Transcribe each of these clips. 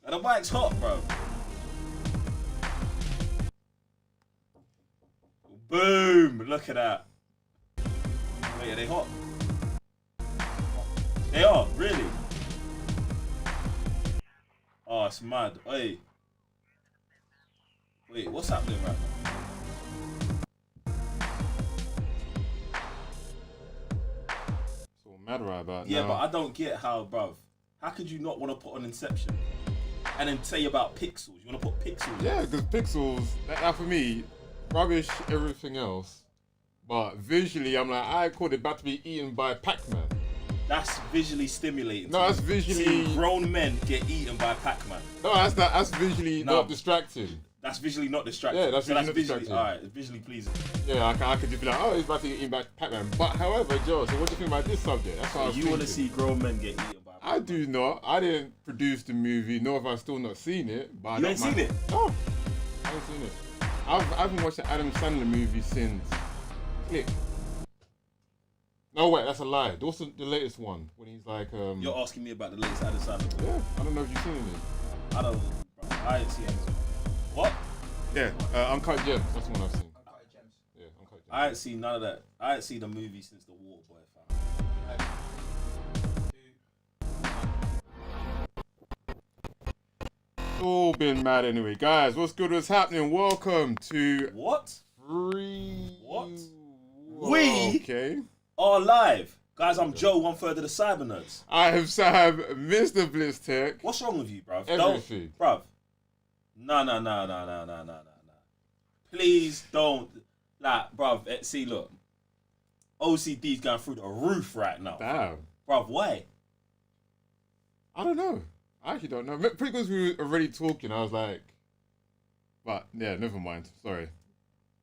And the bike's hot, bro. Boom! Look at that. Wait, are they hot? They are, really? Oh, it's mad. Wait, what's happening right now? It's all mad right about Yeah, now. but I don't get how, bruv. How could you not want to put on Inception? And then say about pixels. You want to put pixels? Yeah, because pixels, that for me, rubbish everything else. But visually, I'm like, I called it about to be eaten by Pac-Man. That's visually stimulating. No, that's visually... See, grown men get eaten by Pac-Man. No, that's visually not distracting. That's visually not distracting. Yeah, that's visually not visually distracting. Alright, it's visually pleasing. Yeah, I could just be like, oh, he's about to get eaten by Pac-Man. But however, Joe, so what do you think about this subject? That's what I was You want to thinking. see grown men get eaten by Pac-Man? I do not. I didn't produce the movie, nor have I still not seen it. But You ain't seen it? No, I haven't seen it. I haven't watched the Adam Sandler movie since Click. No, wait, that's a lie. What's the latest one? When he's like, You're asking me about the latest Adam Sandler. Yeah, I don't know if you've seen it. I don't. Bro, I ain't seen anything. What? Yeah, Uncut Gems. That's the one I've seen. Uncut Gems. Yeah, Uncut Gems. I ain't seen none of that. I ain't seen the movie since the Waterboy fam. It's all been mad anyway. Guys, what's good? What's happening? Welcome to What? Free. What? Whoa, We? Okay. Are live. Guys, I'm Joe, 1/3 of the Cyber Nerds. I am Sam, Mr. Blitz Tech. What's wrong with you, bruv? Everything. Bruv. No. Please don't. Like, bruv, see, look. OCD's going through the roof right now. Damn. Bruv, why? I don't know. I actually don't know. Pretty because we were already talking, I was like, but yeah, never mind. Sorry.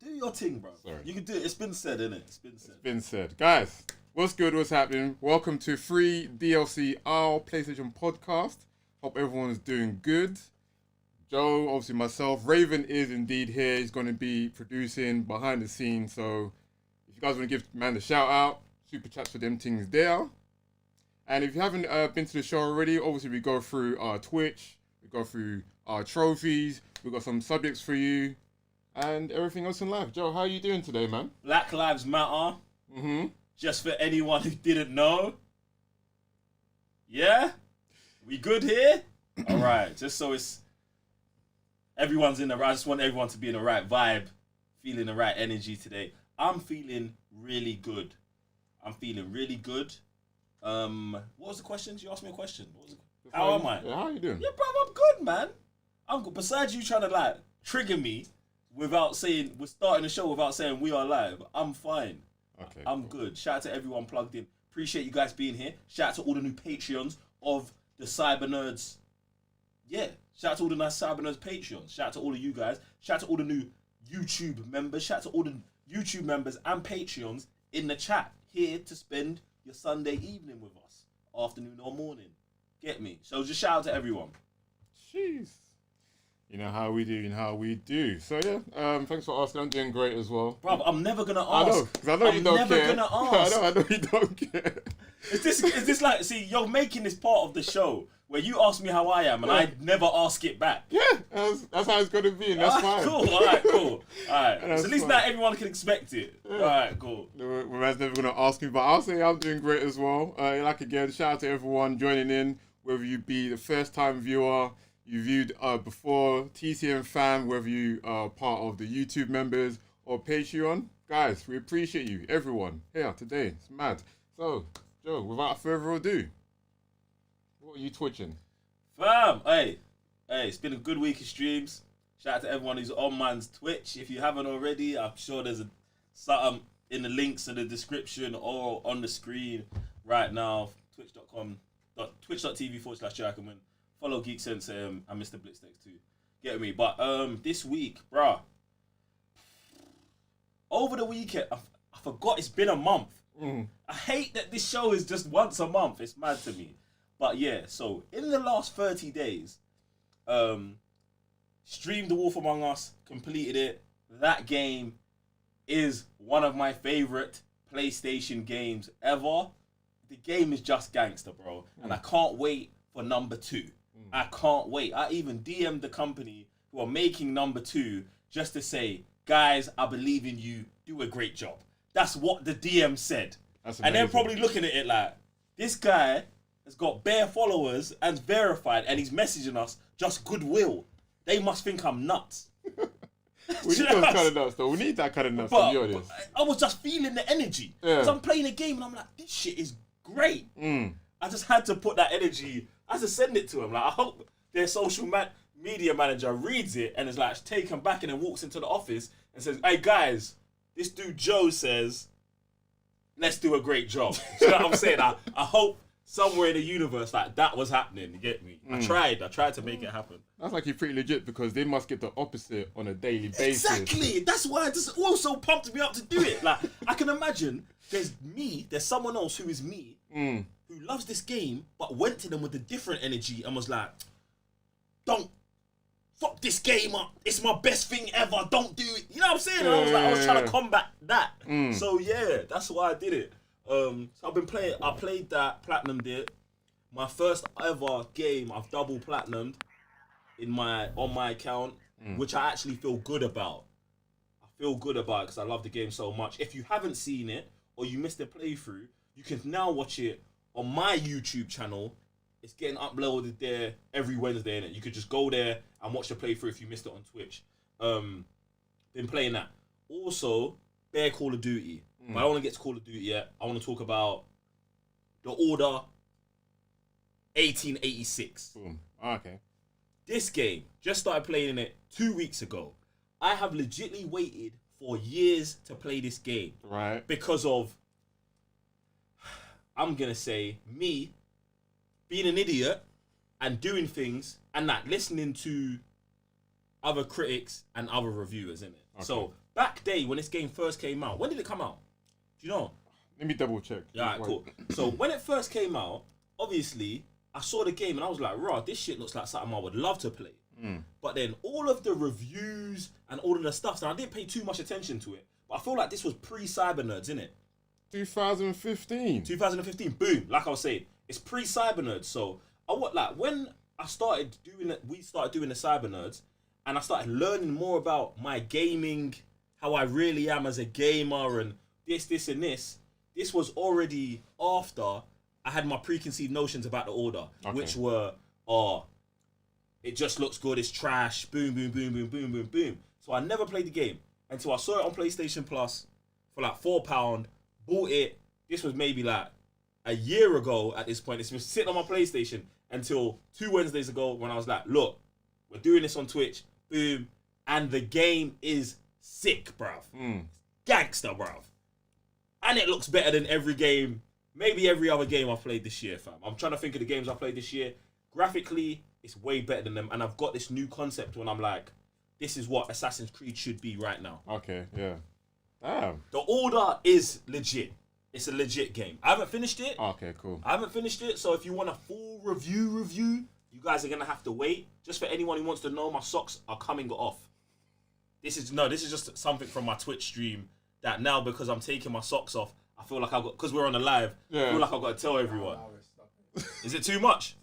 Do your thing, bro. Sorry. You can do it. It's been said, innit? It's been said. It's been said. Guys, what's good? What's happening? Welcome to Free DLC, our PlayStation podcast. Hope everyone's doing good. Joe, obviously myself. Raven is indeed here. He's going to be producing behind the scenes. So if you guys want to give man a shout out, super chats for them things there. And if you haven't been to the show already, obviously we go through our Twitch, we go through our trophies, we got some subjects for you, and everything else in life. Joe, how are you doing today, man? Black Lives Matter. Mm-hmm. Just for anyone who didn't know. Yeah? We good here? All right. Just so it's... Everyone's in the right... I just want everyone to be in the right vibe, feeling the right energy today. I'm feeling really good. What was the question? You asked me a question. How am I? Yeah, how are you doing? Yeah, bro, I'm good, man. I'm good. Besides you trying to like trigger me without saying we're starting the show without saying we are live, I'm fine. Okay. I'm good. Shout out to everyone plugged in. Appreciate you guys being here. Shout out to all the new Patreons of the Cyber Nerds. Yeah. Shout out to all the nice Cyber Nerds Patreons. Shout out to all of you guys. Shout out to all the new YouTube members. Shout out to all the YouTube members and Patreons in the chat here to spend your Sunday evening with us, afternoon or morning. Get me? So just shout out to everyone. Jeez. You know how we do and how we do. So yeah, thanks for asking. I'm doing great as well. Bro, I'm never gonna ask. I know, because I know you don't care. I'm never gonna ask. I know you don't care. Is this like, see, you're making this part of the show where you ask me how I am and I never ask it back. Yeah, that's how it's going to be, and that's fine. Cool, alright, cool. Alright, so at least fine. now everyone can expect it. Yeah. Alright, cool. Whereas never going to ask me, but I'll say I'm doing great as well. Like again, shout out to everyone joining in, whether you be the first time viewer, you viewed before, TCM fan, whether you are part of the YouTube members or Patreon. Guys, we appreciate you, everyone, here today. It's mad. So, Joe, without further ado, what are you twitching? Fam, hey, it's been a good week of streams. Shout out to everyone who's on man's Twitch. If you haven't already, I'm sure there's something in the links in the description or on the screen right now. Twitch.tv/JackandWin. Follow Geek Sense and Mr. Blitztex too. Get me? But this week, bruh, over the weekend, I forgot it's been a month. I hate that this show is just once a month. It's mad to me. But yeah, so in the last 30 days, streamed The Wolf Among Us, completed it. That game is one of my favorite PlayStation games ever. The game is just gangster, bro. And I can't wait for number 2. I can't wait. I even DM'd the company who are making number 2 just to say, guys, I believe in you. Do a great job. That's what the DM said. And they're probably looking at it like, this guy has got bare followers and verified, and he's messaging us just goodwill. They must think I'm nuts. We need those kind of nuts, though. We need that kind of nuts, to be honest. I was just feeling the energy. Because I'm playing a game, and I'm like, this shit is great. I just had to put that energy. I had to send it to him. Like, I hope their social media manager reads it and is like taken back and then walks into the office and says, hey, guys, this dude Joe says, let's do a great job. You know what I'm saying? I hope somewhere in the universe like that was happening. You get me? I tried to make it happen. That's like you're pretty legit because they must get the opposite on a daily basis. Exactly. That's why it just also pumped me up to do it. Like, I can imagine there's someone else who is me who loves this game but went to them with a different energy and was like, don't fuck this game up. It's my best thing ever. Don't do it. You know what I'm saying? And I was trying to combat that. So yeah, that's why I did it. So I've been playing. I played that, platinumed it. My first ever game I've double platinumed on my account, which I actually feel good about. I feel good about it because I love the game so much. If you haven't seen it or you missed a playthrough, you can now watch it on my YouTube channel. It's getting uploaded there every Wednesday, innit? You could just go there and watch the playthrough if you missed it on Twitch. Been playing that. Also, bare Call of Duty. But I don't want to get to Call of Duty yet. I want to talk about The Order 1886. Okay. This game, just started playing it 2 weeks ago. I have legitimately waited for years to play this game. Right. Because of, I'm going to say, me being an idiot and doing things and not listening to other critics and other reviewers, innit? Okay. So, back day when this game first came out, when did it come out? Do you know? Let me double check. Yeah, right, cool. So, when it first came out, obviously, I saw the game and I was like, raw, this shit looks like something I would love to play. But then all of the reviews and all of the stuff, and I didn't pay too much attention to it, but I feel like this was pre-Cybernerds, innit? 2015. 2015, boom. Like I was saying, it's pre-Cybernerds. So, when I started doing it, we started doing the Cybernerds, and I started learning more about my gaming, how I really am as a gamer, and this, and this. This was already after I had my preconceived notions about the Order, which were, it just looks good, it's trash, boom, boom, boom, boom, boom, boom, boom. So I never played the game until I saw it on PlayStation Plus for like £4, bought it. This was maybe like a year ago at this point. It's been sitting on my PlayStation until 2 Wednesdays ago when I was like, look, we're doing this on Twitch, boom, and the game is sick, bruv. Gangster, bruv. And it looks better than every game, maybe every other game I've played this year, fam. I'm trying to think of the games I've played this year. Graphically, it's way better than them, and I've got this new concept when I'm like, this is what Assassin's Creed should be right now. Okay, yeah. Damn. The Order is legit. It's a legit game. I haven't finished it. Okay, cool. I haven't finished it, so if you want a full review, you guys are going to have to wait. Just for anyone who wants to know, my socks are coming off. This is just something from my Twitch stream that now, because I'm taking my socks off, I feel like because we're on the live, I feel like I've got to tell everyone. Is it too much?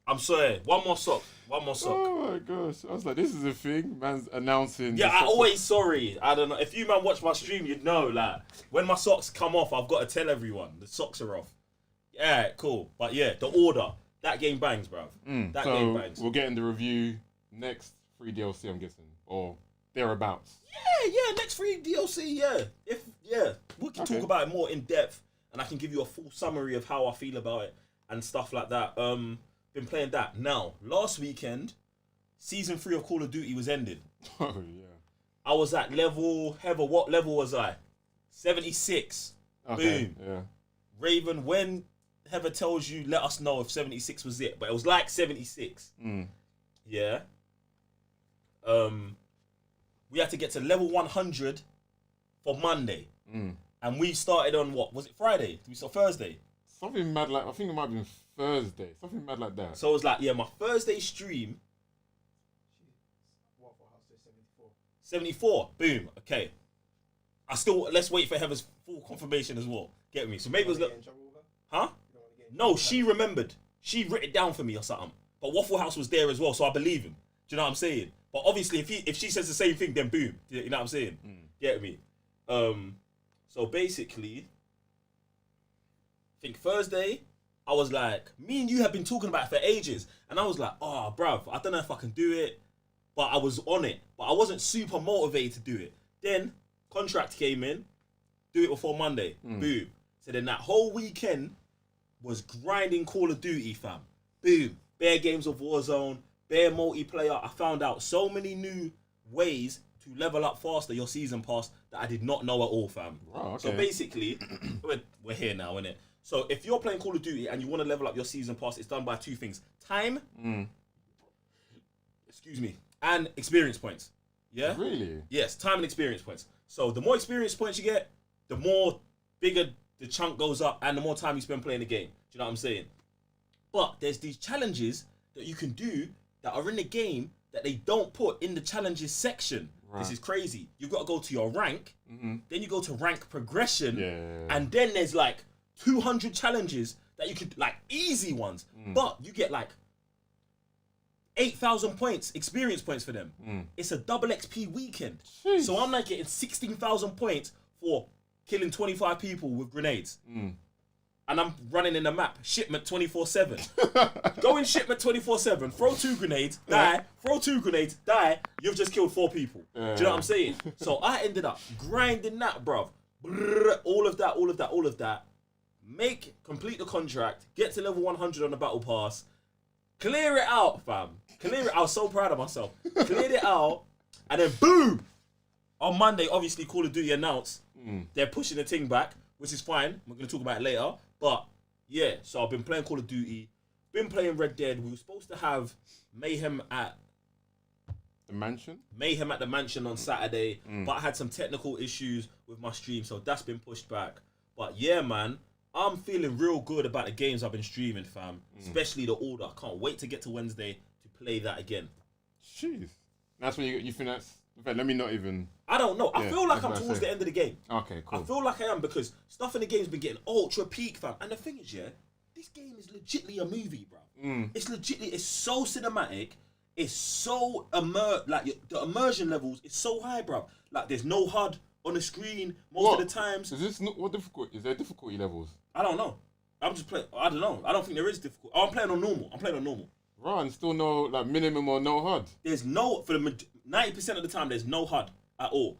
I'm sorry. One more sock. Oh my gosh. I was like, this is a thing. Man's announcing. Yeah, I always sorry. I don't know. If you man watch my stream, you'd know. Like, when my socks come off, I've got to tell everyone. The socks are off. Yeah, cool. But yeah, The Order. That game bangs, bruv. That game bangs. We'll get in the review next free DLC, I'm guessing. Or thereabouts. Yeah, next free DLC, yeah. We can talk about it more in depth, and I can give you a full summary of how I feel about it and stuff like that. Been playing that. Now, last weekend, Season 3 of Call of Duty was ended. Oh, yeah. I was at what level was I? 76. Okay, Boom. yeah. Raven, when Heather tells you, let us know if 76 was it. But it was like 76. Yeah. We had to get to level 100 for Monday. And we started on what? Was it Friday? We saw Thursday? Something mad like, I think it might have been Thursday. Something mad like that. So it was like, yeah, my Thursday stream. What for house day 74? 74. Boom. Okay. Let's wait for Heather's full confirmation as well. Get me. So maybe it was... Huh? No, she remembered. she wrote it down for me or something. But Waffle House was there as well, so I believe him. Do you know what I'm saying? But obviously, if she says the same thing, then boom. You know what I'm saying? Get me? So basically, I think Thursday, I was like, me and you have been talking about it for ages. And I was like, oh, bruv, I don't know if I can do it. But I was on it. But I wasn't super motivated to do it. Then, contract came in. Do it before Monday. Boom. So then that whole weekend was grinding Call of Duty, fam. Boom. Bare games of Warzone. Bare multiplayer. I found out so many new ways to level up faster your season pass that I did not know at all, fam. Wow, okay. So basically, we're here now, innit? So if you're playing Call of Duty and you want to level up your season pass, it's done by two things. Time, and experience points. Yeah? Really? Yes, time and experience points. So the more experience points you get, the more bigger the chunk goes up and the more time you spend playing the game. Do you know what I'm saying? But there's these challenges that you can do that are in the game that they don't put in the challenges section. Right. This is crazy. You've got to go to your rank, then you go to rank progression, and then there's like 200 challenges that you could, like, easy ones, but you get like 8,000 points, experience points for them. It's a double XP weekend. Jeez. So I'm like getting 16,000 points for killing 25 people with grenades. And I'm running in the map, shipment 24/7. Go in shipment 24/7, throw 2 grenades, die, throw 2 grenades, die, you've just killed 4 people. Do you know what I'm saying? So I ended up grinding that, bruv. All of that. Complete the contract, get to level 100 on the battle pass, clear it out, fam. I was so proud of myself. Cleared it out, and then boom! On Monday, obviously, Call of Duty announced they're pushing the thing back, which is fine. We're going to talk about it later. But, yeah, so I've been playing Call of Duty, been playing Red Dead. We were supposed to have Mayhem at the mansion on Saturday, but I had some technical issues with my stream, so that's been pushed back. But, yeah, man, I'm feeling real good about the games I've been streaming, fam. Especially the Order. I can't wait to get to Wednesday to play that again. Jeez. That's when you think that's... In fact, let me not even... I don't know. I feel like I'm towards the end of the game. Okay, cool. I feel like I am because stuff in the game's been getting ultra peak, fam. And the thing is, yeah, this game is legitly a movie, bro. It's so cinematic. It's so like the immersion levels is so high, bro. Like there's no HUD on the screen most of the times. Is this what difficult? Is there difficulty levels? I don't know. I'm just playing. I don't know. I don't think there is difficult. Oh, I'm playing on normal. Right, and still no like minimum or no HUD. There's no for the 90% of the time. There's no HUD at all.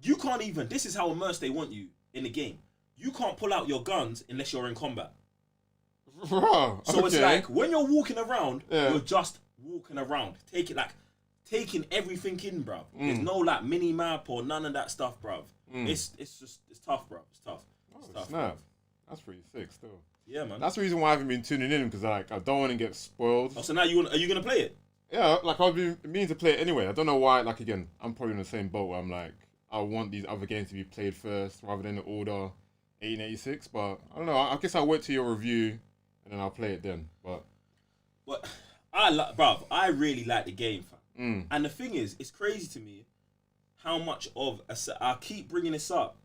You can't even. This is how immersed they want you in the game. You can't pull out your guns unless you're in combat. Bro, so it's like when you're walking around, you're just walking around, taking everything in, bruv. There's no like mini map or none of that stuff, bruv. It's tough, bruv. It's tough. Snap. That's pretty sick, still. Yeah, man. That's the reason why I haven't been tuning in because I don't want to get spoiled. Oh, so now are you gonna play it? Yeah, like I've been meaning to play it anyway. I don't know why. Like again, I'm probably in the same boat where I'm like, I want these other games to be played first rather than the Order 1886. But I don't know. I guess I'll wait till your review and then I'll play it then. But I really like the game, fam. And the thing is, it's crazy to me how much of I keep bringing this up,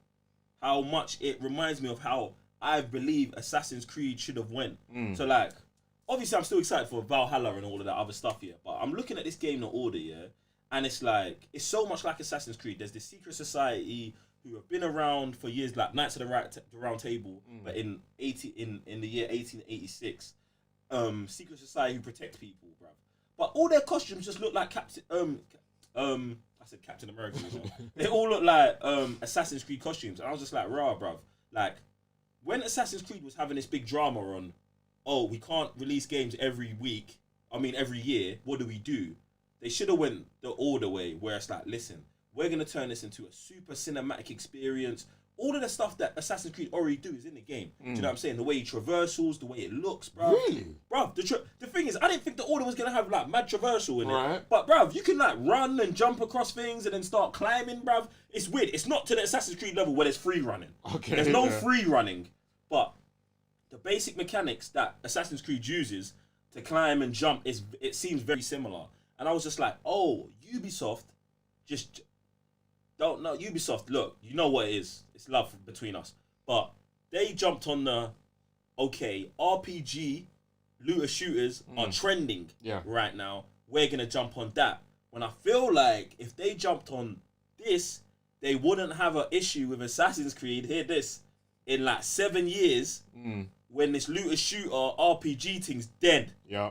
how much it reminds me of how I believe Assassin's Creed should have went. So like, obviously I'm still excited for Valhalla and all of that other stuff here, but I'm looking at this game, The Order, yeah, and it's like, it's so much like Assassin's Creed. There's this secret society who have been around for years, like Knights of the Round Table, but in the year 1886, secret society who protect people, bruv. But all their costumes just look like Captain America. You know? They all look like Assassin's Creed costumes, and I was just like, rah, bruv. Like when Assassin's Creed was having this big drama on, oh, we can't release games every year. What do? They should have went the Order way, where it's like, listen, we're gonna turn this into a super cinematic experience. All of the stuff that Assassin's Creed already do is in the game. Do you know what I'm saying? The way it traversals, the way it looks, bro. Really? Bro, the thing is, I didn't think the Order was gonna have like mad traversal in right. it. But bro, you can like run and jump across things and then start climbing, bro. It's weird. It's not to the Assassin's Creed level where there's free running. Okay. There's no free running, but the basic mechanics that Assassin's Creed uses to climb and jump it seems very similar. And I was just like, oh, Ubisoft just don't know. Ubisoft, look, you know what it is. It's love between us. But they jumped on the, okay, RPG looter shooters are trending Yeah. right now. We're gonna jump on that. When I feel like if they jumped on this, they wouldn't have an issue with Assassin's Creed. Hear this, in like 7 years, when this looter shooter RPG thing's dead. Yeah.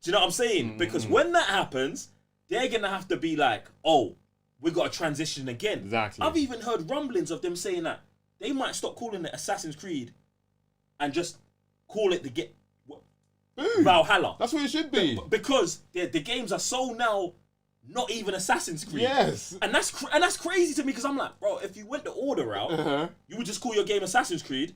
Do you know what I'm saying? Because when that happens, they're gonna have to be like, oh, we got to transition again. Exactly. I've even heard rumblings of them saying that they might stop calling it Assassin's Creed and just call it Valhalla. That's what it should be. Because the games are so now not even Assassin's Creed. Yes. And that's crazy to me because I'm like, bro, if you went the Order route, you would just call your game Assassin's Creed.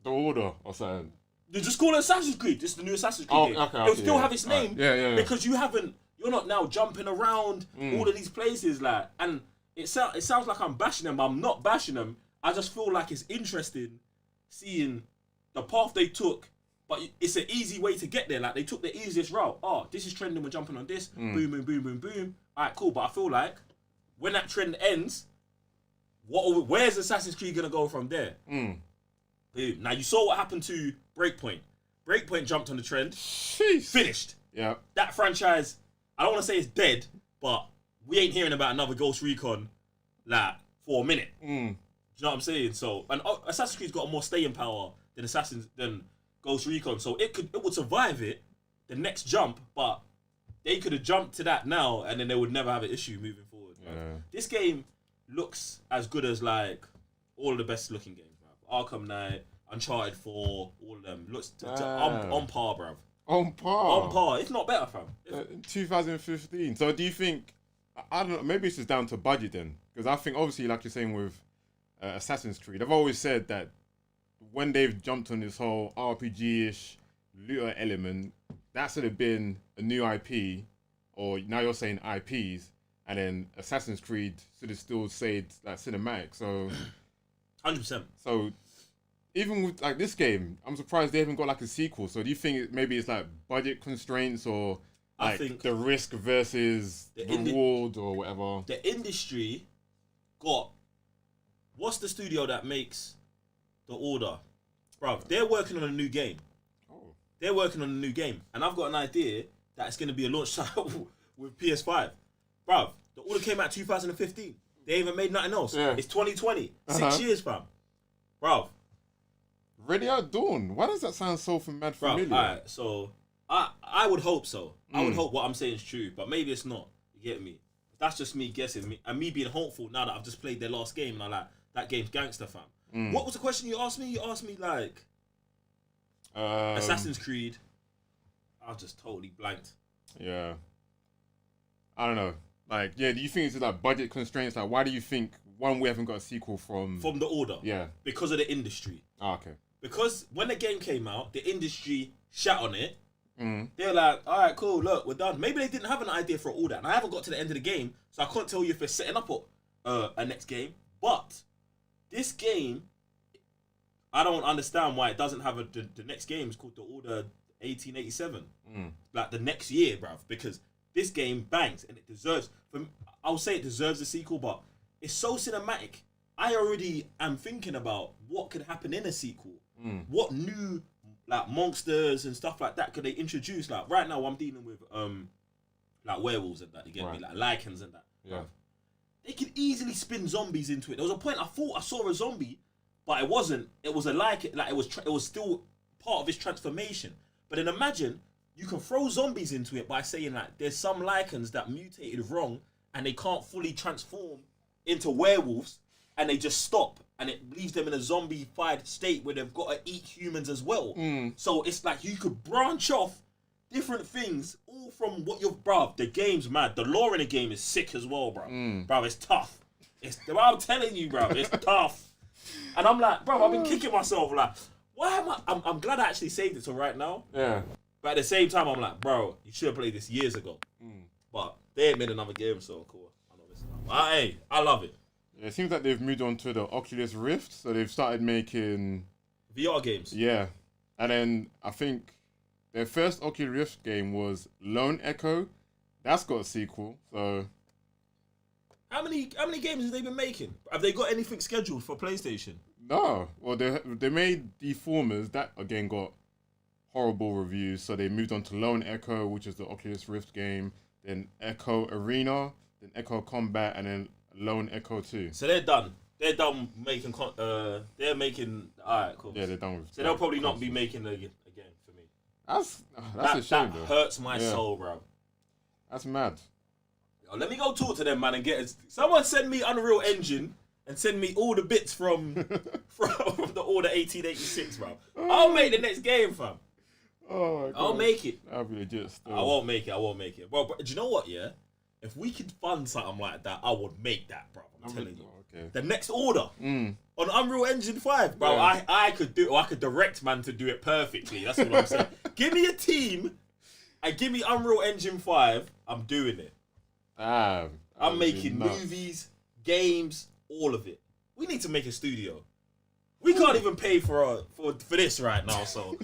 The Order or something. You just call it Assassin's Creed. This is the new Assassin's Creed game. Okay, it would still have its name. Right. Yeah. Because you're not now jumping around all of these places, like, and it sounds like I'm bashing them, but I'm not bashing them. I just feel like it's interesting seeing the path they took, but it's an easy way to get there. Like, they took the easiest route. Oh, this is trending, we're jumping on this. Boom, boom, boom, boom, boom. All right, cool. But I feel like when that trend ends, where's Assassin's Creed gonna go from there? Boom. Now you saw what happened to Breakpoint. Breakpoint jumped on the trend. Jeez. Finished. Yeah. That franchise, I don't want to say it's dead, but we ain't hearing about another Ghost Recon like for a minute. Do you know what I'm saying? So, and Assassin's Creed's got more staying power than Ghost Recon, so it would survive the next jump, but they could have jumped to that now, and then they would never have an issue moving forward. Yeah. This game looks as good as like all of the best looking games, bruv. Arkham Knight, Uncharted 4, all of them looks on par, bruv. On par, if not better, fam. 2015. So do you think? I don't know. Maybe it's just down to budget then, because I think obviously, like you're saying with Assassin's Creed, I've always said that when they've jumped on this whole RPG-ish looter element, that should have been a new IP, or now you're saying IPs, and then Assassin's Creed should have still stayed like cinematic. So, 100%. So, even with like this game, I'm surprised they haven't got like a sequel. So, do you think maybe it's like budget constraints or like I think the risk versus the reward or whatever? The industry got. What's the studio that makes The Order? Bruv, they're working on a new game. Oh. They're working on a new game. And I've got an idea that it's going to be a launch title with Ps5. Bruv, The Order came out 2015. They ain't even made nothing else. Yeah. It's 2020. 6 years, fam. Bruv. Ready Out Dawn. Why does that sound so familiar? Alright, so I would hope so. I would hope what I'm saying is true, but maybe it's not. You get me? That's just me guessing. And me being hopeful now that I've just played their last game and I'm like, that game's gangster, fam. What was the question you asked me? You asked me like Assassin's Creed. I was just totally blanked. Yeah. I don't know. Like, yeah, do you think it's like budget constraints? Like, why do you think we haven't got a sequel from The Order? Yeah. Because of the industry. Oh, okay. Because when the game came out, the industry shat on it. They were like, all right, cool, look, we're done. Maybe they didn't have an idea for all that. And I haven't got to the end of the game, so I can't tell you if they're setting up a next game. But this game, I don't understand why it doesn't have the next game is called The Order 1887. Like the next year, bruv. Because this game bangs and it deserves, I would say it deserves a sequel, but it's so cinematic. I already am thinking about what could happen in a sequel. What new like monsters and stuff like that could they introduce? Like right now I'm dealing with like werewolves and that, you get me? Like lichens and that. Yeah. They could easily spin zombies into it. There was a point I thought I saw a zombie, but it wasn't. It was a lichen. Like it was still part of its transformation. But then imagine you can throw zombies into it by saying like there's some lichens that mutated wrong and they can't fully transform into werewolves and they just stop and it leaves them in a zombified state where they've got to eat humans as well. So it's like you could branch off different things all from what you've... Bruv, the game's mad. The lore in the game is sick as well, bro. Bruv, it's tough. I'm telling you, bro, it's tough. And I'm like, bro, I've been kicking myself like, why am I... I'm glad I actually saved it till right now. Yeah. But at the same time, I'm like, bro, you should have played this years ago. But they ain't made another game, so cool. I know this. Hey, I love it. Yeah, it seems like they've moved on to the Oculus Rift, so they've started making... VR games. Yeah. And then I think their first Oculus Rift game was Lone Echo. That's got a sequel, so... How many games have they been making? Have they got anything scheduled for PlayStation? No. Well, they made Deformers. That, again, got horrible reviews. So they moved on to Lone Echo, which is the Oculus Rift game, then Echo Arena, then Echo Combat, and then Lone Echo 2. So they're done. They're done making. They're making. Alright, cool. Yeah, they're done with. So they'll probably not be making again for me. That's a shame, that though. hurts my soul, bro. That's mad. Yo, let me go talk to them, man, and get someone send me Unreal Engine and send me all the bits from the Order 1886, bro. I'll make the next game, fam. Oh my God. I'll make it. That'll be legit still. I won't make it. Bro, do you know what, yeah? If we could fund something like that, I would make that, bro. I'm telling you. Okay. The next Order on Unreal Engine 5, bro. Yeah. I could do. I could direct man to do it perfectly. That's what I'm saying. Give me a team and give me Unreal Engine 5. I'm doing it. Damn. I'm making movies, games, all of it. We need to make a studio. We can't even pay for this right now, so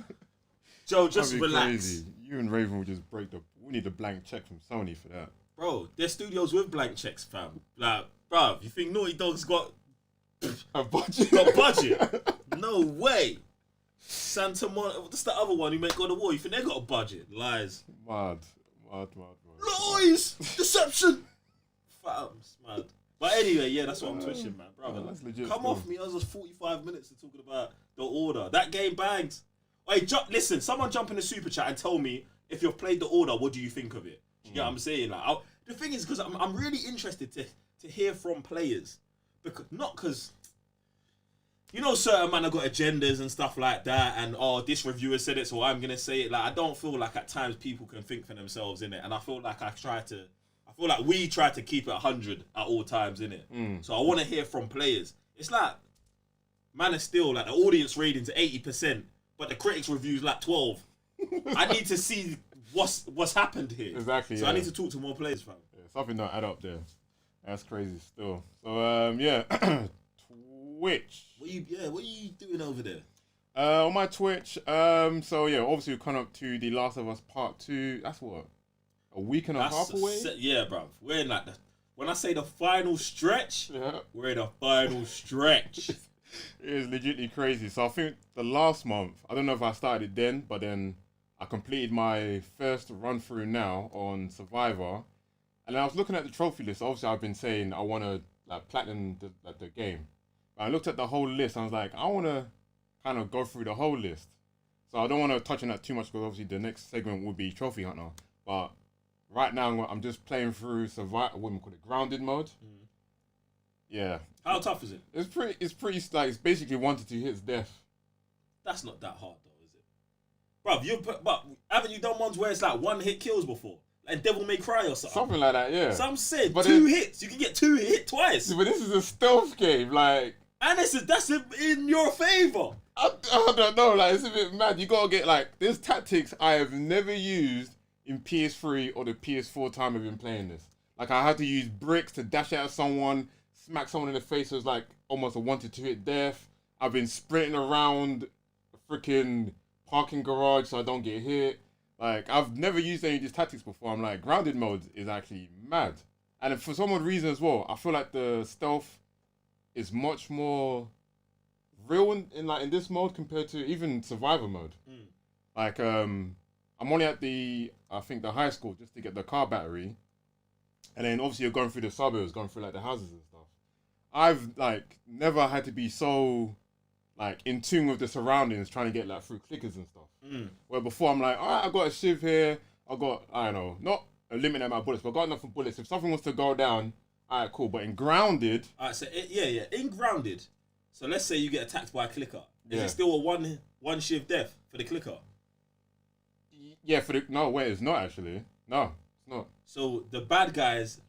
Joe, just relax. Crazy. You and Raven will just break the. We need a blank check from Sony for that. Bro, there's studios with blank checks, fam. Like, bruv, you think Naughty Dog's got a budget? Got budget? No way. Santa Monica, what's the other one who made God of War? You think they got a budget? Lies. Mad. Lies! Deception! Fam, it's mad. But anyway, yeah, that's what I'm twitching, man. Brother, that's legit come still. off me. I was just 45 minutes of talking about the Order. That game bangs. Wait, listen, someone jump in the super chat and tell me if you've played the Order, what do you think of it? Do you get what I'm saying? Like, the thing is, because I'm really interested to hear from players. Because you know, certain man have got agendas and stuff like that, and this reviewer said it, so I'm gonna say it. Like, I don't feel like at times people can think for themselves in it, and I feel like we try to keep it 100 at all times in it. So I want to hear from players. It's like, man, is still like the audience rating's 80%, but the critics reviews like 12. I need to see what's happened here. Exactly. So I need to talk to more players, fam. Yeah, something don't add up there. That's crazy still. So yeah, Twitch. What are you doing over there? On my Twitch. So yeah, obviously we're coming up to The Last of Us Part 2. That's what, a week and a half away. Yeah, bro. We're in like when I say the final stretch, we're in the final stretch. It is legitimately crazy. So I think the last month, I don't know if I started then, but then I completed my first run through now on Survivor, and I was looking at the trophy list. Obviously, I've been saying I want to like platinum the game. But I looked at the whole list. And I was like, I want to kind of go through the whole list. So I don't want to touch on that too much because obviously the next segment would be Trophy Hunter. But right now I'm just playing through Survivor. What do we call it? Grounded mode. Yeah. How tough is it? It's pretty like it's basically 1 to 2 hits death. That's not that hard though, is it? But haven't you done ones where it's like 1 hit kills before? Like Devil May Cry or something? Something like that, yeah. Some said but 2 hits. You can get 2 hit twice. But this is a stealth game, like. And that's in your favour. I don't know, like it's a bit mad. You gotta get like there's tactics I have never used in PS3 or the PS4 time I've been playing this. Like I had to use bricks to dash out someone, smack someone in the face. It was like almost a 1 to 2 hit death. I've been sprinting around a freaking parking garage so I don't get hit. Like I've never used any of these tactics before. I'm like grounded mode is actually mad, and for some odd reason as well, I feel like the stealth is much more real in this mode compared to even Survivor mode. Like I'm only at the high school just to get the car battery, and then obviously you're going through the suburbs, going through like the houses and stuff. I've like never had to be so like in tune with the surroundings trying to get like through clickers and stuff. Where before I'm like, alright, I got a shiv here, I got, I don't know, not a limit at my bullets, but I got enough of bullets. If something was to go down, alright, cool. But in grounded, alright, so in grounded. So let's say you get attacked by a clicker. Is it still a one shiv death for the clicker? Yeah, it's not actually. No, it's not. So the bad guys,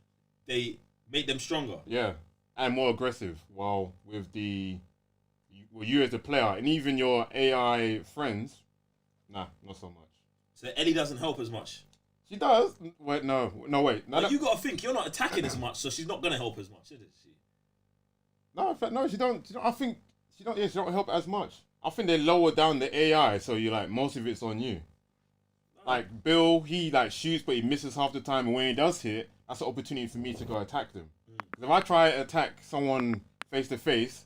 they make them stronger. Yeah, and more aggressive. While with you as a player and even your AI friends, nah, not so much. So Ellie doesn't help as much. She does. Wait, no, wait. No, you got to think you're not attacking as much, so she's not gonna help as much, is it? No, in fact, no, she don't. I think she don't. Yeah, she don't help as much. I think they lower down the AI, so you like most of it's on you. Like Bill, he like shoots, but he misses half the time, and when he does hit, that's an opportunity for me to go attack them. If I try to attack someone face to face,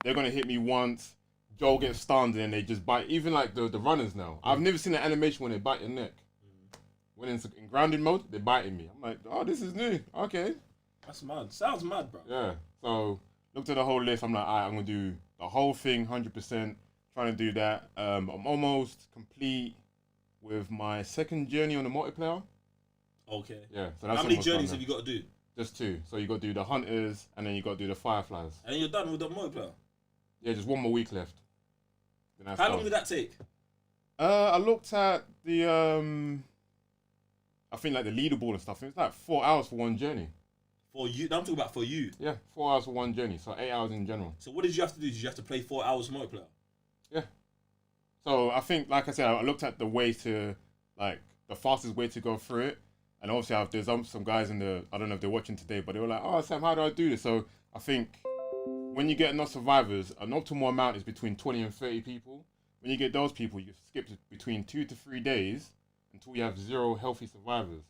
they're gonna hit me once, Joel gets stunned and then they just bite. Even like the runners now. I've never seen an animation when they bite your neck. When in grounded mode, they're biting me. I'm like, oh, this is new. Okay. That's mad. Sounds mad, bro. Yeah. So looked at the whole list. I'm like, alright, I'm gonna do the whole thing, 100%. Trying to do that. I'm almost complete with my second journey on the multiplayer. Okay. Yeah. So that's how many journeys have you got to do? Just 2. So you got to do the hunters and then you got to do the fireflies. And then you're done with the multiplayer. Yeah, just 1 more week left. How long did that take? I looked at the I think like the leaderboard and stuff. It was like 4 hours for one journey. For you? I'm talking about for you. Yeah, 4 hours for one journey. So 8 hours in general. So what did you have to do? Did you have to play 4 hours multiplayer? Yeah. So I think, like I said, I looked at the way to, like, the fastest way to go through it. And obviously, there's some guys in the, I don't know if they're watching today, but they were like, oh, Sam, how do I do this? So I think when you get enough survivors, an optimal amount is between 20 and 30 people. When you get those people, you skip between 2 to 3 days until you have 0 healthy survivors.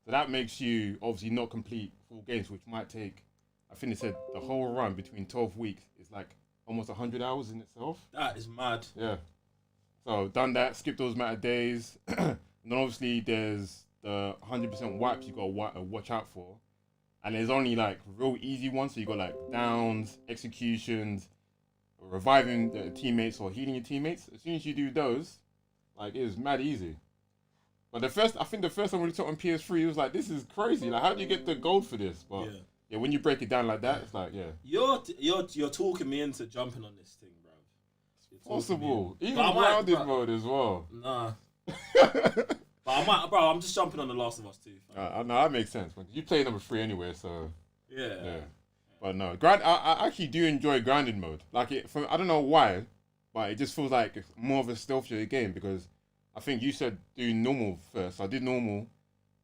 So that makes you obviously not complete full games, which might take, I think they said the whole run between 12 weeks is like almost 100 hours in itself. That is mad. Yeah. So done that, skipped those amount of days. And then obviously there's the 100% wipes you got to watch out for. And there's only like real easy ones. So you got like downs, executions, reviving the teammates or healing your teammates. As soon as you do those, like it is mad easy. But I think the first time we took on PS3, it was like, this is crazy. Like, how do you get the gold for this? But yeah, when you break it down like that, it's like, yeah. You're talking me into jumping on this thing, bro. Possible. Even grounded mode as well. Nah. But I'm just jumping on The Last of Us 2. No, that makes sense. You play number 3 anyway, so. Yeah. But no, I actually do enjoy grounded mode. Like I don't know why, but it just feels like it's more of a stealthier game because I think you said do normal first. I did normal,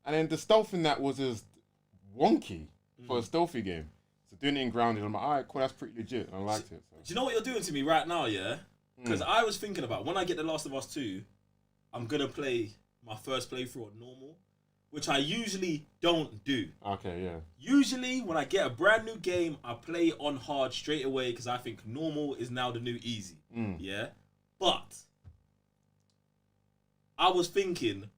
and then the stealth in that was just wonky for a stealthy game. So doing it in grounded, I'm like, alright, cool, that's pretty legit. I liked it. So. Do you know what you're doing to me right now? Yeah, because I was thinking about when I get The Last of Us 2, I'm gonna play my first playthrough on normal, which I usually don't do. Okay, yeah. Usually, when I get a brand new game, I play on hard straight away because I think normal is now the new easy. Yeah? But I was thinking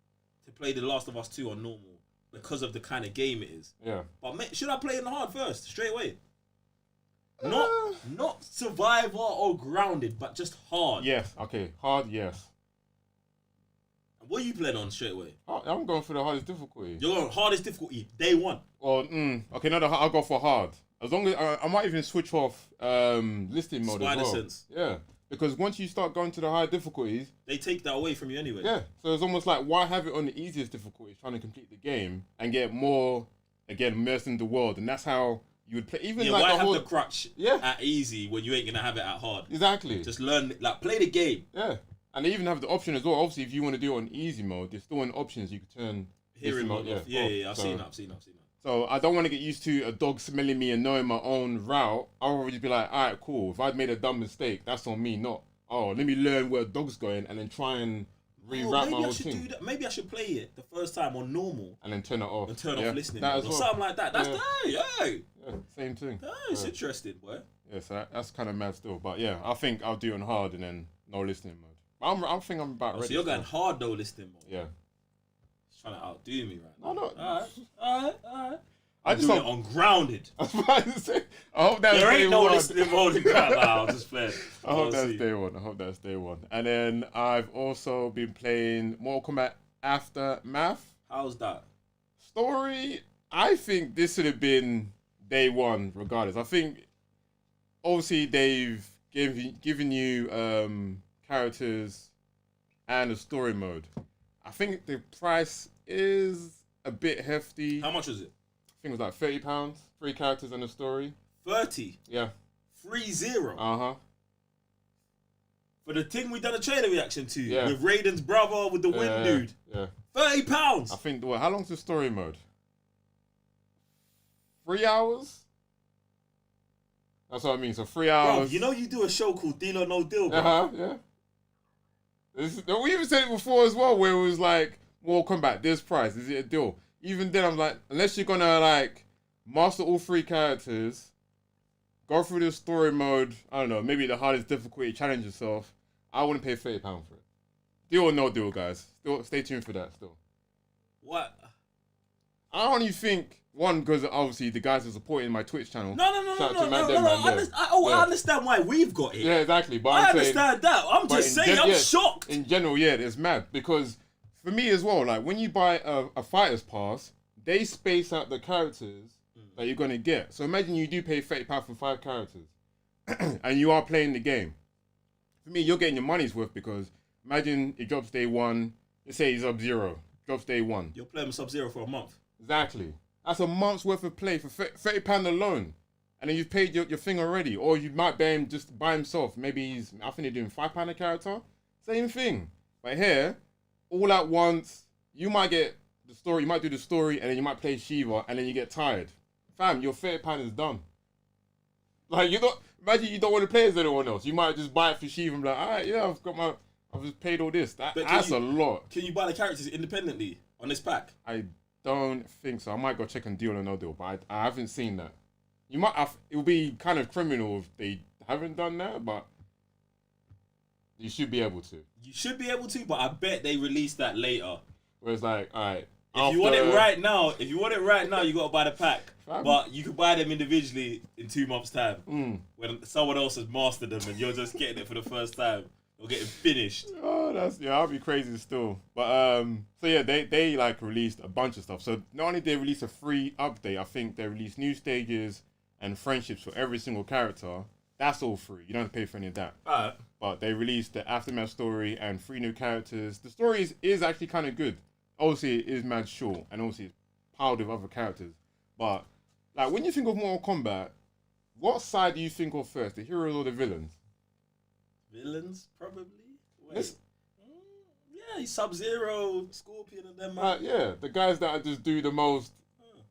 to play The Last of Us 2 on normal because of the kind of game it is. Yeah. But should I play it on hard first, straight away? Not survivor or grounded, but just hard. Yes, okay. Hard, yes. What are you playing on straight away? I'm going for the hardest difficulty. You're going hardest difficulty, day one. Well, okay, no, I'll go for hard. As long as I might even switch off listing mode as well. Sense. Yeah, because once you start going to the higher difficulties, they take that away from you anyway. Yeah, so it's almost like why have it on the easiest difficulties, trying to complete the game and get more again immersed in the world, and that's how you would play. Even like why the have the crutch Yeah. at easy when you ain't gonna have it at hard? Exactly. Just learn, like, play the game. Yeah. And they even have the option as well. Obviously, if you want to do it on easy mode, there's still in options you can turn hearing mode off. Yeah. I've seen that. So I don't want to get used to a dog smelling me and knowing my own route. I'll already be like, all right, cool. If I'd made a dumb mistake, that's on me, not, oh, let me learn where a dog's going and then try and reroute my whole thing. Do that. Maybe I should play it the first time on normal. And then turn it off. And turn off listening. That or something like that. That's yeah, same thing. It's interesting, boy. Yeah, so that's kind of mad still. But yeah, I think I'll do it on hard and then no listening mode. I think I'm about ready. So you're going hard though, listening mode. Yeah. He's trying to outdo me right now. No. Alright. I just do it on grounded. I was about to say, I hope that's there day ain't no one. listening mode in ground. Nah, I'm just playing. I hope that's day one. And then I've also been playing Mortal Kombat Aftermath. How's that? Story, I think this would have been day one regardless. I think obviously they've given you characters and a story mode. I think the price is a bit hefty. How much was it? I think it was like £30, 3 characters and a story. 30? Yeah. 30? Uh-huh. For the thing we done a trailer reaction to, yeah. with Raiden's brother, with the wind dude. Yeah. £30? I think, how long's the story mode? 3 hours? That's what I mean, so 3 hours. Bro, you know you do a show called Deal or No Deal, bro? Uh-huh, yeah. We even said it before as well, where it was like, Mortal Kombat, this price, is it a deal? Even then, I'm like, unless you're gonna like master all 3 characters, go through the story mode. I don't know, maybe the hardest difficulty, challenge yourself. I wouldn't pay £30 for it. Deal or no deal, guys. Still, stay tuned for that. Still. What? I only think one because obviously the guys are supporting my Twitch channel. No. I understand why we've got it. Yeah, exactly. But I understand that. I'm just saying, I'm shocked. In general, yeah, it's mad because for me as well, like when you buy a fighter's pass, they space out the characters that you're gonna get. So imagine you do pay £30 for 5 characters, and you are playing the game. For me, you're getting your money's worth because imagine it drops day 1. Let's say it's Sub-Zero drops day 1. You're playing Sub-Zero for a month. Exactly. That's a month's worth of play for £30 alone. And then you've paid your thing already. Or you might buy him just by himself. Maybe I think they're doing £5 a character. Same thing. But here, all at once, you might get the story, you might do the story, and then you might play Shiva, and then you get tired. Fam, your £30 is done. Like, imagine you don't want to play as anyone else. You might just buy it for Shiva and be like, alright, yeah, I've just paid all this. That's a lot. Can you buy the characters independently on this pack? I don't think so. I might go check on deal or no deal, but I haven't seen that. You might have, it would be kind of criminal if they haven't done that, but you should be able to. You should be able to, but I bet they release that later. Where it's like, alright. If you want it right now, you gotta buy the pack. But you can buy them individually in 2 months' time. When someone else has mastered them and you're just getting it for the first time. You're getting finished. Oh, I'll be crazy still. But so yeah, they like released a bunch of stuff. So not only did they release a free update, I think they released new stages and friendships for every single character. That's all free. You don't have to pay for any of that. Alright. But they released the Aftermath story and 3 new characters. The story is actually kind of good. Obviously, it is mad short, and obviously it's piled with other characters. But like when you think of Mortal Kombat, what side do you think of first, the heroes or the villains? Villains, probably. Wait. Yeah, he's Sub-Zero, Scorpion, and them. Yeah, the guys that just do the most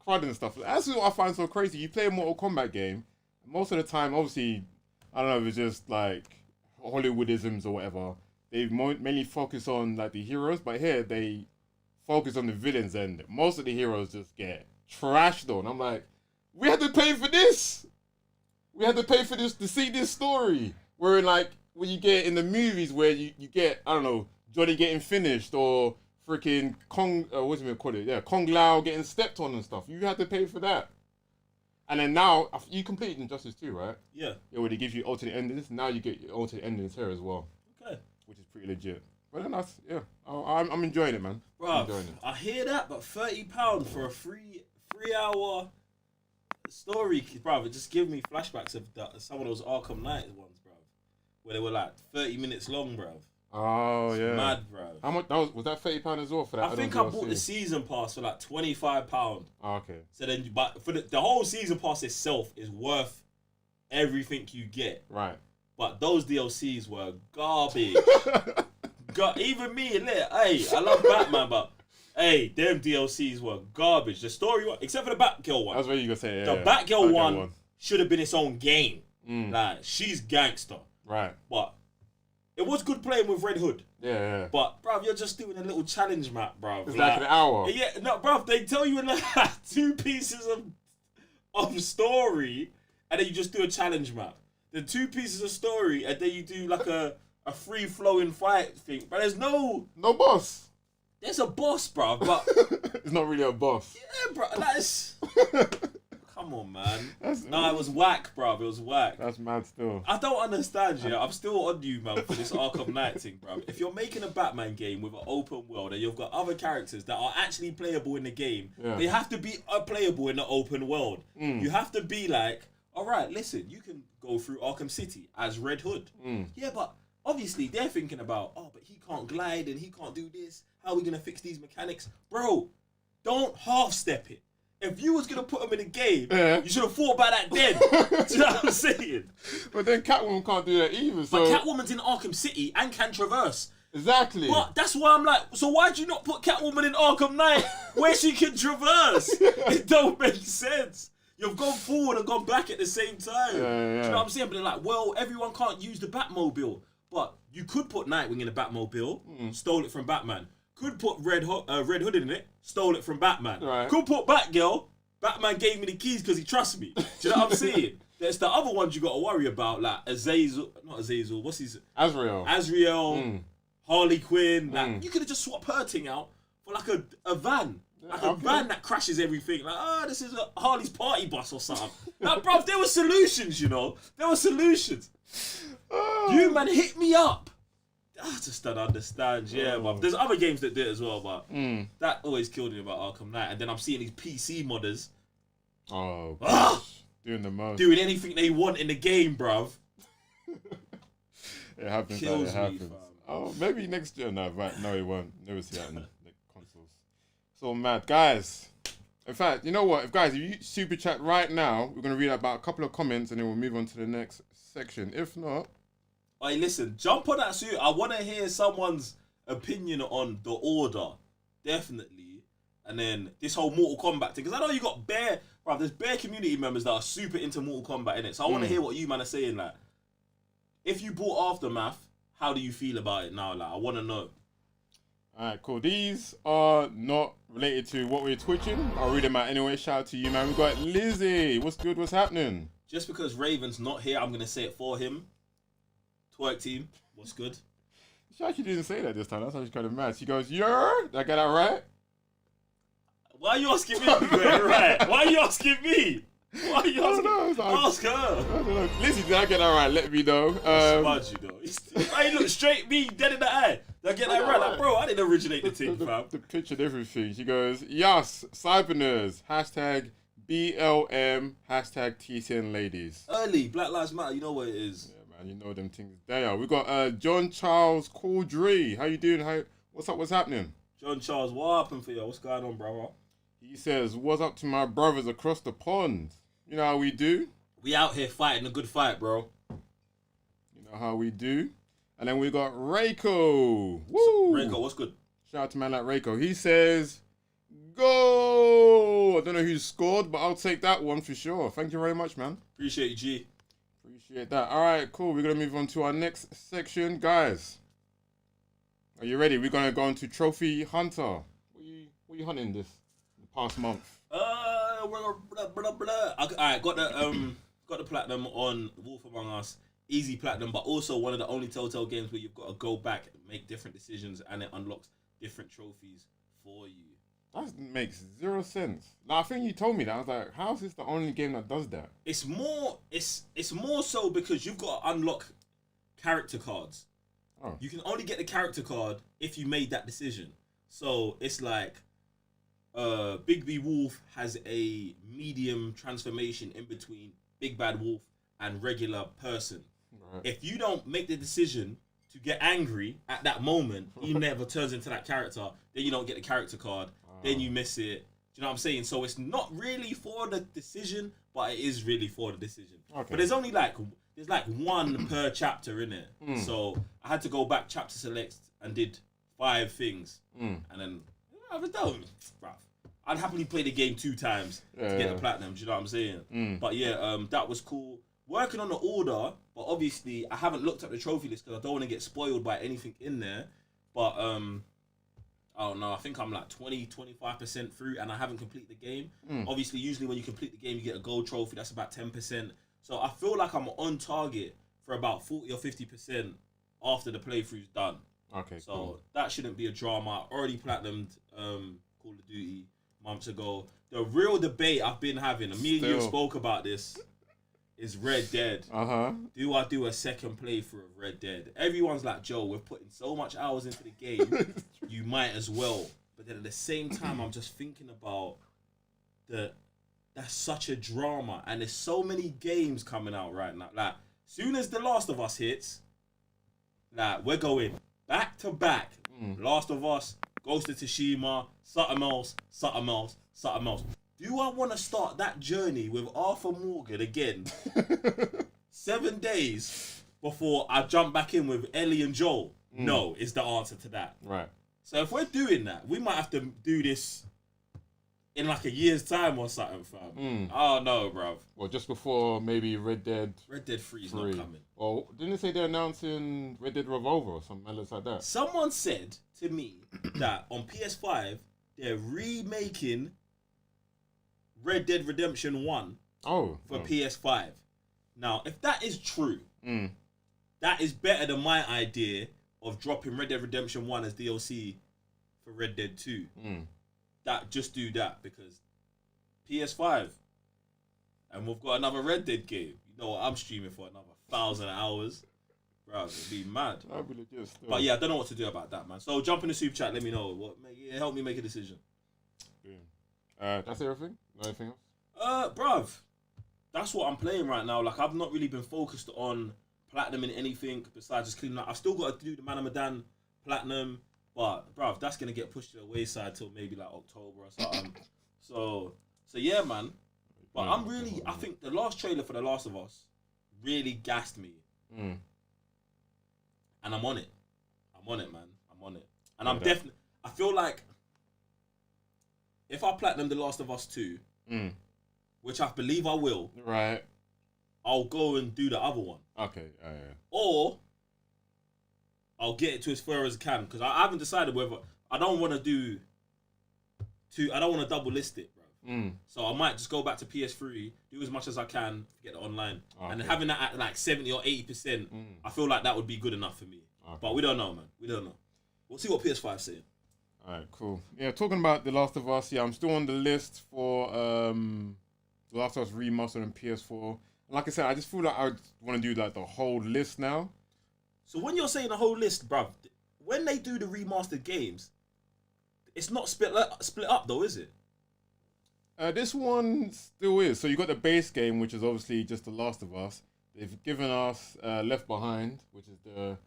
crud and stuff. That's what I find so crazy. You play a Mortal Kombat game, most of the time, obviously, I don't know if it's just like Hollywoodisms or whatever. They mainly focus on like the heroes, but here they focus on the villains, and most of the heroes just get trashed on. I'm like, we had to pay for this. We had to pay for this to see this story. Where like when you get in the movies where you get, I don't know, Johnny getting finished or freaking Kong Lao getting stepped on and stuff. You had to pay for that. And then now, you completed Injustice 2, right? Yeah. Yeah, where they give you alternate endings. Now you get your alternate endings here as well. Okay. Which is pretty legit. But then that's, yeah. I'm enjoying it, man. Bro, I hear that, but £30 for a 3-hour story, bro, it just give me flashbacks of some of those Arkham Knight ones, bro. Where they were like 30 minutes long, bro. Oh, it's yeah. mad, bro. How much? Was that £30 as well for that? I think I bought the season pass for like £25. Oh, okay. So then, but for the whole season pass itself is worth everything you get. Right. But those DLCs were garbage. Even me, hey, I love Batman, but hey, them DLCs were garbage. The story, except for the Batgirl one. That's what you gonna say. Yeah, the Batgirl one should have been its own game. Like she's gangster. Right. But it was good playing with Red Hood. Yeah. But bruv, you're just doing a little challenge map, bruv. It's like an hour. Yeah, no, bruv. They tell you in like 2 pieces of story, and then you just do a challenge map. The 2 pieces of story, and then you do like a free flowing fight thing. But there's no boss. There's a boss, bruv, but it's not really a boss. Yeah, bro. That's come on, man. It was whack, bruv. It was whack. That's mad still. I don't understand, yeah. I'm still on you, man, for this Arkham Knight thing, bruv. If you're making a Batman game with an open world and you've got other characters that are actually playable in the game, they have to be playable in the open world. You have to be like, all right, listen, you can go through Arkham City as Red Hood. Yeah, but obviously they're thinking about, but he can't glide and he can't do this. How are we going to fix these mechanics? Bro, don't half-step it. If you was going to put him in a game, you should have thought about that then. Do you know what I'm saying? But then Catwoman can't do that either. So. But Catwoman's in Arkham City and can traverse. Exactly. But that's why I'm like, so why'd you not put Catwoman in Arkham Knight where she can traverse? It don't make sense. You've gone forward and gone back at the same time. Yeah. Do you know what I'm saying? But they're like, well, everyone can't use the Batmobile. But you could put Nightwing in a Batmobile, stole it from Batman. Could put Red Hood in it, stole it from Batman. Right. Could put Batgirl, Batman gave me the keys because he trusts me. Do you know what I'm saying? There's the other ones you got to worry about, like not Azazel, what's his... Azrael. Harley Quinn. Like, you could have just swapped her thing out for like a van. Like a van that crashes everything. Like, this is a Harley's party bus or something. Like, bruv, there were solutions, you know? There were solutions. You, man, hit me up. I just don't understand, but there's other games that did it as well, but that always killed me about Arkham Knight. And then I'm seeing these PC modders doing the most. Doing anything they want in the game, bruv. It happens. Kills it happens. me, fam. Oh, maybe next year. No, right? No, it won't. Never see that in the consoles. So mad, guys. In fact, you know what? If you super chat right now, we're gonna read out about a couple of comments and then we'll move on to the next section. If not, hey, listen, jump on that suit. I want to hear someone's opinion on the order, definitely. And then this whole Mortal Kombat thing, because I know you got there's bare community members that are super into Mortal Kombat in it. So I want to hear what you man are saying. Like, if you bought Aftermath, how do you feel about it now? Like, I want to know. Alright, cool. These are not related to what we're twitching. I'll read them out anyway. Shout out to you, man. We got Lizzie. What's good? What's happening? Just because Raven's not here, I'm going to say it for him. Twerk team, what's good? She actually didn't say that this time. That's how she's kind of mad. She goes, "Yeah, did I get that right?" Why are you asking me? Right? Why are you asking me? Why are you asking? Ask her. I don't know. Lizzie, did I get that right? Let me know. Smudge you though. I look straight me dead in the eye. Did I get that right? Like, bro, I didn't originate the thing, fam. The picture and everything. She goes, "Yes, cybernerds. Hashtag BLM. Hashtag T10 ladies." Early Black Lives Matter. You know what it is. Yeah, man. You know them things. They are. We got John Charles Caudry. How you doing? What's up? What's happening? John Charles, what happened for you? What's going on, brother? He says, "What's up to my brothers across the pond? You know how we do. We out here fighting a good fight, bro. You know how we do." And then we got Reiko. Woo! Reiko, what's good? Shout out to man like Reiko. He says, "Go!" I don't know who scored, but I'll take that one for sure. Thank you very much, man. Appreciate you, G. Appreciate that. All right, cool. We're going to move on to our next section. Guys, are you ready? We're going to go into Trophy Hunter. What you hunting this the past month? Alright, got the platinum on Wolf Among Us. Easy platinum, but also one of the only Telltale games where you've got to go back and make different decisions and it unlocks different trophies for you. That makes zero sense. Like, I think you told me that. I was like, how is this the only game that does that? It's more so because you've got to unlock character cards. Oh. You can only get the character card if you made that decision. So it's like Big B Wolf has a medium transformation in between Big Bad Wolf and regular person. Right. If you don't make the decision to get angry at that moment, he never turns into that character. Then you don't get the character card. Then you miss it. Do you know what I'm saying? So it's not really for the decision, but it is really for the decision. Okay. But there's one per chapter in it. So I had to go back chapter select and did 5 things. And then I'd happily play the game 2 times to get the platinum. Do you know what I'm saying? But yeah, that was cool. Working on the order, but obviously I haven't looked at the trophy list because I don't want to get spoiled by anything in there. But I don't know, I think I'm like 20-25% through and I haven't completed the game. Obviously, usually when you complete the game, you get a gold trophy. That's about 10%. So I feel like I'm on target for about 40 or 50% after the playthrough's done. Okay, so cool. That shouldn't be a drama. I already platinumed Call of Duty months ago. The real debate I've been having, and me and you spoke about this, is Red Dead. Do I do a second playthrough of Red Dead? Everyone's like, Joe, we're putting so much hours into the game, you might as well. But then at the same time, I'm just thinking about that's such a drama, and there's so many games coming out right now. Like, soon as The Last of Us hits, like, we're going back to back. Last of Us, Ghost of Tsushima, something else. Do I want to start that journey with Arthur Morgan again 7 days before I jump back in with Ellie and Joel? No, is the answer to that. Right. So if we're doing that, we might have to do this in like a year's time or something, fam. Oh no, bruv. Well, just before maybe Red Dead 3 is not coming. Well, didn't they say they're announcing Red Dead Revolver or something else like that? Someone said to me that on PS5, they're remaking Red Dead Redemption 1 for PS5. Now, if that is true, that is better than my idea of dropping Red Dead Redemption 1 as DLC for Red Dead 2. That just do that because PS5 and we've got another Red Dead game. You know what? I'm streaming for another 1,000 hours. Bro, it'd be mad. That'd be legit still. But yeah, I don't know what to do about that, man. So jump in the super chat, let me know. Help me make a decision. That's everything? Anything else? Bruv, that's what I'm playing right now. Like, I've not really been focused on platinum in anything besides just cleaning up. I've still got to do the Man of Medan platinum, but bruv, that's gonna get pushed to the wayside till maybe like October or something. So yeah, man. But I think the last trailer for The Last of Us really gassed me. And I'm on it. I'm on it, man. I'm on it. And I'm definitely, I feel like if I platinum The Last of Us 2, which I believe I will, right, I'll go and do the other one. Okay, yeah. Or I'll get it to as far as I can because I haven't decided whether I don't want to do two. I don't want to double list it, bro. So I might just go back to PS3, do as much as I can, get it online, and having that at like 70 or 80%, I feel like that would be good enough for me. But we don't know, man. We don't know. We'll see what PS5 saying. All right, cool. Yeah, talking about The Last of Us, I'm still on the list for The Last of Us Remastered on PS4. And like I said, I just feel like I want to do like the whole list now. So when you're saying the whole list, bruv, when they do the remastered games, it's not split up though, is it? This one still is. So you got the base game, which is obviously just The Last of Us. They've given us Left Behind, which is the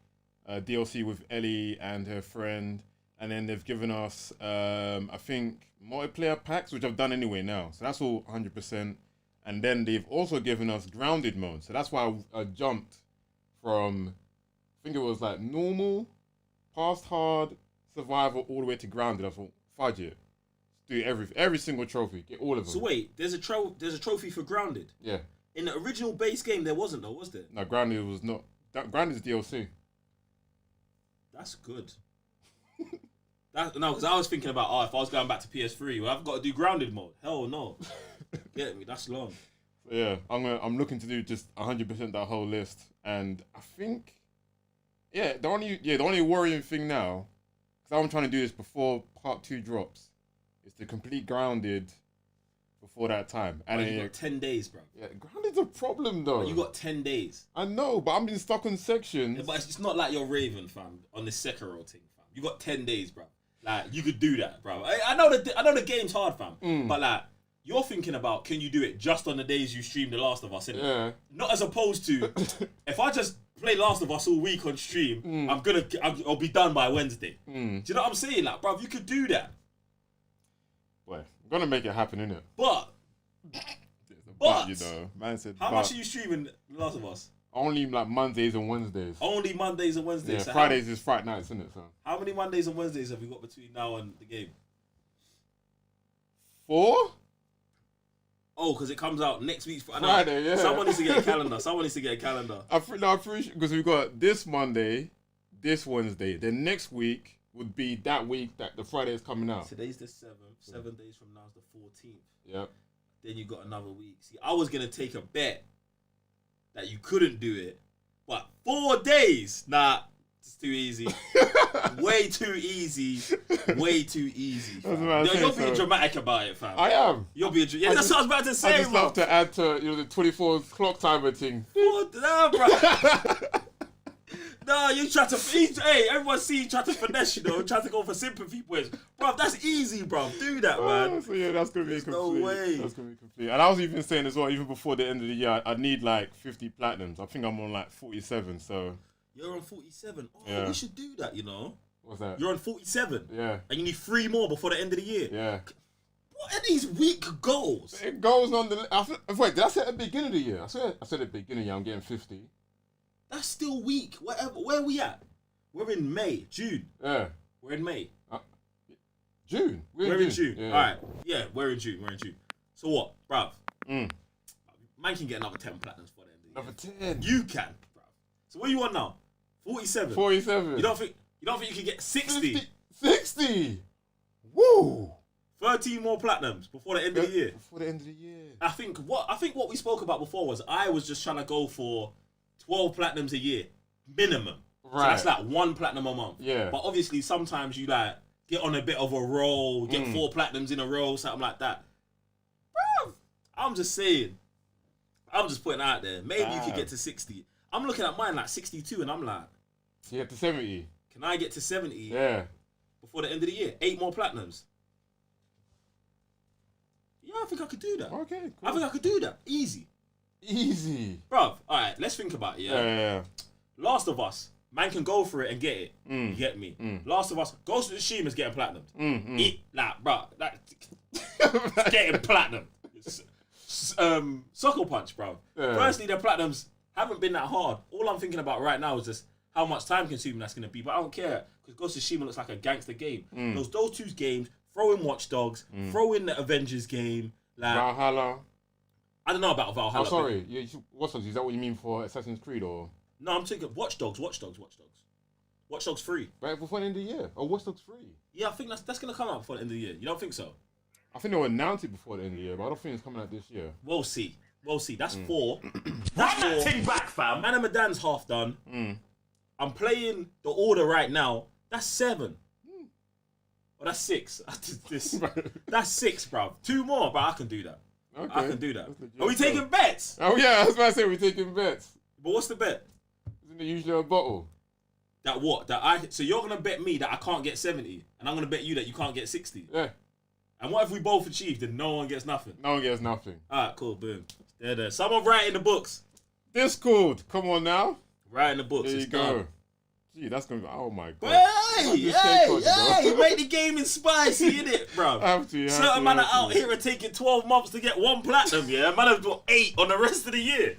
DLC with Ellie and her friend. And then they've given us, I think, multiplayer packs, which I've done anyway now. So that's all 100%. And then they've also given us grounded mode. So that's why I jumped from, I think it was like normal, past hard, survival, all the way to grounded. I thought, fudge it. Do every single trophy. Get all of them. So wait, there's a trophy for grounded? Yeah. In the original base game, there wasn't though, was there? No, grounded was not. Grounded is DLC. That's good. No, because I was thinking about, if I was going back to PS3, well, I've got to do grounded mode. Hell no. Get me, that's long. So yeah, I'm looking to do just 100% that whole list, and I think, the only worrying thing now, because I'm trying to do this before Part 2 drops, is to complete grounded before that time. And you got 10 days, bro. Yeah, grounded's a problem though. You got 10 days. I know, but I'm being stuck on sections. Yeah, but it's not like you're Raven, fam, on this Sekiro thing, fam. You got 10 days, bro. Like, you could do that, bro. I know the game's hard, fam. But like, you're thinking about, can you do it just on the days you stream The Last of Us, innit? Yeah. Not as opposed to, if I just play Last of Us all week on stream, I'll be done by Wednesday. Do you know what I'm saying? Like, bro, you could do that. Boy, I'm gonna make it happen, innit? But, you know, man said, how much are you streaming The Last of Us? Only like Mondays and Wednesdays. Only Mondays and Wednesdays. Yeah, so Fridays is Friday nights, isn't it? So how many Mondays and Wednesdays have you got between now and the game? 4? Oh, because it comes out next week's Friday. Yeah. Someone needs to get a calendar. I appreciate, because we got this Monday, this Wednesday. Then next week would be that week that the Friday is coming out. Today's the 7th. 7 days from now is the 14th. Yep. Then you got another week. See, I was gonna take a bet that you couldn't do it, but 4 days, nah, it's too easy. Way too easy. Way too easy. You're being dramatic about it, fam. I am. You're being that's what I was about to say, I just love to add to the 24 clock timer thing. Nah, bro. No, you try to. Hey, everyone see you try to finesse, try to go for sympathy points, bro. That's easy, bro. Do that, man. So yeah, that's gonna be complete. No way. That's gonna be complete. And I was even saying as well, even before the end of the year, I need like 50 platinums. I think I'm on like 47. So you're on 47. Oh, yeah. We should do that. What's that? You're on 47. Yeah. And you need 3 more before the end of the year. Yeah. What are these weak goals? It goes on the. Wait, did I say at the beginning of the year? I said at the beginning of the year I'm getting 50. That's still weak. Where are we at? We're in May, June. Yeah. We're in May. June. We're in June. Yeah. All right. Yeah, we're in June. So what, bruv? Man can get another 10 platinums for the end of the year. Another 10. You can, bruv. So what you want now? 47. 47. You don't think you can get 60? 60. Woo. 13 more platinums before the end of the year. Before the end of the year. I think what we spoke about before was I was just trying to go for 12 platinums a year minimum. Right. So that's like 1 platinum a month. Yeah. But obviously sometimes you like get on a bit of a roll, get 4 platinums in a row, something like that. Bro, I'm just saying. I'm just putting it out there. Maybe you could get to 60. I'm looking at mine like 62 and I'm like, you get to 70. Can I get to 70? Yeah. Before the end of the year? 8 more platinums. Yeah, I think I could do that. Okay, cool. I think I could do that. Easy. Bruv, alright, let's think about it, yeah. Last of Us, man can go for it and get it. You get me? Last of Us, Ghost of Tsushima's getting platinum. Bruh, it's getting platinum. Sucker Punch, bruv. Yeah. Firstly, the platinums haven't been that hard. All I'm thinking about right now is just how much time consuming that's going to be. But I don't care, because Ghost of Tsushima looks like a gangster game. Those 2 games, throw in Watch Dogs, throw in the Avengers game. Like, Valhalla. I don't know about Valhalla. Oh, sorry. Watch Dogs, is that what you mean for Assassin's Creed or? No, I'm thinking Watch Dogs. Watch Dogs 3. Right before the end of the year. Oh, Watch Dogs 3. Yeah, I think that's going to come out before the end of the year. You don't think so? I think they'll announce it before the end of the year, but I don't think it's coming out this year. We'll see. That's 4. That's 4. Ting back, fam. Man and Medan's half done. I'm playing the order right now. That's 7. Well, that's 6. That's 6, bruv. 2 more, but I can do that. Okay. I can do that. Are we taking bets? Oh yeah, I was about to say we're taking bets. But what's the bet? Isn't it usually a bottle? That what? So you're gonna bet me that I can't get 70, and I'm gonna bet you that you can't get 60. Yeah. And what if we both achieved and no one gets nothing? No one gets nothing. Alright, cool, boom. There. Someone write in the books. Discord, come on now. Write in the books. There you go. Gee, that's gonna be, oh my god. Hey, make the gaming spicy, innit, bro? Certain man are out here and taking 12 months to get 1 platinum, yeah? Man have got 8 on the rest of the year.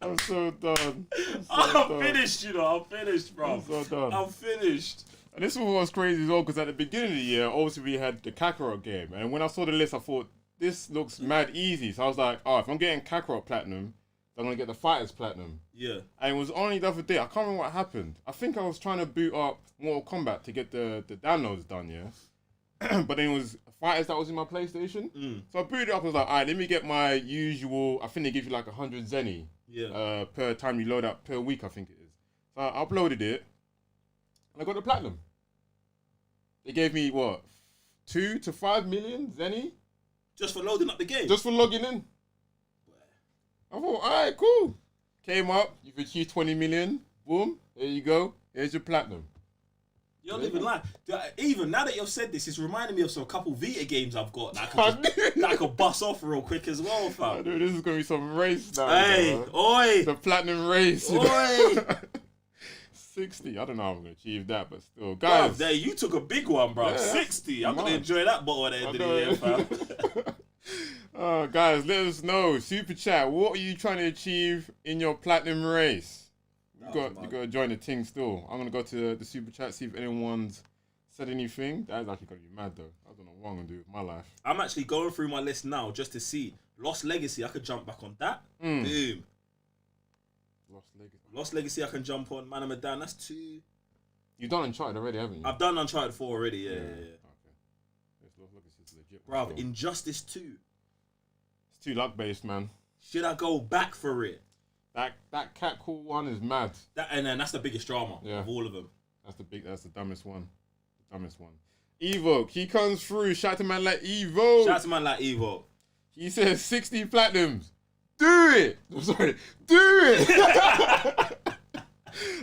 I'm so done. I'm finished, you know. I'm finished, bro. I'm so done. I'm finished. And this one was crazy as well, because at the beginning of the year, obviously we had the Kakarot game. And when I saw the list, I thought, this looks mad easy. So I was like, oh, if I'm getting Kakarot platinum, I'm going to get the Fighters platinum. Yeah. And it was only the other day, I can't remember what happened. I think I was trying to boot up Mortal Kombat to get the downloads done, yeah? But then it was Fighters that was in my PlayStation. So I booted it up and was like, alright, let me get my usual, I think they give you like 100 zenny per time you load up, per week I think it is. So I uploaded it, and I got the platinum. They gave me, what, 2 to 5 million zenny? Just for loading up the game? Just for logging in. I thought, alright, cool. Came up, you've achieved 20 million. Boom, there you go. Here's your platinum. You don't even lie. Even now that you've said this, it's reminding me of some couple Vita games I've got that I could bust off real quick as well, fam. Dude, this is going to be some race now. Hey, oi. The platinum race. Oi. 60. I don't know how I'm going to achieve that, but still. Guys. Bro, you took a big one, bro. Yeah, 60. I'm going to enjoy that bottle at the end of the year, fam. Guys, let us know. Super chat. What are you trying to achieve in your platinum race? You got to join the ting still. I'm going to go to the super chat, see if anyone's said anything. That is actually going to be mad, though. I don't know what I'm going to do with my life. I'm actually going through my list now just to see. Lost Legacy, I could jump back on that. Boom. Lost Legacy, I can jump on. Man, I'm down. That's 2. You've done Uncharted already, haven't you? I've done Uncharted 4 already, yeah. Okay. Lost Legacy's legit. Bro, Injustice 2. It's too luck-based, man. Should I go back for it? That cat call one is mad. And then that's the biggest drama of all of them. That's the dumbest one. Evoke, he comes through. Shout out to man like Evoke. He says 60 platinums. Do it. I'm sorry. Do it.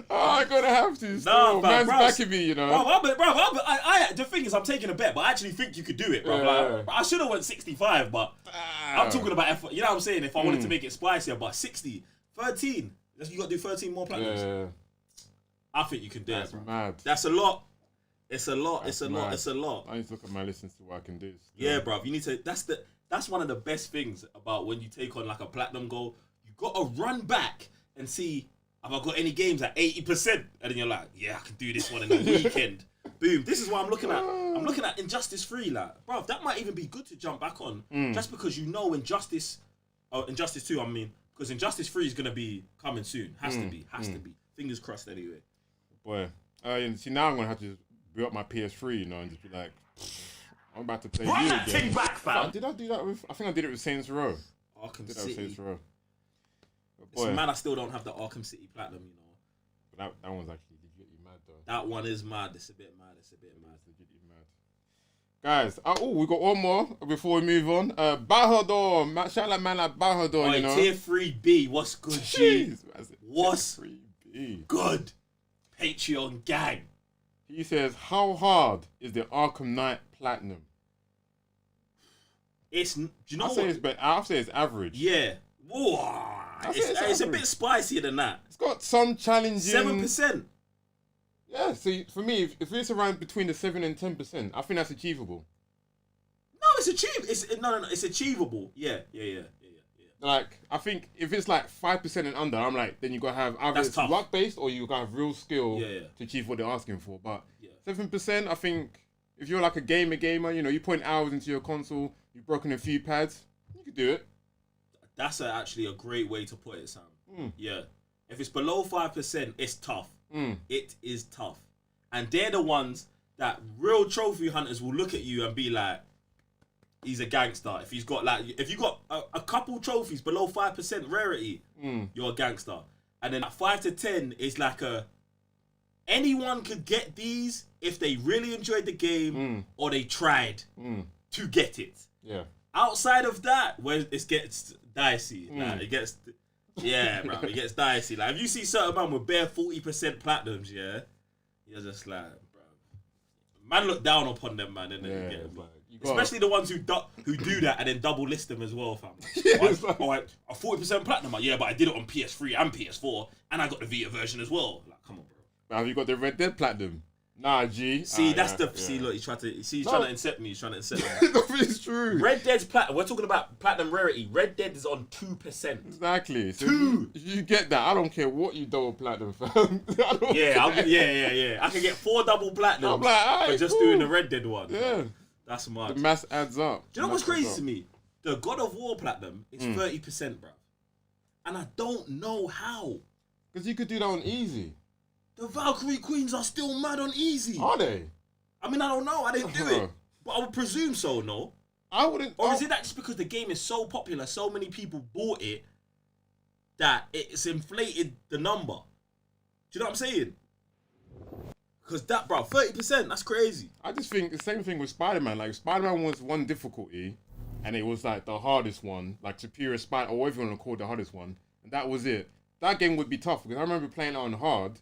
I'm gonna have to. Nah, man's backing me, you know. The thing is, I'm taking a bet, but I actually think you could do it, bro. Yeah. I should have went 65, but I'm talking about effort. You know what I'm saying? If I wanted to make it spicier, but 60, 13. You got to do 13 more platinums. Yeah. I think you can do it, bro. Mad. That's a lot. It's a lot. It's a lot. I need to look at my list and see what I can do. Yeah, bro. You need to. That's one of the best things about when you take on like a platinum goal. You got to run back and see, have I got any games at 80%? And then you're like, yeah, I can do this one in the weekend. Boom. This is what I'm looking at. I'm looking at Injustice 3, like, bro, that might even be good to jump back on. Just because you know Injustice 2, I mean, because Injustice 3 is going to be coming soon. Has to be. Fingers crossed anyway. Boy. See, now I'm going to have to boot up my PS3, you know, and just be like, I'm about to play Run you that again. ting back, fam. Did I do that with? I think I did it with Saints Row. Arkham Did that with City. Saints Row. But It's boy, mad I still don't have the Arkham City Platinum, you know. but that one's actually legitimately mad though. That one is mad. It's a bit mad. It's legitimately mad. Guys, we got one more before we move on. Bahador, shout out man like Bahador, you know. Tier 3B, what's good, G? Jeez, What's Tier 3B. good? Patreon gang. He says, how hard is the Arkham Knight Platinum? Do you know I'll say it's average. Yeah. Whoa. It's a average. bit spicier than that. It's got some challenging. 7%. Yeah, see, for me, if it's around between the 7 and 10%, I think that's achievable. No, it's achievable. It's achievable. Yeah. Like, I think if it's like 5% and under, I'm like, then you gotta have either That's it's tough. luck based or you gotta have real skill Yeah. to achieve what they're asking for. But Yeah. 7%, I think if you're like a gamer, you know, you put hours into your console, you've broken a few pads, you could do it. That's actually a great way to put it, Sam. Yeah. If it's below 5%, it's tough. It is tough. And they're the ones that real trophy hunters will look at you and be like, he's a gangster. If you got a couple trophies below 5% rarity, you're a gangster. And then at 5 to 10 is like anyone could get these if they really enjoyed the game or they tried to get it. Yeah. Outside of that, where it gets dicey, like, it gets dicey. Like if you see certain man with bare 40% platinums, yeah, you're just like, bro, man, look down upon them, man, and then Yeah, you get it's them. like, Especially the ones who do that and then double list them as well, fam. Alright, a 40% platinum, like, yeah, but I did it on PS3 and PS4, and I got the Vita version as well. Like, come on, bro. Have you got the Red Dead Platinum? Nah, G. See, look, he's trying to incept me. He's trying to incept me. It's true. Red Dead's platinum. We're talking about platinum rarity. Red Dead is on 2%. Exactly. So 2. if you get that, I don't care what you double platinum, fam. Yeah. I can get 4 double platinums I'm like, alright, for just cool. doing the Red Dead one. Yeah. That's smart. The mass adds up. Do you know what's crazy to me? The God of War platinum is 30%, bro. And I don't know how. Because you could do that on easy. The Valkyrie Queens are still mad on easy. Are they? I mean, I don't know. I didn't do it. But I would presume so, no? I wouldn't. Or is it that just because the game is so popular, so many people bought it, that it's inflated the number? Do you know what I'm saying? Because that, bro, 30%, that's crazy. I just think the same thing with Spider-Man. Like, Spider-Man was one difficulty, and it was like the hardest one, like Superior Spider, or whatever you want to call it, the hardest one. And that was it. That game would be tough, because I remember playing it on hard,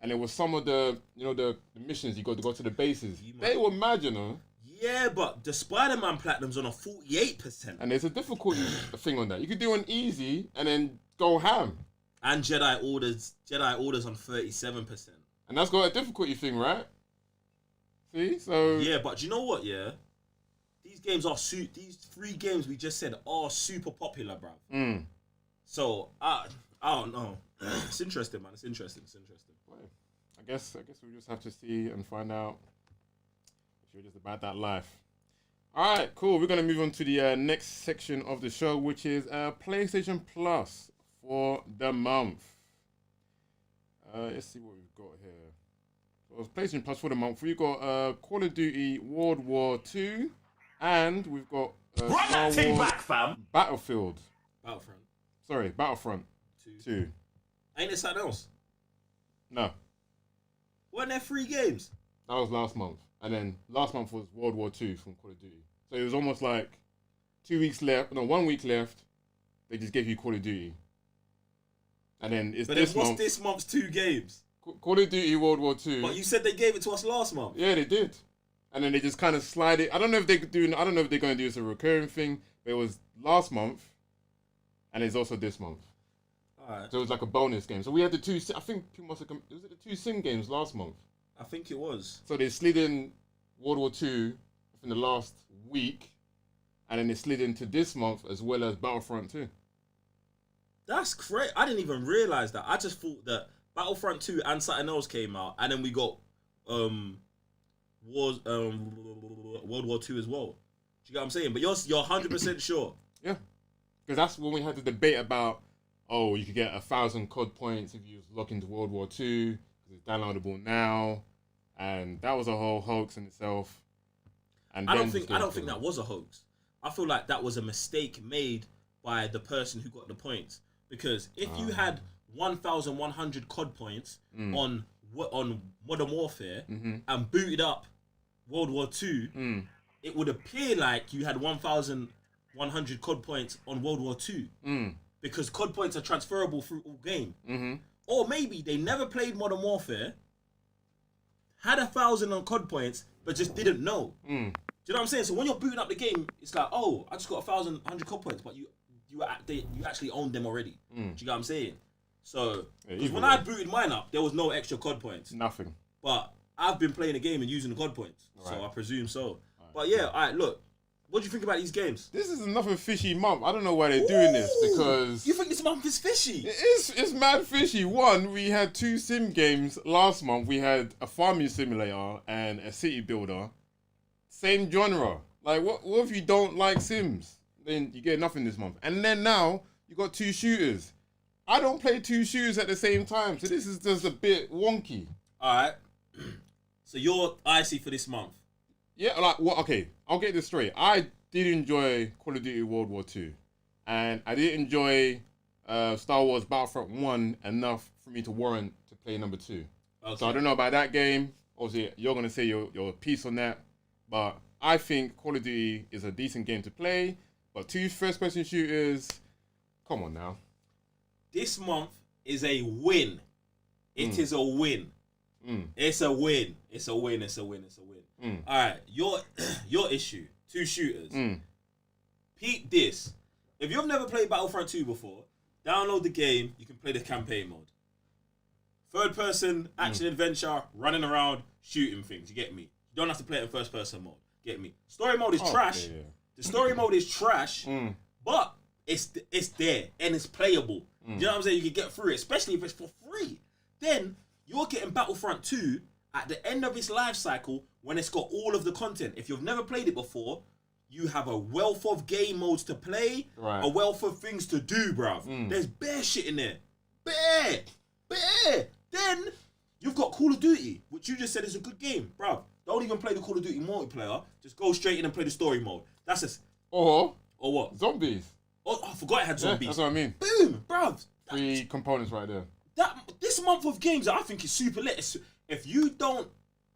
and it was some of the, you know, the missions you got to go to the bases. They were mad, you know. Yeah, but the Spider-Man Platinum's on a 48%. And there's a difficulty thing on that. You could do an easy and then go ham. And Jedi Orders on 37%. And that's got a difficulty thing, right? See? So... Yeah, but do you know what, yeah? These games are these 3 games we just said are super popular, bruv. So, I don't know. It's interesting, man. It's interesting. Well, I guess we'll just have to see and find out if you're just about that life. All right, cool. We're going to move on to the next section of the show, which is PlayStation Plus for the month. Let's see what we've got here. So it's PlayStation Plus for the month. We've got Call of Duty World War II, and we've got Run Star that ting Wars back, fam. Battlefront. Battlefront 2. Ain't it something else? No, Weren't there 3 games? that was last month. And then last month was World War II from Call of Duty. So it was almost like 2 weeks left. No, 1 week left. They just gave you Call of Duty. And then it's But this then what's month. this month's 2 games? Call of Duty World War II. But you said they gave it to us last month. Yeah, they did. And then they just kind of slide it. I don't know if they're going to do it as a recurring thing. But it was last month. And it's also this month. Alright. So it was like a bonus game. So we had the 2. I think people must have. Was it the 2 sim games last month? I think it was. So they slid in World War II in the last week, and then they slid into this month as well as Battlefront 2. That's great. I didn't even realise that. I just thought that Battlefront 2 and something else came out, and then we got World War 2 as well. Do you get what I'm saying? But you're 100% sure. Yeah, because that's when we had the debate about, you could get 1,000 COD points if you was locked into World War II, because it's downloadable now. and that was a whole hoax in itself. And I don't think that was a hoax. I feel like that was a mistake made by the person who got the points. Because if you had 1,100 COD points on Modern Warfare and booted up World War II, it would appear like you had 1,100 COD points on World War II. Because COD points are transferable through all game. Or maybe they never played Modern Warfare, had 1,000 on COD points, but just didn't know. Do you know what I'm saying? So when you're booting up the game, it's like, oh, I just got 1,100 COD points, but you actually owned them already. Do you know what I'm saying? So, because when I booted mine up, there was no extra COD points. Nothing. But I've been playing the game and using the COD points, so I presume so. But yeah, all right, look. What do you think about these games? This is another fishy month. I don't know why they're doing this, because... You think this month is fishy? It's mad fishy. One, we had 2 sim games last month. We had a farming simulator and a city builder. Same genre. Like, what if you don't like Sims? Then you get nothing this month. And then now, you got 2 shooters. I don't play 2 shooters at the same time, so this is just a bit wonky. Alright. So you're icy for this month? Yeah, like, what? Okay, I'll get this straight. I did enjoy Call of Duty World War II. And I did enjoy Star Wars Battlefront 1 enough for me to warrant to play number 2. Okay. So I don't know about that game. Obviously, you're going to say your piece on that. But I think Call of Duty is a decent game to play. But 2 first-person shooters, come on now. This month is a win. It is a win. It's a win. It's a win. It's a win. It's a win. All right, your issue, 2 shooters. Peep this. If you've never played Battlefront 2 before, download the game. You can play the campaign mode. Third-person action adventure, running around, shooting things. You get me? You don't have to play it in first-person mode. Get me? Story mode is trash. Yeah. The story mode is trash, but it's there and it's playable. You know what I'm saying? You can get through it, especially if it's for free. Then you're getting Battlefront 2 at the end of its life cycle when it's got all of the content. If you've never played it before, you have a wealth of game modes to play, a wealth of things to do, bruv. There's bare shit in there. Bare. Then you've got Call of Duty, which you just said is a good game, bruv. Don't even play the Call of Duty multiplayer. Just go straight in and play the story mode. That's just... Or what? Zombies. Oh, I forgot it had zombies. That's what I mean. Boom, bruv. 3 components right there. This month of games, I think is super lit. If you don't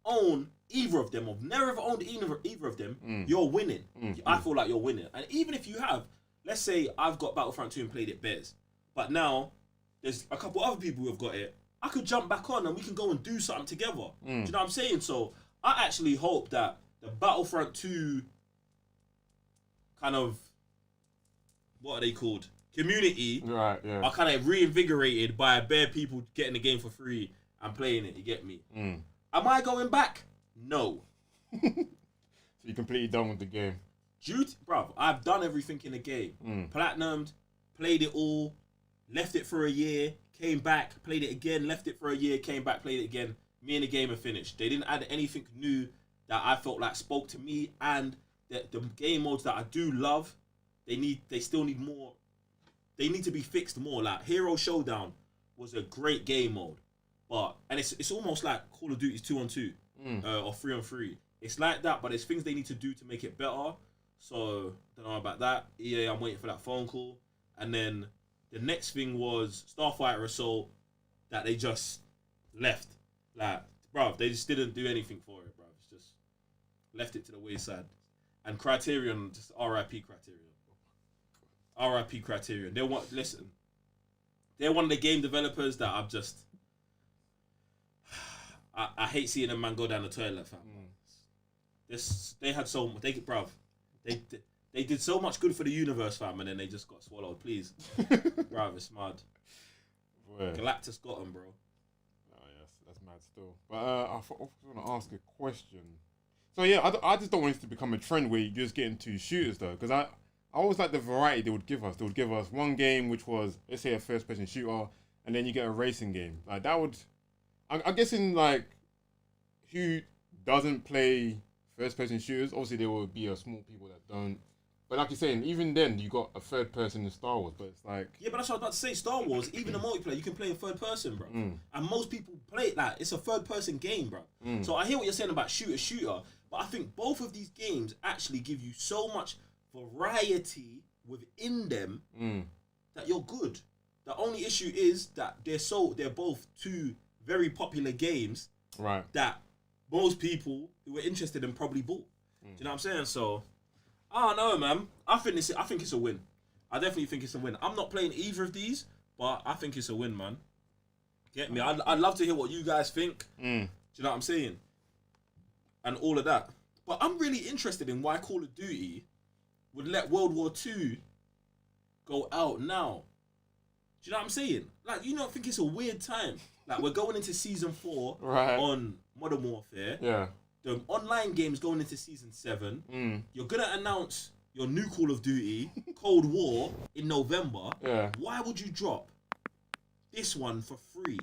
own either of them, or never ever owned either of them, you're winning. I feel like you're winning. And even if you have, let's say I've got Battlefront 2 and played it bears, but now there's a couple other people who have got it, I could jump back on and we can go and do something together. Do you know what I'm saying? So I actually hope that the Battlefront 2 kind of, what are they called? Community are kind of reinvigorated by bare people getting the game for free and playing it. You get me? Am I going back? No. So you're completely done with the game? Bruv, I've done everything in the game. Platinumed, played it all, left it for a year, came back, played it again, left it for a year, came back, played it again. Me and the game are finished. They didn't add anything new that I felt like spoke to me, and the game modes that I do love, they still need more. They need to be fixed more. Like Hero Showdown was a great game mode, and it's almost like Call of Duty's 2-on-2 or 3-on-3. It's like that, but there's things they need to do to make it better. So don't know about that. EA, I'm waiting for that phone call. And then the next thing was Starfighter Assault that they just left. Like, bruv, they just didn't do anything for it, bruv. It's just left it to the wayside. And Criterion, just RIP Criterion. RIP Criterion. They're one of the game developers that I've just... I hate seeing a man go down the toilet, fam. They had so much... They did so much good for the universe, fam, and then they just got swallowed. Please. Bruv, it's mad. Boy. Galactus got them, bro. Oh, yes, that's mad still. But I was going to ask a question. So, yeah, I just don't want it to become a trend where you just get into shooters, though, because I always like the variety they would give us. They would give us one game, which was, let's say, a first-person shooter, and then you get a racing game. Like, that would... I'm guessing, like, who doesn't play first-person shooters, obviously there will be a small people that don't, But like you're saying, even then you got a third person in Star Wars, but it's like Yeah, but that's what I was about to say. Star Wars, even the multiplayer, you can play in third person, bro. And most people play it like it's a third person game, bro. So I hear what you're saying about shooter, but I think both of these games actually give you so much variety within them that you're good. The only issue is that they're both two very popular games, right? That most people who were interested in probably bought. Do you know what I'm saying? So I don't know, man. I think it's a win. I definitely think it's a win. I'm not playing either of these, but I think it's a win, man. Get me? I'd love to hear what you guys think. Do you know what I'm saying? And all of that. But I'm really interested in why Call of Duty would let World War II go out now. Do you know what I'm saying? Like, you don't think it's a weird time? Like, we're going into season 4 on Modern Warfare. Yeah. The online game's going into season 7. You're gonna announce your new Call of Duty, Cold War, in November. Yeah. Why would you drop this one for free?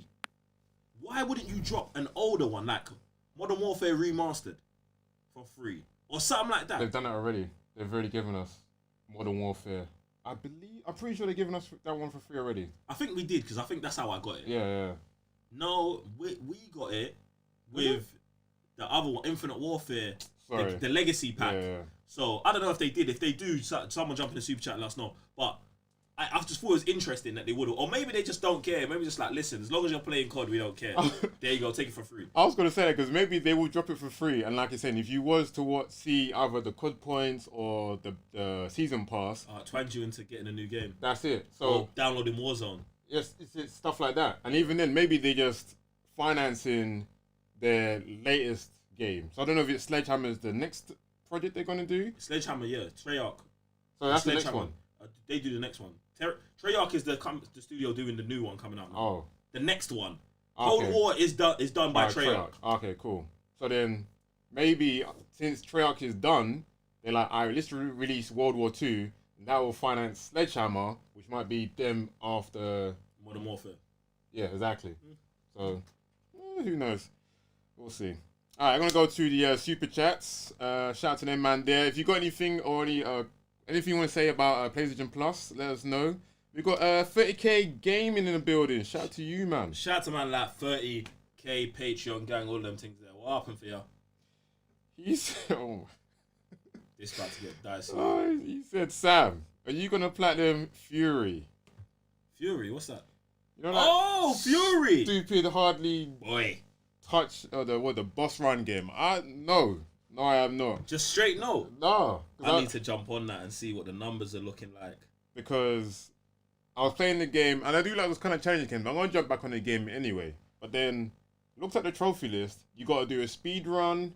Why wouldn't you drop an older one like Modern Warfare Remastered for free or something like that? They've done it already. They've already given us Modern Warfare. I'm pretty sure they've given us that one for free already. I think we did because I think that's how I got it. Yeah. No, we got it with the other one, Infinite Warfare, the Legacy pack. Yeah. So I don't know if they did. If they do, someone jump in the super chat and let us know. But I just thought it was interesting that they would, or maybe they just don't care. Maybe just like, listen, as long as you're playing COD, we don't care. There you go, take it for free. I was gonna say that because maybe they will drop it for free, and like you're saying, if you was to see either the COD points or the season pass, twang you into getting a new game. That's it. So or downloading Warzone. Yes, it's stuff like that, and even then, maybe they just financing their latest game. So I don't know if it's Sledgehammer's the next project they're gonna do. Sledgehammer, yeah, Treyarch. So that's the next one. They do the next one. Treyarch is the studio doing the new one coming out now. Oh. The next one. Okay. Cold War is done by Treyarch. Okay, cool. So then maybe since Treyarch is done, they're like, all right, let's release World War II. And that will finance Sledgehammer, which might be them after Modern Warfare. Yeah, exactly. So who knows? We'll see. All right, I'm gonna go to the super chats. Shout out to them, man. There. If you got anything or anything you want to say about PlayStation Plus, let us know. We got 30k gaming in the building. Shout out to you, man. Shout out to man like 30k Patreon gang, all them things there. What happened for you? He said, This about to get dicey. He said, Sam, are you gonna platinum Fury? Fury, what's that? You know, Fury! Stupid, hardly touch the boss run game. No, I am not. Just straight no. No, I need to jump on that and see what the numbers are looking like. Because I was playing the game and I do like those kind of challenging games. I'm gonna jump back on the game anyway. But then looks at the trophy list. You gotta do a speed run.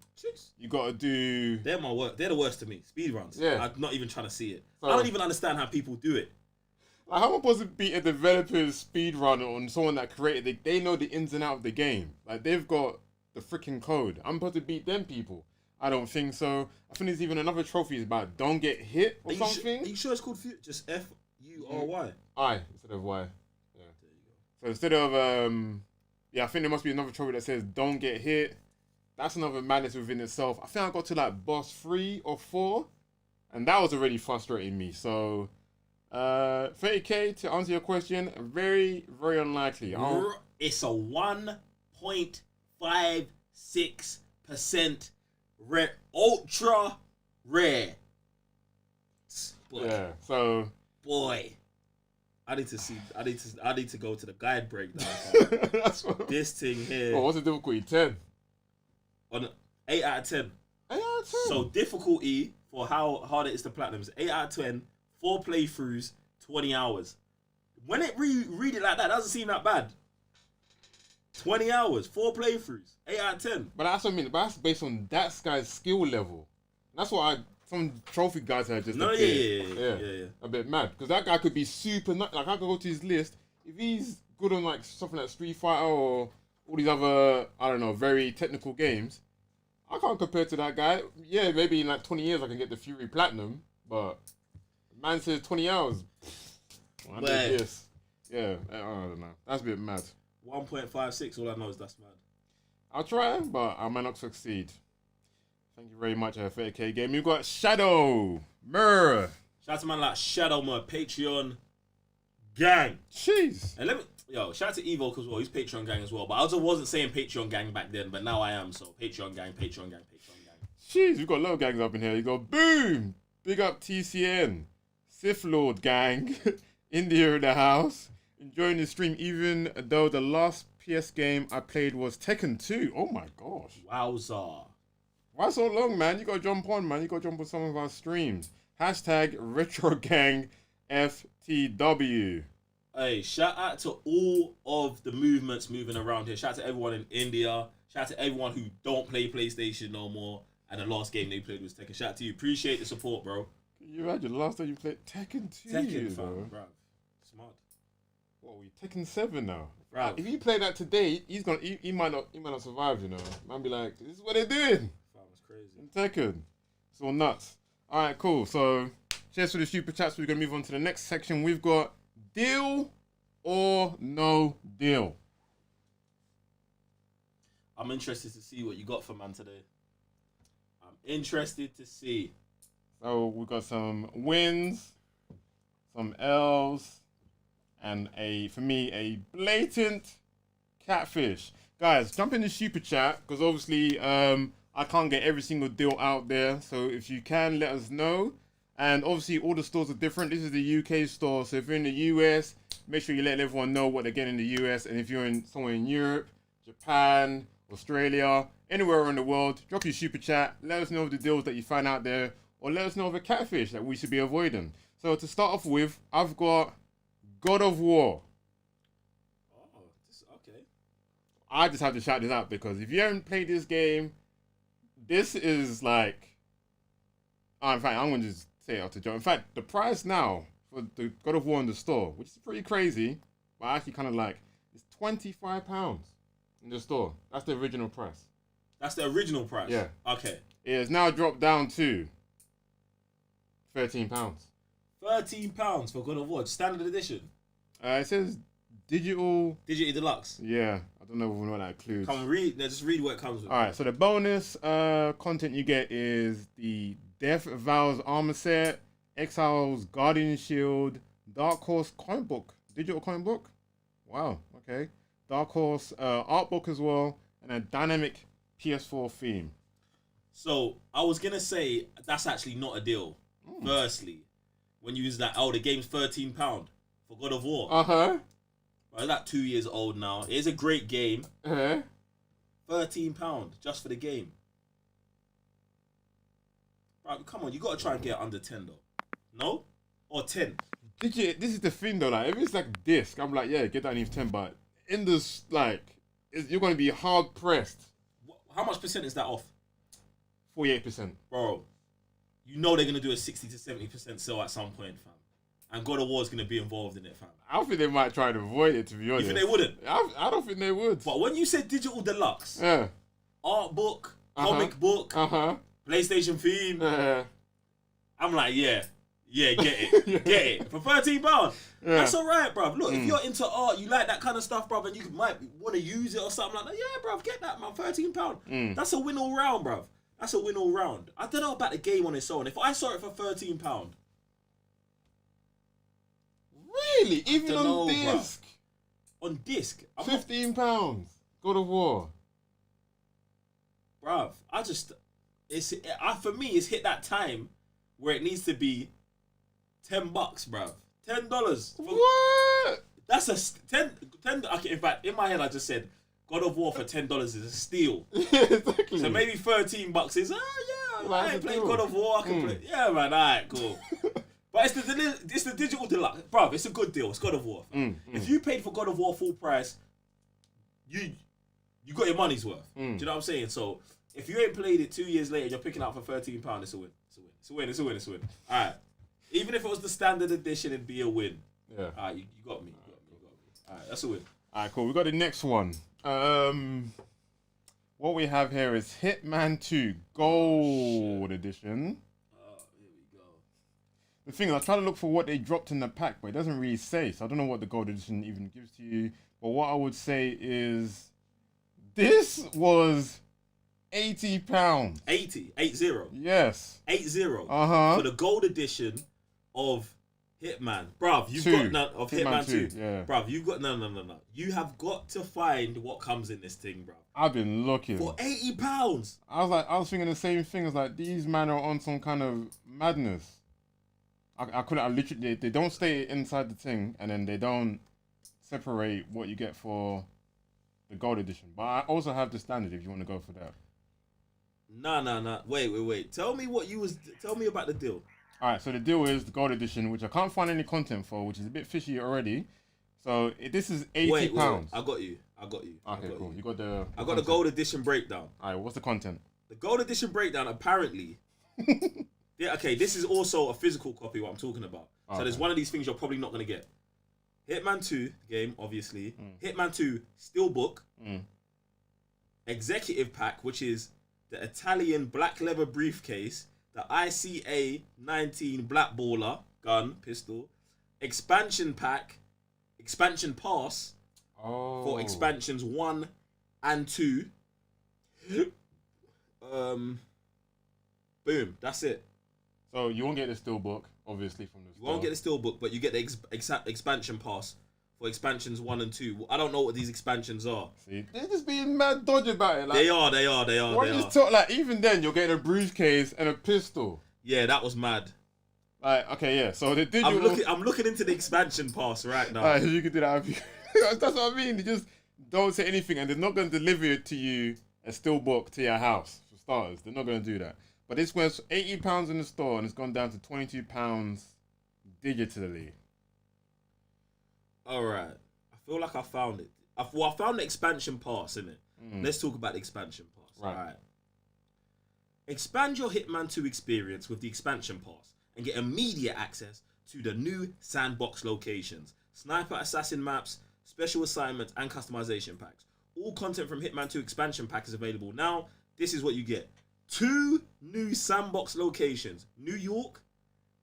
You gotta do. They're my work. They're the worst to me. Speed runs. Yeah. I'm not even trying to see it. So, I don't even understand how people do it. Like, how am I supposed to beat a developer's speed run on someone that created it? They know the ins and out of the game. Like, they've got the freaking code. I'm supposed to beat them people. I don't think so. I think there's even another trophy about don't get hit or something. Are you sure it's called just Fury? I instead of Y. Yeah. There you go. So instead of I think there must be another trophy that says don't get hit. That's another madness within itself. I think I got to like boss 3 or 4, and that was already frustrating me. So 30k to answer your question, very, very unlikely. It's a 1.56% rare, ultra rare. Boy. Yeah. So boy, I need to go to the guide breakdown. That's what this thing here. Oh, what's the difficulty? 10. On 8 out of 10. 8 out of 10. So difficulty for how hard it is to platinum is 8 out of 10. 4 playthroughs, 20 hours. When it read it like that, doesn't seem that bad. 20 hours, 4 playthroughs, 8 out of 10. But that's what I mean. But that's based on that guy's skill level. That's what some trophy guys had just yeah. A bit mad. Because that guy could be super like I could go to his list. If he's good on like something like Street Fighter or all these other, I don't know, very technical games, I can't compare to that guy. Yeah, maybe in like 20 years I can get the Fury Platinum, but man says 20 hours. I did this. Yeah, I don't know. That's a bit mad. 1.56, all I know is that's mad. I'll try, but I might not succeed. Thank you very much, 30k game. You've got Shadow. Murr. Shout out to man like Shadow, my Patreon gang. Jeez. And shout out to Evo as well. He's Patreon gang as well. But I also wasn't saying Patreon gang back then, but now I am. So Patreon gang, Patreon gang, Patreon gang. Jeez, we've got a lot of gangs up in here. You go, boom. Big up TCN. Sith Lord gang. India in the house. Enjoying the stream, even though the last PS game I played was Tekken 2. Oh my gosh. Wowza. Why so long, man? You gotta jump on, man. You gotta jump on some of our streams. Hashtag RetroGangFTW. Hey, shout out to all of the movements moving around here. Shout out to everyone in India. Shout out to everyone who don't play PlayStation no more. And the last game they played was Tekken. Shout out to you. Appreciate the support, bro. Can you imagine the last time you played Tekken 2? Tekken, fam, bro. Smart. What are we? Tekken 7 now. Right. If you play that today, he might not survive, you know. Man be like, this is what they're doing. Fam, it's crazy. In Tekken. It's all nuts. Alright, cool. So cheers for the super chats. We're gonna move on to the next section. We've got deal or no deal. I'm interested to see what you got for man today. I'm interested to see. So we've got some wins, some L's, and for me, a blatant catfish. Guys, jump in the super chat, because obviously I can't get every single deal out there. So if you can, let us know. And obviously all the stores are different. This is the UK store. So if you're in the US, make sure you let everyone know what they're getting in the US. And if you're somewhere in Europe, Japan, Australia, anywhere around the world, drop your super chat. Let us know of the deals that you find out there. Or let us know of a catfish that we should be avoiding. So to start off with, I've got God of War. Oh, okay. I just have to shout this out because if you haven't played this game, this is like... Oh, in fact, I'm going to just say it out to Joe. In fact, the price now for the God of War in the store, which is pretty crazy, but I actually kind of like, it's £25 in the store. That's the original price. That's the original price? Yeah. Okay. It has now dropped down to £13. £13 for God of War, standard edition. It says digital deluxe. Yeah, I don't know what that includes. Come read. Just read what it comes with. All right, so the bonus content you get is the Death Vows armor set, Exiles Guardian Shield, Dark Horse coin book, digital coin book. Wow, okay. Dark Horse art book as well, and a dynamic PS4 theme. So I was gonna say that's actually not a deal. Firstly, when you use that, the game's £13 for God of War. Uh-huh. It's like 2 years old now. It is a great game. Uh-huh. £13 just for the game. Right, come on, you gotta try and get under 10 though. No? Or 10. This is the thing though, like if it's like disc, I'm like, yeah, get that even 10, but in this, like, you're gonna be hard pressed. How much percent is that off? 48%. Bro, you know they're gonna do a 60 to 70% sale at some point, fam. And God of War is gonna be involved in it, fam. I don't think they might try to avoid it, to be honest. You think they wouldn't? I don't think they would. But when you said digital deluxe, Yeah. art book, comic book, PlayStation theme, I'm like, yeah, get it, get it for £13. Yeah. That's alright, bruv. Look, if you're into art, you like that kind of stuff, bruv, and you might want to use it or something like that. Yeah, bruv, get that, man. £13. That's a win all round, bruv. That's a win all round. I don't know about the game on its own. If I saw it for £13, really, even on disc, bruv. On disc, £15. God of War, bruv. For me, it's hit that time where it needs to be $10, bruv. $10. What? That's a 10. Okay, in fact, in my head, I just said God of War for $10 is a steal. Exactly. So maybe $13 is, yeah, I ain't playing God of War. I can play. Yeah, man, alright, cool. But it's the digital deluxe, bruv. It's a good deal. It's God of War. If you paid for God of War full price, you got your money's worth. Do you know what I'm saying? So if you ain't played it 2 years later, you're picking up for £13. It's a win. It's a win. All right. Even if it was the standard edition, it'd be a win. Yeah. All right, you got me. All right, that's a win. All right, cool. We got the next one. What we have here is Hitman 2 Gold Edition. Here we go. The thing is, I try to look for what they dropped in the pack, but it doesn't really say. So I don't know what the Gold Edition even gives to you. But what I would say is, this was £80. 80. Yes. 80. Uh-huh. For the gold edition of Hitman. Bruv, you've Two. got none of Hitman 2. Yeah. Bruv, you've got no. You have got to find what comes in this thing, bruv. I've been looking. For £80. I was thinking the same thing. It's like, these men are on some kind of madness. I literally, they don't stay inside the thing, and then they don't separate what you get for the gold edition. But I also have the standard if you want to go for that. Nah. Wait. Tell me about the deal. Alright, so the deal is the gold edition, which I can't find any content for, which is a bit fishy already. So this is £80. Wait, I got you. Okay, cool. You got I got the gold edition breakdown. Alright, what's the content? The gold edition breakdown apparently. Yeah, okay. This is also a physical copy. What I'm talking about. Okay. So there's one of these things you're probably not gonna get. Hitman 2 game, obviously. Hitman 2 Steelbook. Executive Pack, which is the Italian black leather briefcase, the ICA 19 Black Baller gun, pistol, Expansion Pack, Expansion Pass for expansions 1 and 2. Boom, that's it. So you won't get the Steelbook, obviously, from the store. You won't get the Steelbook, but you get the Expansion Pass for expansions 1 and 2. I don't know what these expansions are. See, they're just being mad dodgy about it. Like, they are. Why you just talk, like, even then, you're getting a briefcase and a pistol. Yeah, that was mad. Like, okay, yeah. So the digital... I'm looking into the expansion pass right now. Alright, you can do that. That's what I mean. They just don't say anything, and they're not going to deliver it to you a Steelbook to your house, for starters. They're not going to do that. But this was £80 in the store, and it's gone down to £22 digitally. Alright. I feel like I found it. I found the expansion pass, innit? Let's talk about the expansion pass. Right. Expand your Hitman 2 experience with the expansion pass and get immediate access to the new sandbox locations, sniper assassin maps, special assignments, and customization packs. All content from Hitman 2 expansion pack is available now. This is what you get. 2 new sandbox locations, New York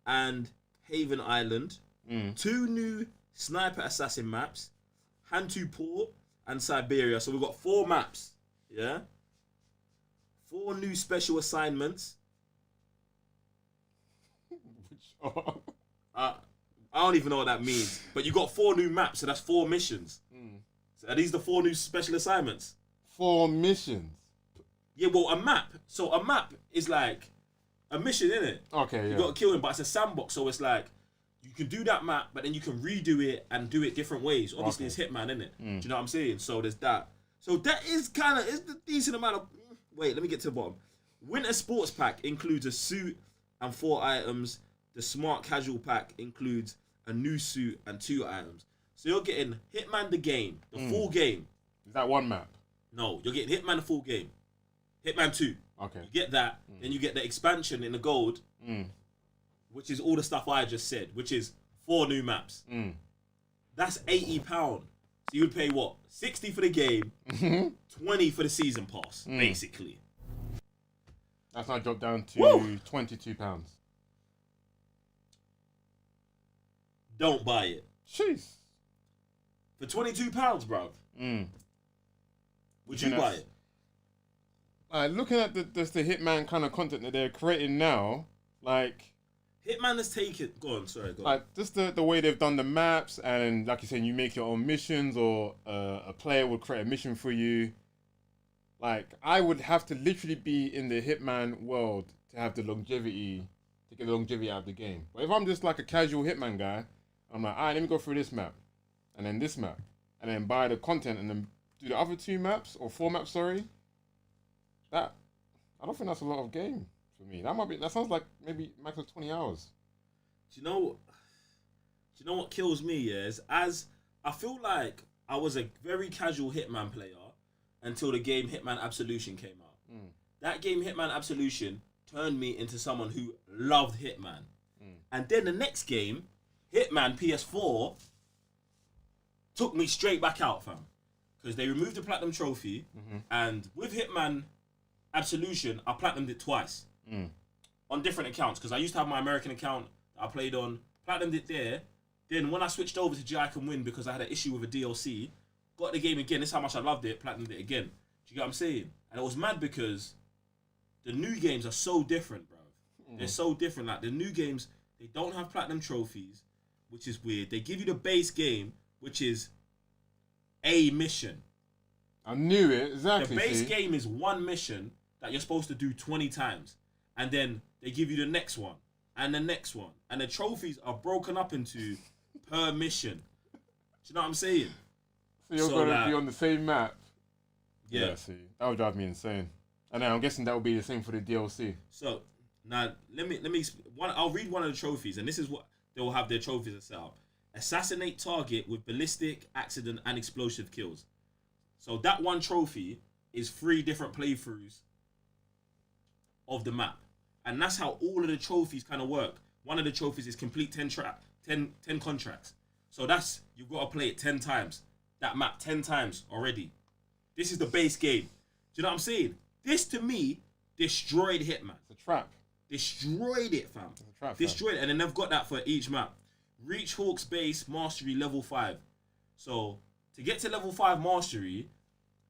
and Haven Island. 2 new sniper assassin maps, Hantu Port and Siberia. So we've got 4 maps, yeah? 4 new special assignments. I don't even know what that means. But you got 4 new maps, so that's 4 missions. So are these the 4 new special assignments? 4 missions? Yeah, well, a map. So a map is like a mission, innit? Okay, yeah. You got to kill him, but it's a sandbox, so it's like you can do that map, but then you can redo it and do it different ways. Obviously, it's Hitman, innit? Do you know what I'm saying? So there's that. So that is kind of a decent amount of... Wait, let me get to the bottom. Winter Sports Pack includes a suit and 4 items. The Smart Casual Pack includes a new suit and 2 items. So you're getting Hitman the game, the full game. Is that one map? No, you're getting Hitman the full game. Hitman 2. Okay. You get that, then you get the expansion in the gold, which is all the stuff I just said, which is 4 new maps. That's £80. So you would pay what? 60 for the game, 20 for the season pass, basically. That's now dropped down to £22. Don't buy it. Jeez. For £22, bruv. Would you buy it? Looking at the Hitman kind of content that they're creating now, like... Hitman has taken... Go on. Like, just the way they've done the maps, and like you said, you make your own missions, or a player will create a mission for you. Like, I would have to literally be in the Hitman world to have the longevity, to get the longevity out of the game. But if I'm just like a casual Hitman guy, I'm like, alright, let me go through this map, and then this map, and then buy the content, and then do the other 2 maps, or 4 maps, sorry. I don't think that's a lot of game for me. That sounds like maybe max of 20 hours. Do you know what kills me, is as I feel like I was a very casual Hitman player until the game Hitman Absolution came out. That game Hitman Absolution turned me into someone who loved Hitman. And then the next game, Hitman PS4, took me straight back out, fam. Because they removed the Platinum Trophy, and with Hitman Absolution, I platinumed it twice on different accounts, because I used to have my American account that I played on, platinumed it there. Then when I switched over to GI Can Win because I had an issue with a DLC, got the game again. This is how much I loved it, platinumed it again. you get what I'm saying? And it was mad because the new games are so different, bro. They're so different. Like the new games, they don't have platinum trophies, which is weird. They give you the base game, which is a mission. I knew it, exactly. The base game is one mission that you're supposed to do 20 times. And then they give you the next one and the next one. And the trophies are broken up into per mission. Do you know what I'm saying? So you're going to be on the same map? Yeah. See, that would drive me insane. And then I'm guessing that would be the same for the DLC. So, now, I'll read one of the trophies, and this is what they will have their trophies set up. Assassinate target with ballistic, accident, and explosive kills. So that one trophy is 3 different playthroughs of the map. And that's how all of the trophies kind of work. One of the trophies is complete 10 contracts. So that's, you've got to play it 10 times. That map 10 times already. This is the base game. Do you know what I'm saying? This, to me, destroyed Hitman. It's a trap. Destroyed it, fam. It's a trap, destroyed it. And then they've got that for each map. Reach Hawk's base, mastery, level 5. So, to get to level 5 mastery,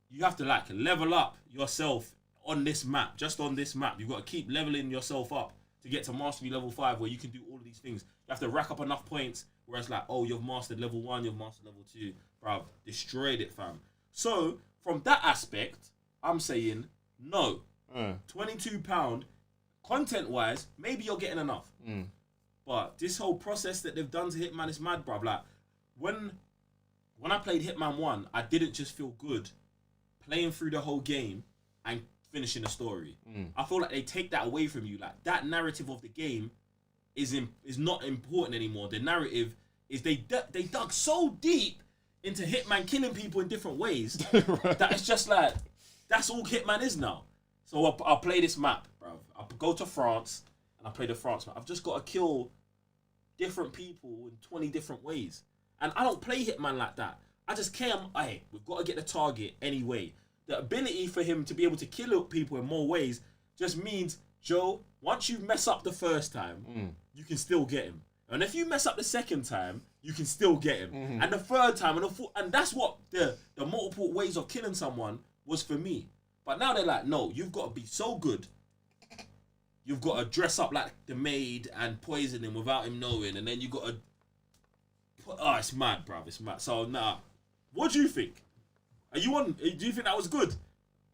you have to, like, level up yourself on this map. Just on this map. You've got to keep leveling yourself up to get to mastery level 5, where you can do all of these things. You have to rack up enough points, where it's like, oh, you've mastered level 1, you've mastered level 2. Bruv, destroyed it, fam. So, from that aspect, I'm saying no. £22, content-wise, maybe you're getting enough. But this whole process that they've done to Hitman is mad, bruv. Like, when I played Hitman 1, I didn't just feel good playing through the whole game and finishing the story. I feel like they take that away from you. Like, that narrative of the game is not important anymore. The narrative is they dug so deep into Hitman killing people in different ways right. That it's just like, that's all Hitman is now. So I'll play this map, bro. I'll go to France and I play the France map. I've just got to kill different people in 20 different ways. And I don't play Hitman like that. I just care, hey, we've got to get the target anyway. The ability for him to be able to kill people in more ways just means, Joe, once you mess up the first time, you can still get him. And if you mess up the second time, you can still get him. And the third time, and the fourth, and that's what the multiple ways of killing someone was for me. But now they're like, no, you've got to be so good. You've got to dress up like the maid and poison him without him knowing. And then you got to... it's mad, bruv. It's mad. So, nah. What do you think? Do you think that was good?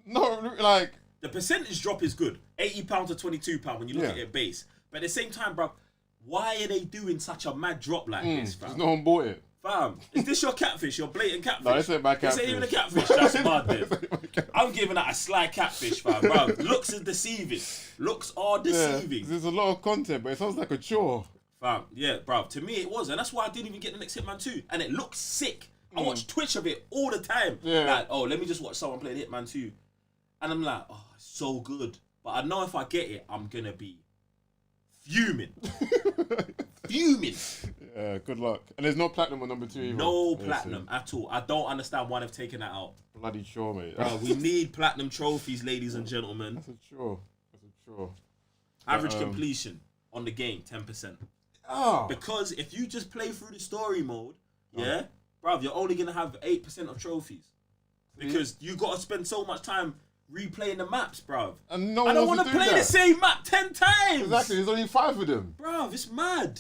No, like... The percentage drop is good. £80 to £22 when you look at it base. But at the same time, bruv, why are they doing such a mad drop like this, fam? Because no one bought it. Fam, is this your catfish? Your blatant catfish? No, this ain't my catfish. This ain't even a catfish. That's mad, then. I'm giving that a sly catfish, fam, bro. Looks is deceiving. Looks are deceiving. Yeah, there's a lot of content, but it sounds like a chore. Fam, yeah, bro. To me, it was. And that's why I didn't even get the next Hitman 2. And it looks sick. I watch Twitch of it all the time. Yeah. Like, oh, let me just watch someone play Hitman 2. And I'm like, oh, it's so good. But I know if I get it, I'm going to be fuming. Fuming. Yeah, good luck. And there's no platinum on number 2 either. No platinum at all. I don't understand why they've taken that out. Bloody chore, mate. We need platinum trophies, ladies and gentlemen. That's a chore. That's a chore. Average completion on the game, 10%. Oh. Because if you just play through the story mode, yeah, bruv, you're only going to have 8% of trophies. Because you got to spend so much time replaying the maps, bruv. And no I don't want to play the same map 10 times. Exactly, there's only 5 of them. Bruv, it's mad.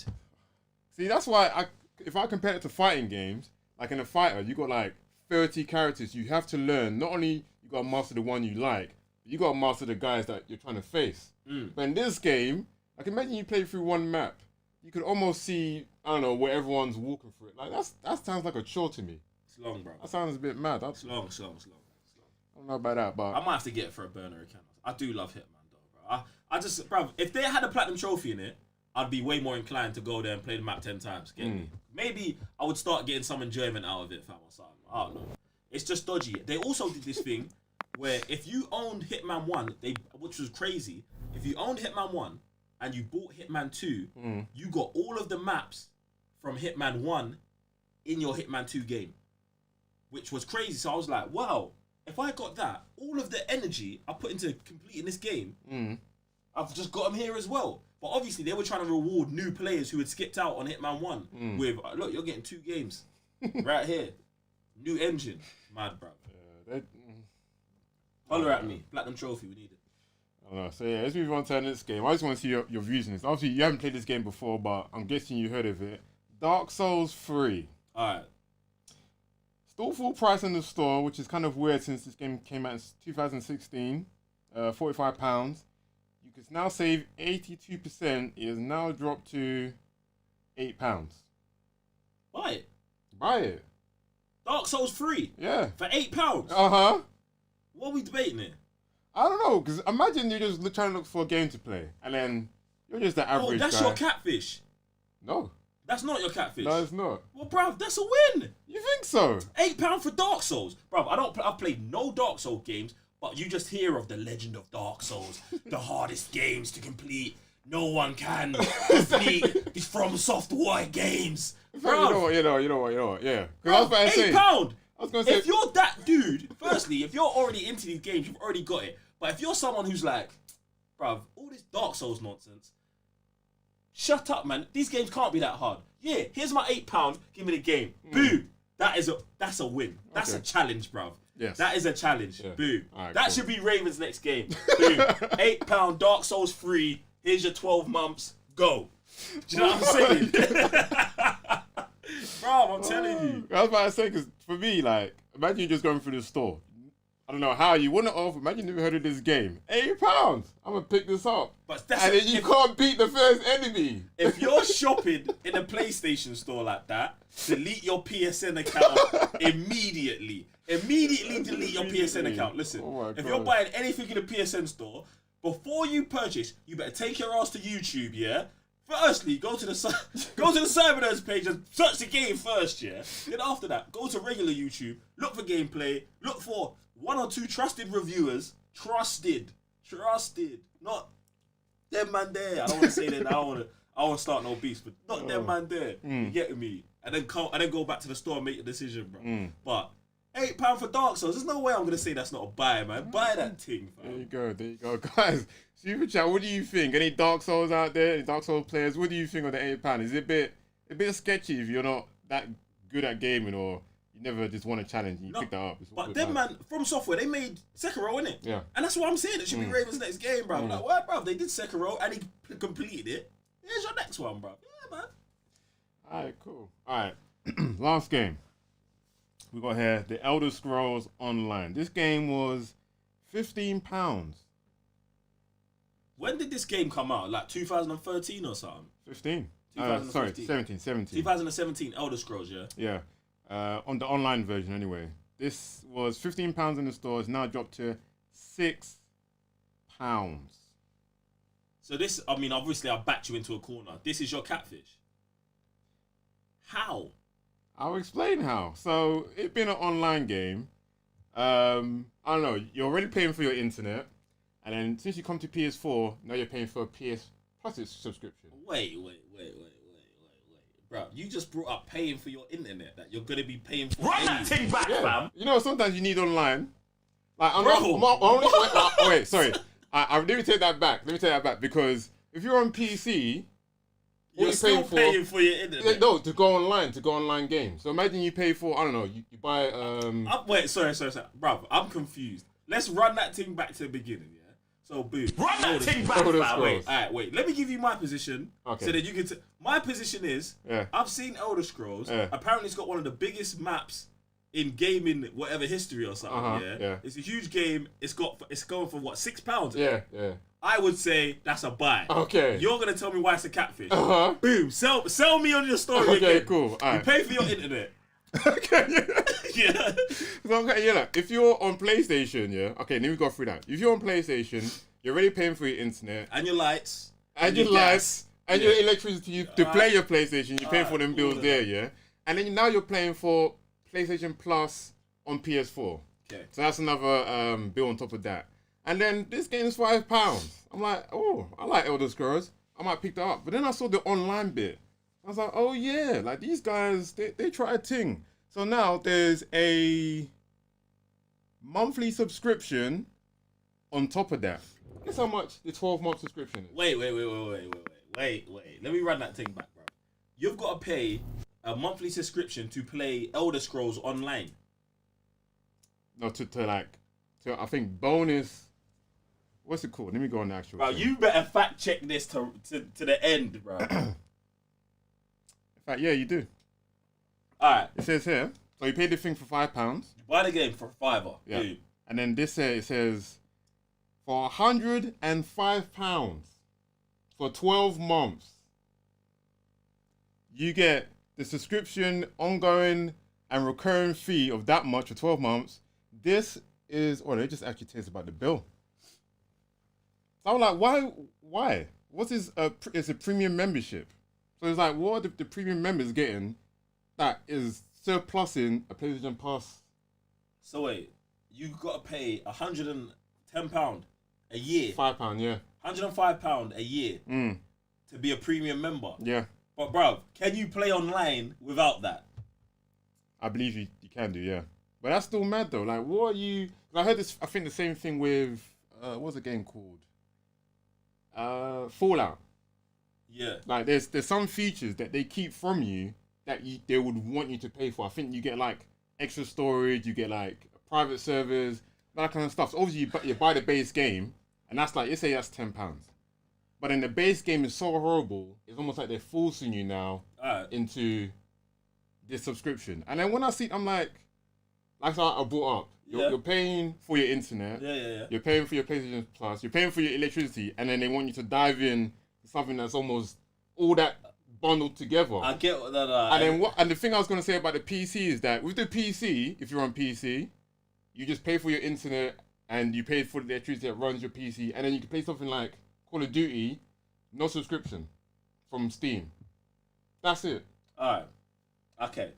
See, that's why if I compare it to fighting games, like in a fighter, you got like 30 characters. You have to learn. Not only you got to master the one you like, but you got to master the guys that you're trying to face. But in this game, like imagine you play through one map. You could almost see, I don't know, where everyone's walking through it. Like that sounds like a chore to me. It's long, bro. That sounds a bit mad. It's long. I don't know about that, but I might have to get it for a burner account. I do love Hitman though, bro. I just, bro, if they had a platinum trophy in it, I'd be way more inclined to go there and play the map 10 times. Get me? Maybe I would start getting some enjoyment out of it, fam, or something. I don't know. It's just dodgy. They also did this thing where if you owned Hitman 1, which was crazy, if you owned Hitman 1 and you bought Hitman 2, you got all of the maps from Hitman 1 in your Hitman 2 game, which was crazy. So I was like, wow, if I got that, all of the energy I put into completing this game, I've just got them here as well. But obviously, they were trying to reward new players who had skipped out on Hitman 1 with, look, you're getting 2 games right here. New engine. Mad, bro. Holler at me. Platinum trophy, we need it. I don't know. So yeah, let's move on to the next game. I just want to see your views on this. Obviously, you haven't played this game before, but I'm guessing you heard of it. Dark Souls 3. Alright. Still full price in the store, which is kind of weird since this game came out in 2016. £45. You can now save 82%. It has now dropped to £8. Buy it. Buy it. Dark Souls 3. Yeah. For £8. Uh-huh. What are we debating here? I don't know, because imagine you're just trying to look for a game to play, and then you're just the average that's guy. your catfish. No. That's not your catfish. No, it's not. Well, bruv, that's a win. You think so? £8 for Dark Souls. Bruv, I've played no Dark Souls games, but you just hear of the legend of Dark Souls. The hardest games to complete. No one can complete these From Software games. Bruv. You know what, yeah. Because I was about to say... £8. I was going to say... If you're that dude, firstly, if you're already into these games, you've already got it. But if you're someone who's like, bruv, all this Dark Souls nonsense, shut up, man. These games can't be that hard. Yeah, here's my £8. Give me the game. Boo. That's a win. That's a challenge, bruv. Yes. That is a challenge. Yeah. Boo. Right, that cool. should be Raven's next game. Boo. £8 Dark Souls 3. Here's your 12 months. Go. Do you know what I'm saying? Bruv, I'm telling you. I was about to say, because for me, like, imagine you just going through the store. I don't know how you won it off. Imagine you never heard of this game. £8. I'm going to pick this up. But that's and then you can't beat the first enemy. If you're shopping in a PlayStation store like that, delete your PSN account immediately. Immediately delete your PSN account. Listen, if you're buying anything in a PSN store, before you purchase, you better take your ass to YouTube, yeah? Firstly, go to the Cybernerds page and search the game first, yeah? Then after that, go to regular YouTube, look for gameplay, look for 1 or 2 trusted reviewers. Trusted. Not them man there. I don't want to say that. I don't want to start no beast, but not them man there. You get me? And then go back to the store and make a decision, bro. But £8 for Dark Souls. There's no way I'm gonna say that's not a buy, man. Buy that thing, fam. There you go, guys. Super chat. What do you think? Any Dark Souls out there? Any Dark Souls players? What do you think of the £8? Is it a bit sketchy if you're not that good at gaming, or you never just want a challenge and you pick that up? But them man from Software, they made Sekiro, innit? Yeah. And that's what I'm saying. It should be Raven's next game, bro. Like, what, bro? They did Sekiro and he completed it. Here's your next one, bro. Yeah, man. Alright, cool. Alright. Last game. We got here The Elder Scrolls Online. This game was £15. When did this game come out? Like 2013 or something? 15. 2015. Sorry, 17. 2017 Elder Scrolls, yeah? Yeah. On the online version, anyway. This was £15 in the store. It's now dropped to £6. So this, I mean, obviously I backed you into a corner. This is your catfish. How? I'll explain how. So, it being an online game, I don't know, you're already paying for your internet, and then since you come to PS4, now you're paying for a PS Plus subscription. Wait. Bro, you just brought up paying for your internet that you're going to be paying for. Run that thing back, fam! You know, sometimes you need online. Like, sorry. Let me take that back, because if you're on PC, you're still paying for your internet. No, to go online games. So imagine you pay for, I don't know, you buy... Wait, sorry. Bro, I'm confused. Let's run that thing back to the beginning, yeah? So, boom. Run that thing back, fam! Wait. Let me give you my position. Okay. So that you can... My position is, I've seen Elder Scrolls. Yeah. Apparently, it's got one of the biggest maps in gaming, whatever history or something, yeah? It's a huge game. It's going for, what, £6? Yeah. I would say that's a buy. Okay. You're going to tell me why it's a catfish. Uh-huh. Boom. Sell me on your story Okay, again. cool. All right. You pay for your internet. Okay. Yeah. So, okay, yeah. If you're on PlayStation, yeah. Okay, let me go through that. If you're on PlayStation, you're already paying for your internet And your lights. and your lights and your electricity to play your PlayStation. You're paying for them bills there, yeah. And then now you're paying for PlayStation Plus on PS4. Okay. So that's another bill on top of that. And then this game is £5. I'm like, oh, I like Elder Scrolls. I might pick that up. But then I saw the online bit. I was like, oh yeah, like these guys, they try a thing. So now there's a monthly subscription on top of that. Guess how much the 12-month subscription is? Wait. Let me run that thing back, bro. You've got to pay a monthly subscription to play Elder Scrolls Online. No, to to, I think, bonus. What's it called? Let me go on the actual. Bro, thing. you better fact check this to the end, bro. In fact, yeah, you do. Alright. It says here, so you paid the thing for £5. Buy the game for £5. Yeah. Dude. And then this here, it says, for £105 for 12 months, you get the subscription, ongoing, and recurring fee of that much for 12 months. This is, oh, they just actually tells about the bill. So I was like, why? What is it's a premium membership. So it's like, what are the premium members getting that is surplusing a PlayStation Plus? So wait, you got to pay £110 a year. £5, yeah. £105 a year to be a premium member. Yeah. But bruv, can you play online without that? I believe you can do, yeah. But that's still mad though. Like, what are you? I heard this. I think the same thing with what's the game called? Fallout. Yeah. Like, there's some features that they keep from you that they would want you to pay for. I think you get like extra storage, you get like private servers, that kind of stuff. So obviously you buy the base game, and that's like, let's say that's £10. But then the base game is so horrible, it's almost like they're forcing you now into this subscription. And then when I see, I'm like I brought up, you're paying for your internet, you're paying for your PlayStation Plus, you're paying for your electricity, and then they want you to dive in to something that's almost all that bundled together. I get that. And the thing I was going to say about the PC is that with the PC, if you're on PC, you just pay for your internet and you pay for the electricity that runs your PC, and then you can play something like Call of Duty, no subscription from Steam. That's it. Alright. Okay.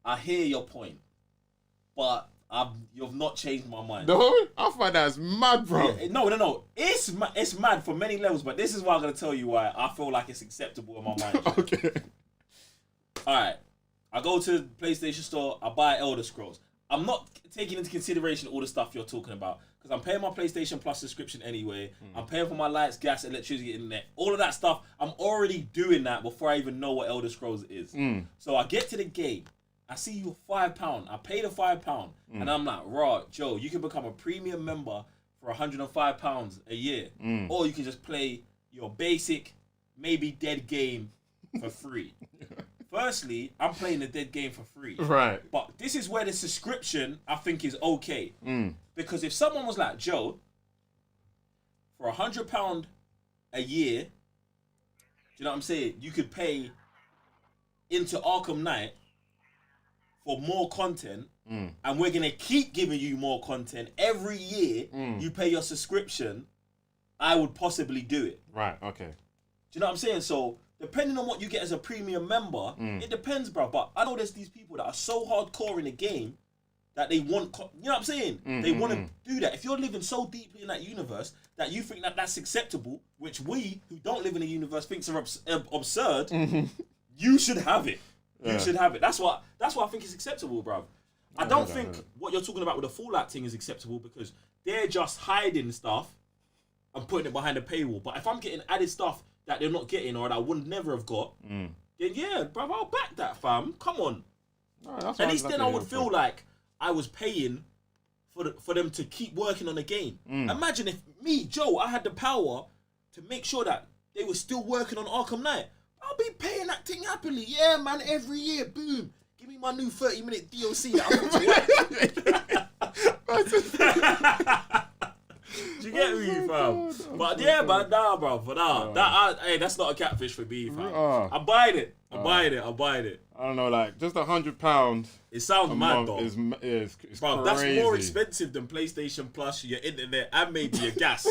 I hear your point. But you've not changed my mind. No? I find that as mad, bro. Yeah, no. It's mad for many levels, but this is why I'm going to tell you why I feel like it's acceptable in my mind. Okay. Alright. I go to the PlayStation Store, I buy Elder Scrolls. I'm not taking into consideration all the stuff you're talking about, because I'm paying my PlayStation Plus subscription anyway. I'm paying for my lights, gas, electricity, internet, all of that stuff. I'm already doing that before I even know what Elder Scrolls is. So I get to the game, I see you £5. I pay the £5, and I'm like, right, Joe, you can become a premium member for £105 a year, or you can just play your basic, maybe dead game for free. Firstly, I'm playing the dead game for free. Right. But this is where the subscription, I think, is okay. Because if someone was like, Joe, for £100 a year, do you know what I'm saying? You could pay into Arkham Knight for more content, and we're going to keep giving you more content every year. You pay your subscription, I would possibly do it. Right, okay. Do you know what I'm saying? So, depending on what you get as a premium member, it depends, bro. But I know there's these people that are so hardcore in the game that they want, you know what I'm saying? They want to do that. If you're living so deeply in that universe that you think that that's acceptable, which we who don't live in the universe thinks are absurd, you should have it. You should have it. That's why I think it's acceptable, bro. I don't think what you're talking about with the Fallout thing is acceptable, because they're just hiding stuff and putting it behind a paywall. But if I'm getting added stuff that they're not getting or that I would never have got, then yeah, bro, I'll back that, fam. Come on. At least then I would feel like I was paying for them to keep working on the game. Imagine if me, Joe, I had the power to make sure that they were still working on Arkham Knight. I'll be paying that thing happily. Yeah, man, every year, boom. Give me my new 30-minute DLC that I put to Do you get me, fam? But yeah, man, nah, bro. For now, hey, that's not a catfish for me, fam. I'm buying it. I'm buying it. I don't know, like, just £100. It sounds mad, though. It's bro, crazy. that's more expensive than PlayStation Plus, your internet, and maybe your gas.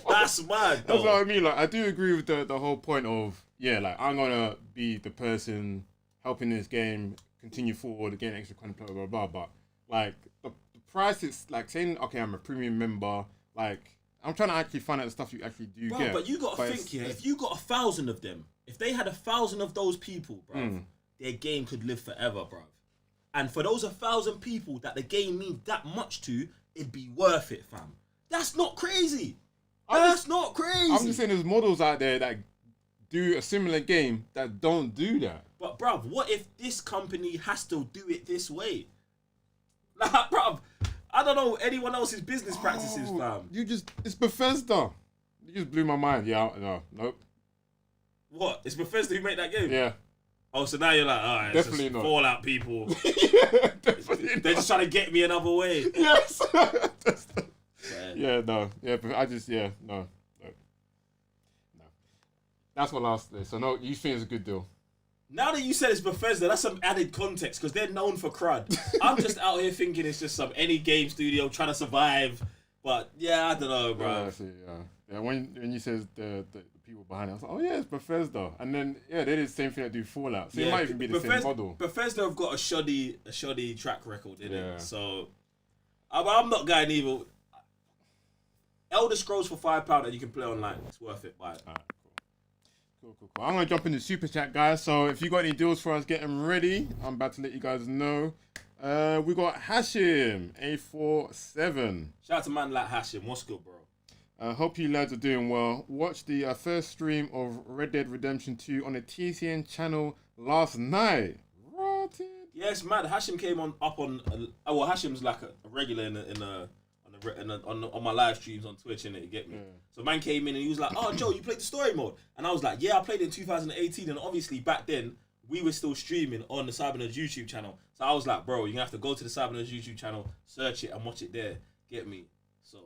That's mad, though. That's what I mean. Like, I do agree with the whole point of, yeah, like, I'm gonna be the person helping this game continue forward, getting extra content, blah, blah, blah. But, like, the price is, like, saying, okay, I'm a premium member, like, I'm trying to actually find out the stuff you actually do get. But you gotta think, if you got 1,000 of them, if they had 1,000 of those people, bro, their game could live forever, bro. And for those 1,000 people that the game means that much to, it'd be worth it, fam. That's not crazy. That's not crazy. I'm just saying there's models out there that do a similar game that don't do that. But, bruv, what if this company has to do it this way? Like, bruv, I don't know anyone else's business practices, fam. It's Bethesda. You just blew my mind. Yeah, no, nope. What? It's Bethesda who made that game? Yeah. Oh, so now you're like, alright, Definitely not. Fallout people. Yeah, definitely They're just trying to get me another way. Yes. Yeah. No. Yeah, but I just, no. That's my last day. So, no, you think it's a good deal? Now that you said it's Bethesda, that's some added context because they're known for crud. I'm just out here thinking it's just some any game studio trying to survive. But yeah, I don't know, bro. Yeah, I see, yeah. When you said the people behind it, I was like, oh yeah, it's Bethesda. And then they did the same thing that do Fallout. So it might even be the same model. Bethesda have got a shoddy track record in it. So I'm not going evil. Elder Scrolls for £5 and you can play online. It's worth it. Buy it. Alright, cool. I'm gonna jump into super chat, guys. So if you got any deals for us, get them ready. I'm about to let you guys know. We got Hashim A47. Shout out to man like Hashim. What's good, bro? Hope you lads are doing well. Watched the first stream of Red Dead Redemption 2 on the TCN channel last night. Rotted. Yes, man. Hashim came on. Hashim's like a regular on my live streams on Twitch, innit? You get me? Yeah. So man came in and he was like, "Oh, Joe, you played the story mode?" And I was like, "Yeah, I played it in 2018." And obviously back then we were still streaming on the Cybernerds YouTube channel. So I was like, "Bro, you're gonna have to go to the Cybernerds YouTube channel, search it, and watch it there." Get me? So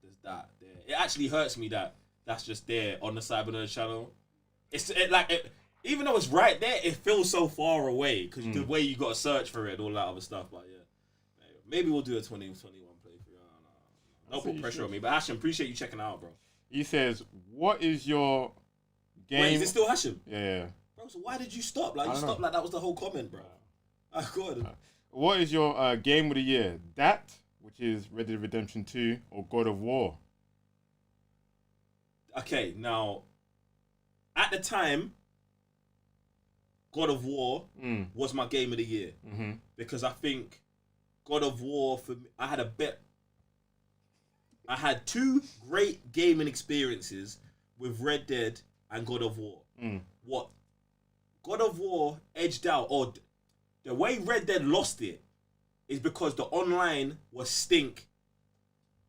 there's that there. It actually hurts me that that's just there on the Cybernerds channel. Even though it's right there, it feels so far away because the way you gotta search for it and all that other stuff. But yeah, maybe we'll do a 2021 playthrough. Don't put pressure on me. But Hashim, appreciate you checking out, bro. He says, "What is your game?" Wait, is it still Hashim? Yeah. Bro, so why did you stop? Like you stopped like that was the whole comment, bro. Go ahead. What is your game of the year? That, which is Red Dead Redemption 2 or God of War? Okay, now, at the time, God of War was my game of the year because I think God of War for me, I had two great gaming experiences with Red Dead and God of War. What God of War edged out, or the way Red Dead lost it, is because the online was stink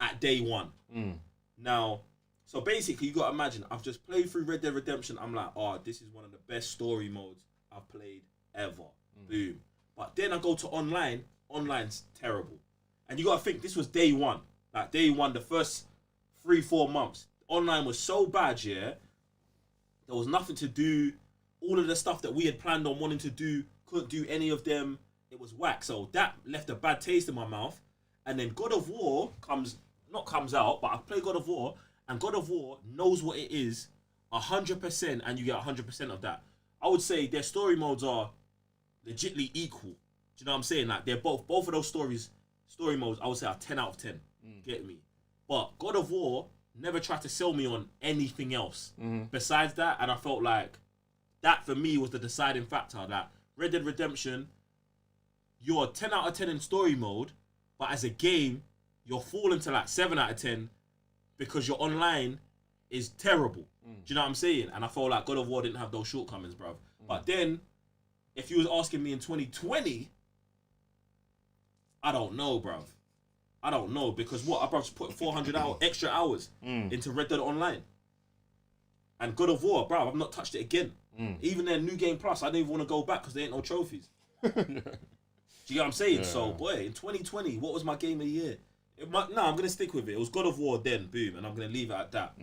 at day one. Now, so basically, you gotta imagine, I've just played through Red Dead Redemption. I'm like, oh, this is one of the best story modes I've played ever. Boom. But then I go to online. Online's terrible. And you gotta think, this was day one. Like day one, the first 3-4 months. Online was so bad, yeah. There was nothing to do. All of the stuff that we had planned on wanting to do, couldn't do any of them. It was whack. So that left a bad taste in my mouth. And then God of War comes out, but I play God of War, and God of War knows what it is 100%, and you get 100% of that. I would say their story modes are legitly equal. Do you know what I'm saying? Like they're both of those story modes, I would say are 10 out of 10. Get me? But God of War never tried to sell me on anything else besides that, and I felt like that for me was the deciding factor. That Red Dead Redemption, you're 10 out of 10 in story mode, but as a game, you're falling to like 7 out of 10 because your online is terrible. Do you know what I'm saying? And I felt like God of War didn't have those shortcomings, bruv. But then, if you was asking me in 2020, I don't know, bruv. I don't know, because what? I just put 400 extra hours into Red Dead Online. And God of War, bruv, I've not touched it again. Even their New Game Plus, I don't even want to go back because there ain't no trophies. Do you get what I'm saying? Yeah. So, boy, in 2020, what was my game of the year? I'm going to stick with it. It was God of War then, boom, and I'm going to leave it at that.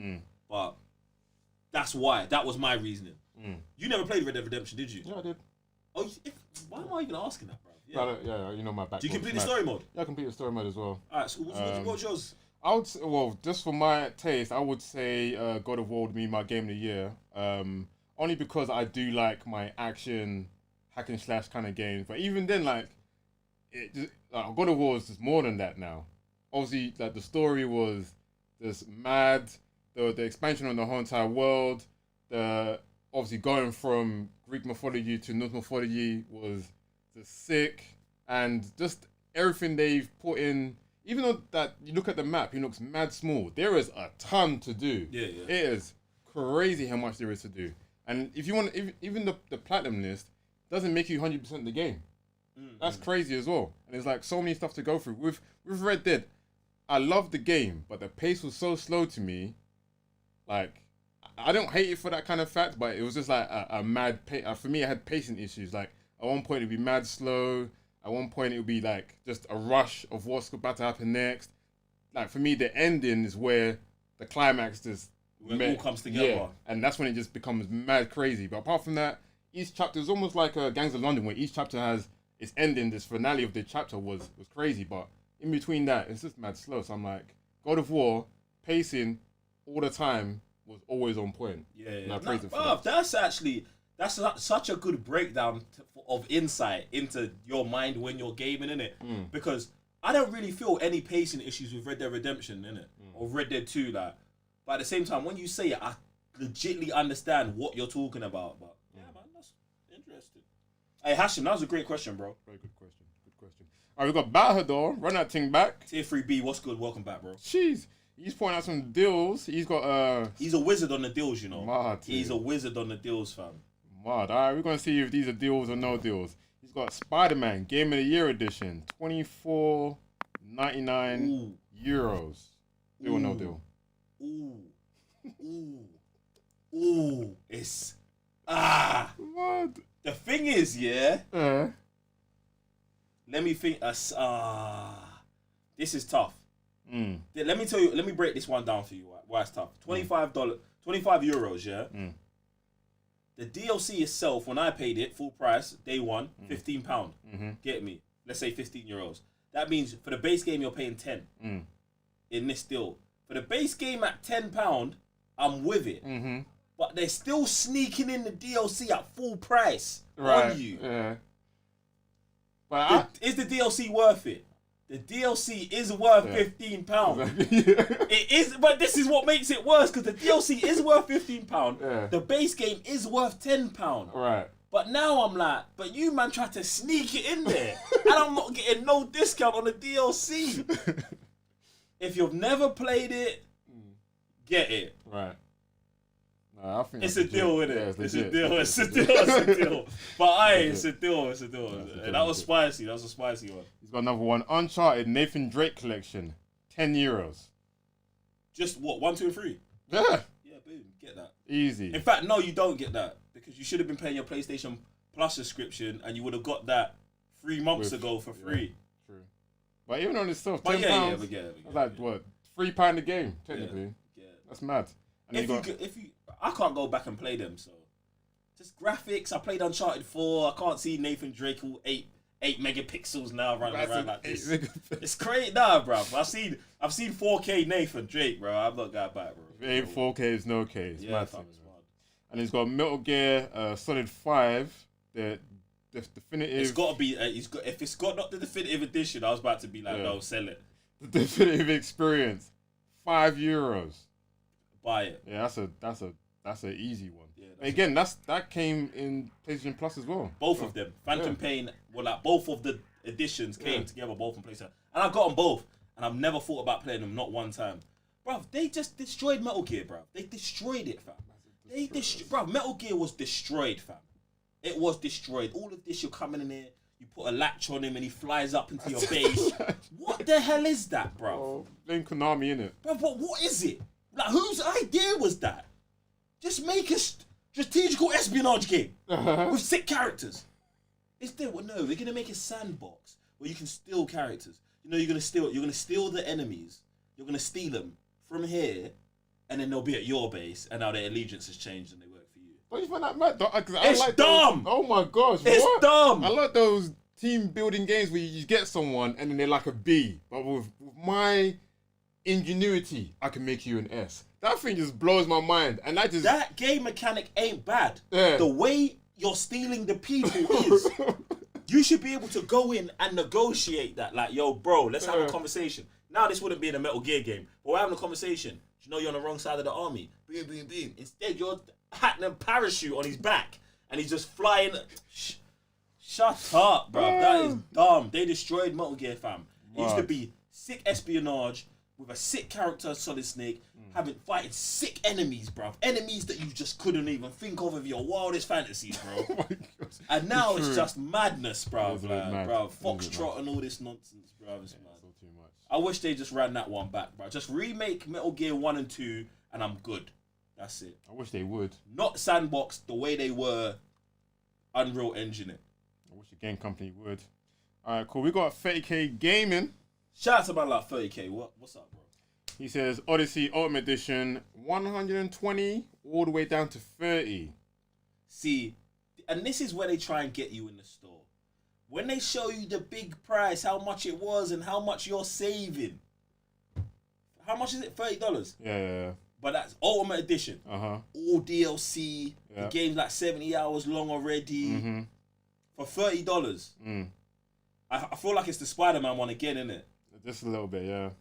But that's why. That was my reasoning. You never played Red Dead Redemption, did you? Yeah, I did. Oh, why am I even asking that, bro? Yeah, you know my background. Do you complete the story mode? Yeah, I complete the story mode as well. Alright, so what's yours? I would say, well, just for my taste, I would say God of War would be my game of the year. Only because I do like my action, hack and slash kind of games. But even then, like, God of War is just more than that now. Obviously, like, the story was just mad. The expansion on the whole entire world. Obviously going from Greek mythology to Norse mythology was just sick. And just everything they've put in, even though that you look at the map, it looks mad small. There is a ton to do. Yeah. It is crazy how much there is to do. And if you want, even the platinum list doesn't make you 100% the game. That's crazy as well. And there's like so many stuff to go through. With Red Dead, I love the game, but the pace was so slow to me. Like, I don't hate it for that kind of fact, but it was just like a mad for me, I had pacing issues. Like, at one point it'd be mad slow. At one point it would be like just a rush of what's about to happen next. Like, for me, the ending is where the climax just... When it all comes together. Yeah, and that's when it just becomes mad crazy. But apart from that, each chapter is almost like Gangs of London, where each chapter has its ending. This finale of the chapter was crazy, but in between that, it's just mad slow. So I'm like, God of War, pacing all the time was always on point. Yeah. And I praise it for that. That's such a good breakdown of insight into your mind when you're gaming, innit? Because I don't really feel any pacing issues with Red Dead Redemption, innit? Or Red Dead 2, like. But at the same time, when you say it, I legitimately understand what you're talking about. But yeah, man, that's interesting. Hey, Hashim, that was a great question, bro. Very good question. All right, we got Bahador. Run that thing back. Tier 3B, what's good? Welcome back, bro. Jeez. He's pointing out some deals. He's got He's a wizard on the deals, you know. Mad, He's a wizard on the deals, fam. Mad. All right, we're gonna see if these are deals or no deals. He's got Spider-Man Game of the Year edition, €24.99. Deal or no deal? Ooh. It's What? The thing is, yeah. Let me think. This is tough. Let me tell you. Let me break this one down for you. Why it's tough. €25, €25, yeah. The DLC itself, when I paid it full price, day one, £15. Get me? Let's say €15. That means for the base game you're paying 10. In this deal, for the base game at £10, I'm with it. But they're still sneaking in the DLC at full price on you. Yeah. But Is the DLC worth it? The DLC is worth £15. It is, but this is what makes it worse, because the DLC is worth £15. The base game is worth £10. Right. But now I'm like, but you man tried to sneak it in there, and I'm not getting no discount on the DLC. If you've never played it, get it. Right. I think it's a deal, isn't it? Yeah, it's a deal. It's a deal. But it's a deal. And that was spicy. That was a spicy one. He's got another one. Uncharted Nathan Drake collection, €10. Just what? 1, 2, and 3. Yeah. Yeah, boom. Get that. Easy. In fact, no, you don't get that, because you should have been paying your PlayStation Plus subscription, and you would have got that 3 months ago for free. True. But even on this stuff, £10. We get it. That's like what, £3 a game technically. Yeah. That's mad. And if you, I can't go back and play them. So just graphics. I played Uncharted 4. I can't see Nathan Drake all 8 megapixels now running around like this. It's crazy, nah, bro. I've seen 4K Nathan Drake, bro. I'm not going back, bro. If it ain't 4K, it's no K. It's mad. It's mad. And he's got Metal Gear Solid 5, the definitive. It's got to be. If it's got not the definitive edition, I was about to be like, no, sell it. The definitive experience, €5. Buy it. Yeah, that's an easy one. Yeah, again, that came in PlayStation Plus as well. Both of them, Phantom Pain. Well, like both of the editions came together, both on PlayStation, and I got them both, and I've never thought about playing them, not one time. Bruv, they just destroyed Metal Gear, bruv. They destroyed it, fam. Bruv, Metal Gear was destroyed, fam. It was destroyed. All of this, you're coming in here, you put a latch on him, and he flies up into your base. What the hell is that, bruv? Oh, blame Konami, innit? Bruv, what is it? Like, whose idea was that? Just make a strategical espionage game with sick characters. They're gonna make a sandbox where you can steal characters. You know, you're gonna steal the enemies. You're gonna steal them from here, and then they'll be at your base, and now their allegiance has changed and they work for you. Don't you find that mad? It's dumb. Oh my gosh, it's dumb. I like those team building games where you just get someone and then they're like a B, but with my ingenuity, I can make you an S. That thing just blows my mind, and that game mechanic ain't bad. Yeah. The way you're stealing the people is, you should be able to go in and negotiate that. Like, yo, bro, let's have a conversation. Now this wouldn't be in a Metal Gear game, but we're having a conversation. You know you're on the wrong side of the army. Boom, boom, boom. Instead, you're hatting a parachute on his back, and he's just flying. Shut up, bro. That is dumb. They destroyed Metal Gear, fam. It used to be sick espionage, with a sick character, Solid Snake, fighting sick enemies, bruv. Enemies that you just couldn't even think of your wildest fantasies, bro. Oh my God. And now it's just madness, bruv. It's a bit mad. Bruv, It's a bit Foxtrot mad. and all this nonsense, bruv. It's mad. It's all too much. I wish they just ran that one back, bruv. Just remake Metal Gear 1 and 2, and I'm good. That's it. I wish they would. Not sandbox the way they were Unreal Engine it. I wish the game company would. All right, cool. We got 30K Gaming. Shout out to man like 30K. What's up, bro? He says Odyssey Ultimate Edition 120 all the way down to 30. See, and this is where they try and get you in the store. When they show you the big price, how much it was and how much you're saving. How much is it? $30? Yeah. But that's Ultimate Edition. Uh-huh. All DLC. Yeah. The game's like 70 hours long already. Mm-hmm. For $30. I feel like it's the Spider-Man one again, isn't it? Just a little bit, yeah.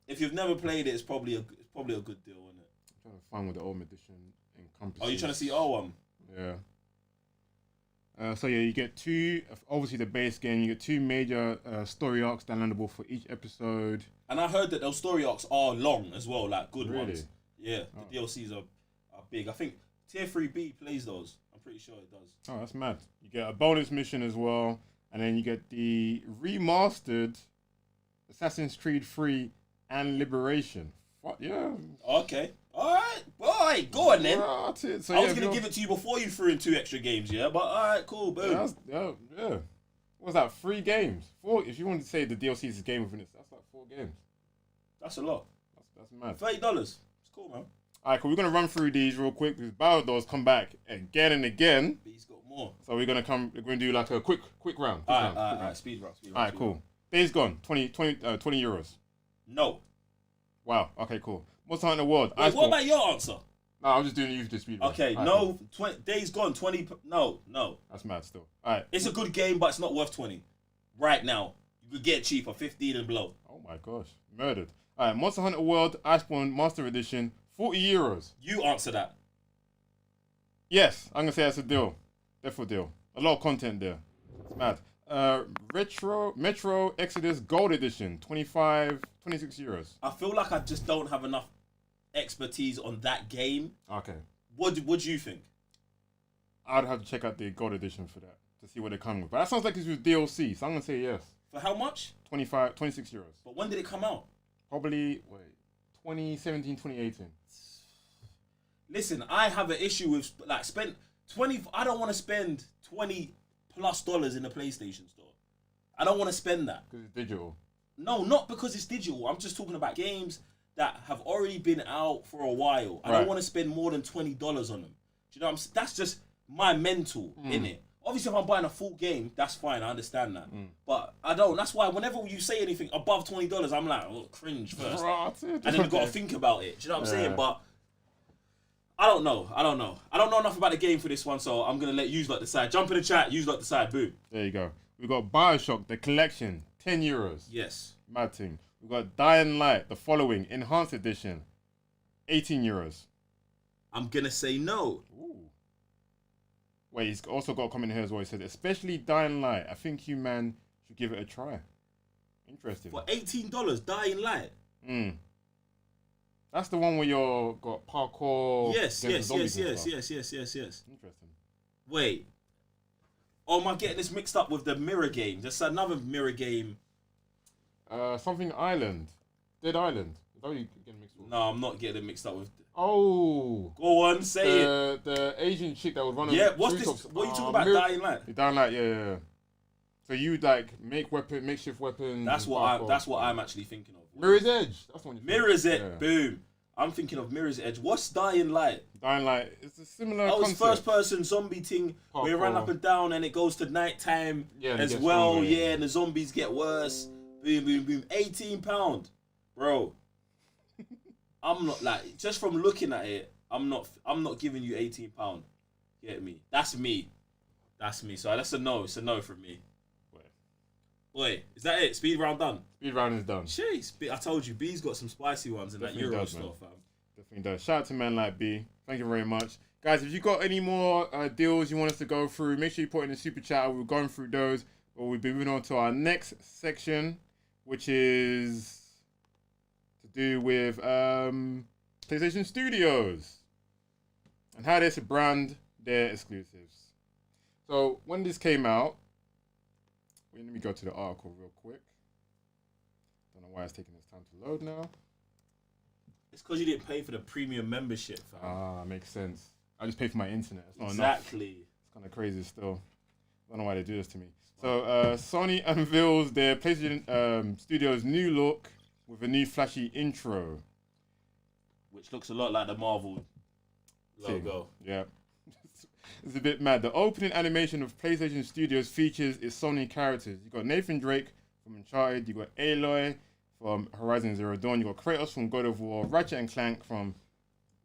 If you've never played it, it's probably a good deal, isn't it? I'm trying to find what the Ultimate Edition encompasses. Oh, you trying to see our one? Yeah. So yeah, you get two. Obviously, the base game. You get two major story arcs downloadable for each episode. And I heard that those story arcs are long as well, like good Really? ones. Yeah, the DLCs are big. I think Tier 3B plays those. I'm pretty sure it does. Oh, that's mad. You get a bonus mission as well, and then you get the remastered Assassin's Creed 3 and Liberation. Fuck yeah. Okay. Alright. Boy, go on then. Right, so, I yeah, was going to give it to you before you threw in 2 extra games, yeah? But alright, cool, boom. Yeah, yeah. What's that? 3 games. 4. If you want to say the DLC is a game within it, that's like 4 games. That's a lot. That's mad. $30. It's cool, man. Alright, cool. We're gonna run through these real quick because Battledores come back again and again. But he's got more. So we're gonna do like a quick round. Alright, speed run. Alright, cool. Days Gone, 20 euros. No. Wow. Okay, cool. Monster Hunter World. Wait, what about your answer? No, I'm just doing you the speed run. Okay, Alright, no. cool. Days Gone, 20. No. That's mad still. Alright. It's a good game, but it's not worth 20. Right now. You could get it cheaper, 15 and below. Oh my gosh. Murdered. Alright, Monster Hunter World, Iceborne Master Edition, 40 euros. You answer that. Yes, I'm gonna say that's a deal. Definitely deal. A lot of content there. It's mad. Metro Exodus Gold Edition, 26 euros. I feel like I just don't have enough expertise on that game. Okay. What do you think? I'd have to check out the Gold Edition for that to see what they're coming with. But that sounds like it's with DLC, so I'm gonna say yes. For how much? 26 euros. But when did it come out? Probably 2017, 2018. Listen, I have an issue with like spend 20. I don't want to spend $20+ in the PlayStation store. I don't want to spend that. Because it's digital. No, not because it's digital. I'm just talking about games that have already been out for a while. I don't want to spend more than $20 on them. Do you know what I'm saying? That's just my mental in it. Obviously, if I'm buying a full game, that's fine. I understand that. But I don't. That's why whenever you say anything above $20, I'm like, oh, cringe first. And then you've got to think about it. Do you know what I'm saying? But I don't know. I don't know enough about the game for this one, so I'm going to let you lot decide. Jump in the chat. You lot decide. Boom. There you go. We've got Bioshock, the collection, 10 euros. Yes. Mad thing. We've got Dying Light, the following, Enhanced Edition, 18 euros. I'm going to say no. Ooh. Wait, he's also got a comment here as well. He said, especially Dying Light, I think you, man, should give it a try. Interesting. For $18, Dying Light. That's the one where you're got parkour. Yes. Interesting. Wait. Oh, am I getting this mixed up with the mirror game? There's another mirror game. Something Island. Dead Island. Is that what you're getting mixed with? No, I'm not getting it mixed up with. Oh. Go on, say it. The Asian chick that was running. Yeah, what's this? What are you talking about? Dying Light. Dying Light, yeah. So you like makeshift weapons. That's what I'm actually thinking of. Mirror's Edge. That's one. Mirror's Edge. Yeah. Boom. I'm thinking of Mirror's Edge. What's Dying Light? Dying Light. It's a similar. Oh, it's first-person zombie thing where you run up and down and it goes to nighttime as well. Stronger, yeah, and the zombies get worse. Boom, boom, boom. £18, bro. I'm not like just from looking at it. I'm not giving you £18. Get me? That's me. So that's a no. It's a no from me. Wait, is that it? Speed round done? Speed round is done. Jeez, I told you, B's got some spicy ones in that Euro stuff, fam. Definitely does. Shout out to man like B. Thank you very much. Guys, if you got any more deals you want us to go through, make sure you put in the super chat. We're going through those. But we'll be moving on to our next section, which is do with PlayStation Studios and how they should brand their exclusives. So when this came out, let me go to the article real quick. Don't know why it's taking this time to load now. It's because you didn't pay for the premium membership, fam. Ah, makes sense. I just pay for my internet. It's not Exactly. enough. It's kind of crazy still. I don't know why they do this to me. So Sony unveils their PlayStation Studios new look with a new flashy intro. Which looks a lot like the Marvel logo. Yeah. It's a bit mad. The opening animation of PlayStation Studios features its Sony characters. You got Nathan Drake from Uncharted. You got Aloy from Horizon Zero Dawn. You got Kratos from God of War. Ratchet and Clank from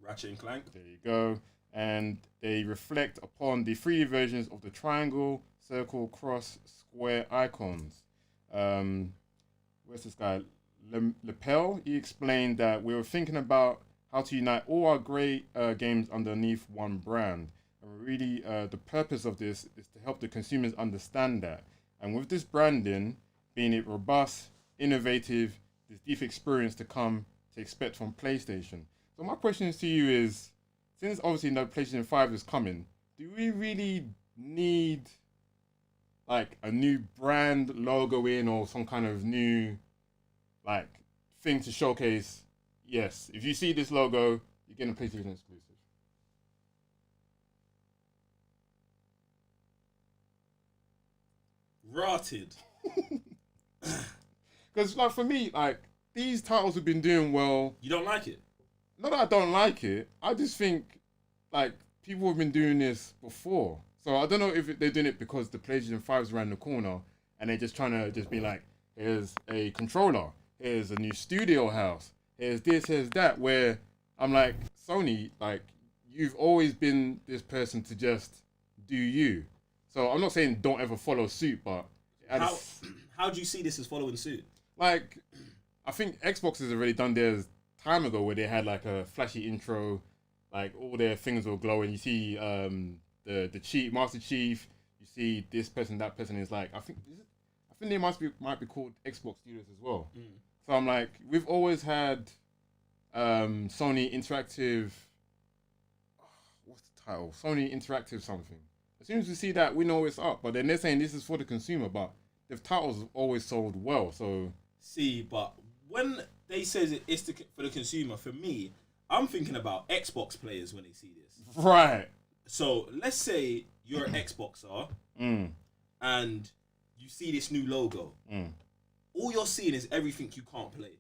Ratchet and Clank. There you go. And they reflect upon the 3D versions of the triangle, circle, cross, square icons. Where's this guy? Lepel, he explained that we were thinking about how to unite all our great games underneath one brand. And really, the purpose of this is to help the consumers understand that. And with this branding, being it robust, innovative, this deep experience to come to expect from PlayStation. So my question to you is, since obviously the PlayStation 5 is coming, do we really need like a new brand logo in or some kind of new like thing to showcase? Yes, if you see this logo, you're getting a PlayStation exclusive. Rotted. Because like for me, like these titles have been doing well. You don't like it? Not that I don't like it. I just think like people have been doing this before. So I don't know if they're doing it because the PlayStation 5 is around the corner and they're just trying to just be like, here's a controller, here's a new studio house, here's this, here's that. Where I'm like, Sony, like you've always been this person to just do you. So I'm not saying don't ever follow suit, but how do you see this as following suit? Like, I think Xbox has already done theirs time ago where they had like a flashy intro, like all their things will glow, and you see the Chief, Master Chief, you see this person, that person is like, I think they might be called Xbox Studios as well. So I'm like, we've always had Sony Interactive. What's the title? Sony Interactive something. As soon as we see that, we know it's up. But then they're saying this is for the consumer, but the titles have always sold well. So see, but when they say it's for the consumer, for me, I'm thinking about Xbox players when they see this. Right. So let's say you're an Xboxer and you see this new logo. All you're seeing is everything you can't play.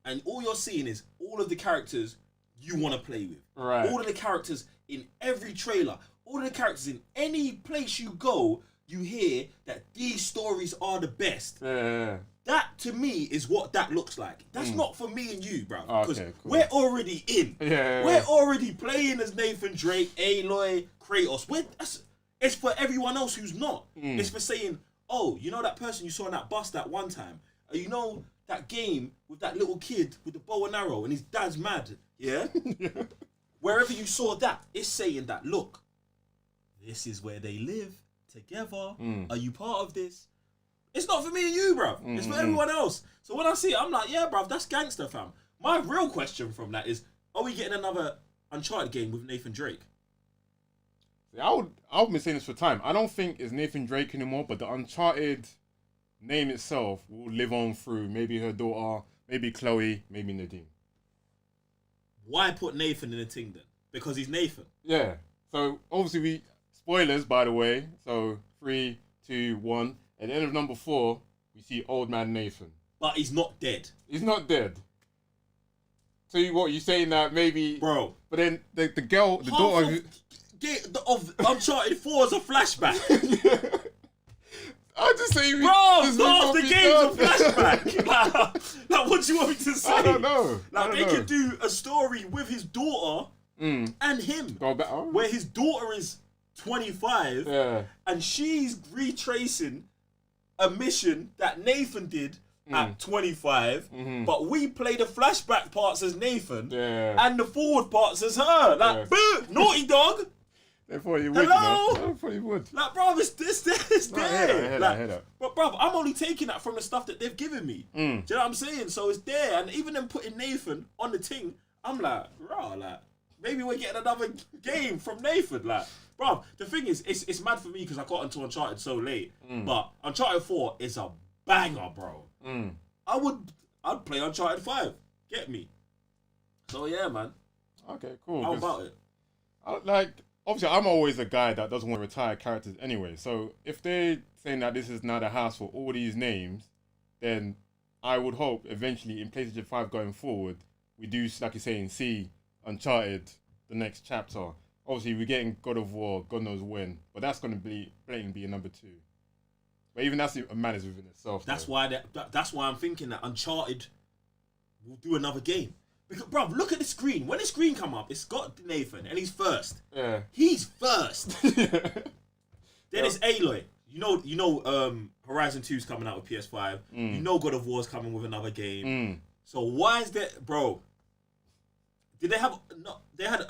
And all you're seeing is all of the characters you want to play with. Right. All of the characters in every trailer. All of the characters in any place you go, you hear that these stories are the best. Yeah. That, to me, is what that looks like. That's not for me and you, bro. Because Okay, cool. we're already in. Yeah. We're already playing as Nathan Drake, Aloy, Kratos. It's for everyone else who's not. It's for saying, oh, you know that person you saw on that bus that one time? You know that game with that little kid with the bow and arrow and his dad's mad? Yeah? Wherever you saw that, it's saying that, look, this is where they live together. Are you part of this? It's not for me and you, bruv. It's for everyone else. So when I see it, I'm like, yeah, bruv, that's gangster, fam. My real question from that is, are we getting another Uncharted game with Nathan Drake? I've been saying this for time. I don't think it's Nathan Drake anymore, but the Uncharted name itself will live on through maybe her daughter, maybe Chloe, maybe Nadine. Why put Nathan in the thing then? Because he's Nathan. Yeah. So obviously spoilers, by the way. So 3, 2, 1. At the end of number 4, we see old man Nathan. But he's not dead. He's not dead. So you saying that maybe, Bro. But then the girl, the daughter of Uncharted 4 is a flashback. I just say, bro, half the game's a flashback. like, what do you want me to say? I don't know. Like, they could do a story with his daughter and him, where his daughter is 25 and she's retracing a mission that Nathan did at 25, but we play the flashback parts as Nathan and the forward parts as her. Like, boo, naughty dog. They thought you would. Hello? You know? They thought you would. Like, bro, it's No, I there. hear that. But, bro, I'm only taking that from the stuff that they've given me. Do you know what I'm saying? So it's there. And even them putting Nathan on the ting, I'm like, raw, like, maybe we're getting another game from Nathan. Like, bro, the thing is, it's mad for me because I got into Uncharted so late. But Uncharted 4 is a banger, bro. I'd play Uncharted 5. Get me. So, yeah, man. Okay, cool. How about it? Obviously, I'm always a guy that doesn't want to retire characters anyway. So if they're saying that this is now the house for all these names, then I would hope eventually in PlayStation 5 going forward, we do, like you're saying, see Uncharted, the next chapter. Obviously, we're getting God of War, God knows when, but that's going to be blatantly be a number 2. But even that's a madness within itself. That's why I'm thinking that Uncharted will do another game. Because, bro, look at the screen. When the screen come up, it's got Nathan, and he's first. Yeah. He's first. Then it's Aloy. You know, Horizon 2's coming out with PS5. You know God of War's coming with another game. So why is that, bro? Did they have, no, they had,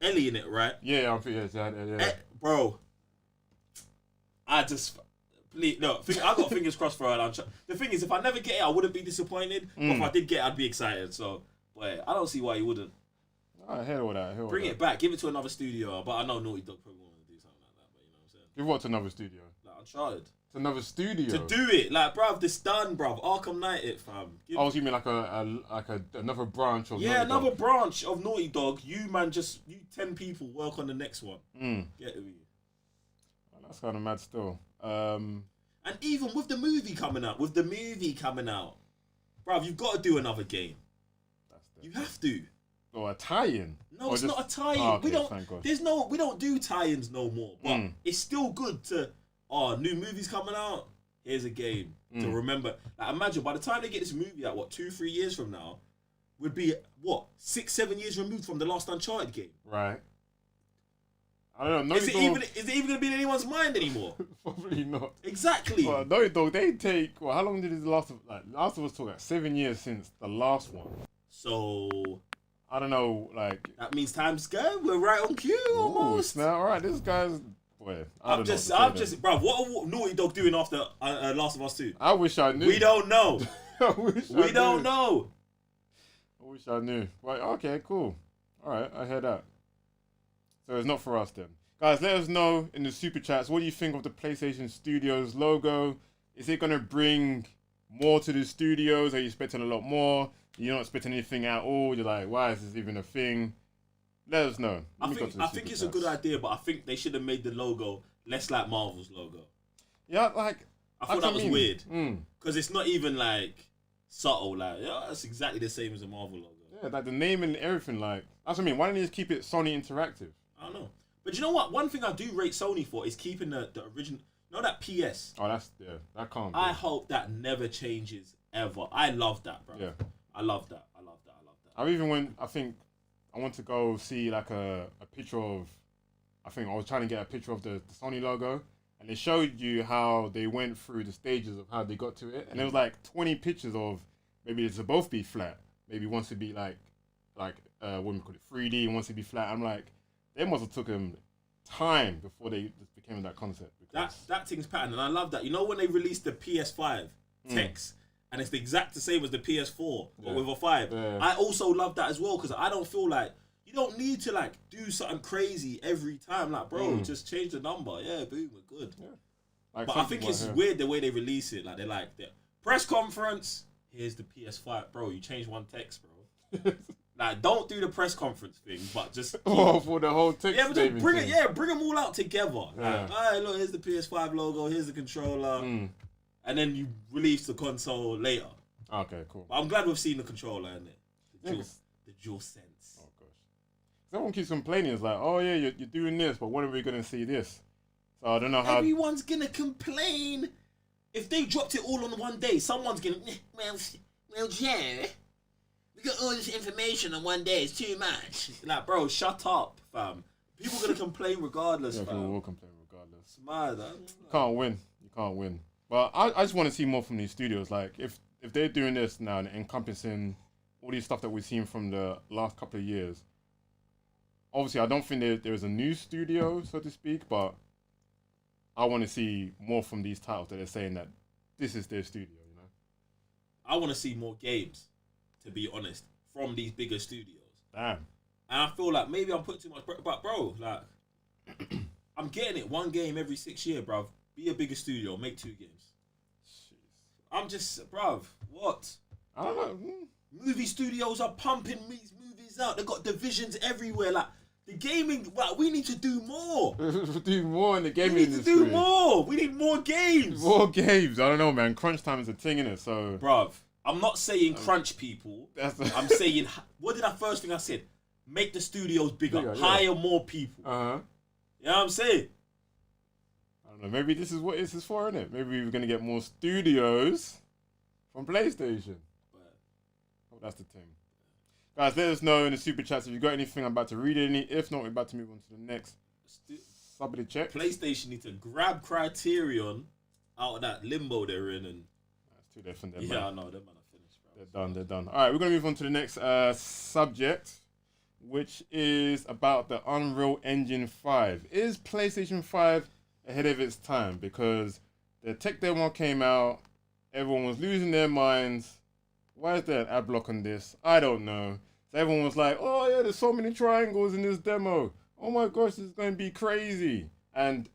Ellie in it, right? Yeah, I'm pretty yeah. Bro, I just... No, I got fingers crossed for her. The thing is, if I never get it, I wouldn't be disappointed. But if I did get it, I'd be excited. So, but I don't see why you wouldn't. I hear all that. Bring it back. Give it to another studio. But I know Naughty Dog probably want to do something like that. But you know what I'm saying? Give what to another studio? Like Uncharted. To another studio? To do it. Like, bruv, this done, bruv. Arkham Knight it, fam. Oh, so you mean like another branch of Yeah, Naughty another Dog? branch of Naughty Dog. You, man, you 10 people work on the next one. Get me. That's kind of mad still. And even with the movie coming out, bruv, you've got to do another game. You have to. Or a tie-in. No, it's not a tie-in. Oh, okay, we don't do tie-ins no more. But it's still good to new movies coming out. Here's a game to remember. Like, imagine by the time they get this movie out, 2-3 years from now, would be 6-7 years removed from the last Uncharted game. Right. I don't know. Is it even gonna be in anyone's mind anymore? Probably not. Exactly. Well, Naughty Dog, they take. Well, how long did the Last of Us took? 7 years since the last one. So I don't know. Like that means time's go. We're right on cue almost. Now, all right, this guy's. Boy, I'm just, bro. What are Naughty Dog doing after Last of Us 2? I wish I knew. We don't know. We don't know. I wish I knew. Right. Okay. Cool. All right. I hear that. So it's not for us then. Guys, let us know in the super chats, what do you think of the PlayStation Studios logo? Is it going to bring more to the studios? Are you expecting a lot more? You're not expecting anything at all? You're like, why is this even a thing? Let us know. I think it's a good idea, but I think they should have made the logo less like Marvel's logo. Yeah, like... I thought that was weird. Because it's not even like subtle. Like, yeah, it's exactly the same as a Marvel logo. Yeah, like the name and everything. Like, that's what I mean. Why don't you just keep it Sony Interactive? I don't know. But you know what? One thing I do rate Sony for is keeping the original... You know that PS? Oh, that can't be. I hope that never changes, ever. I love that, bro. Yeah. I love that. I even went... I want to go see like a picture of... I think I was trying to get a picture of the Sony logo. And they showed you how they went through the stages of how they got to it. And it was like 20 pictures of... Maybe it's to both be flat. Maybe wants to be like what we call it, 3D, wants to be flat. I'm like... They must have took them time before they just became that concept. That thing's pattern, and I love that. You know when they released the PS5 text, and it's the exact same as the PS4, but with a 5. Yeah. I also love that as well, because I don't feel like you don't need to like do something crazy every time. Like, bro, just change the number. Yeah, boom, we're good. Yeah. Like, but I think it's weird the way they release it. Like, they're like, the press conference, here's the PS5. Bro, you changed one text, bro. Like, don't do the press conference thing, but just for the whole text. Yeah, but just bring it. Yeah, bring them all out together. Yeah. Like, all right, look, here's the PS5 logo. Here's the controller, and then you release the console later. Okay, cool. But I'm glad we've seen the controller in it. The dual sense. Oh gosh, everyone keeps complaining. It's like, oh yeah, you're doing this, but when are we gonna see this? So I don't know how. Everyone's gonna complain if they dropped it all on one day. Someone's gonna well, yeah. We got all this information on one day. It's too much. Like, bro, shut up, fam. People gonna complain regardless, fam. People will complain regardless. It's mad, You can't win. You can't win. But I just want to see more from these studios. Like, if they're doing this now and encompassing all these stuff that we've seen from the last couple of years, obviously, I don't think there is a new studio, so to speak, but I want to see more from these titles that they're saying that this is their studio, you know? I want to see more games, to be honest, from these bigger studios. Damn. And I feel like maybe I'm putting too much, but bro, like, I'm getting it. One game every 6 years, bruv. Be a bigger studio, make 2 games. Jeez. I'm just, bruv, what? I don't know. Movie studios are pumping these movies out. They've got divisions everywhere. Like, the gaming, like, we need to do more. Do more in the gaming industry. We need to do more. We need more games. More games. I don't know, man. Crunch time is a thing, innit? So, bruv, I'm not saying crunch people. I'm saying, what did I first thing I said? Make the studios bigger. Hire more people. Uh-huh. You know what I'm saying? I don't know. Maybe this is what this is for, innit? Maybe we're going to get more studios from PlayStation. Oh, that's the thing. Guys, let us know in the super chats if you got anything. I'm about to read any. If not, we're about to move on to the next subject check. PlayStation need to grab Criterion out of that limbo they're in. And that's too different. Yeah, I know. Them man are finished, bro. They're done. All right, we're going to move on to the next subject, which is about the Unreal Engine 5. Is PlayStation 5 ahead of its time? Because the tech demo came out, everyone was losing their minds. Why is there an ad block on this? I don't know. So everyone was like, oh yeah, there's so many triangles in this demo. Oh my gosh, this is going to be crazy. And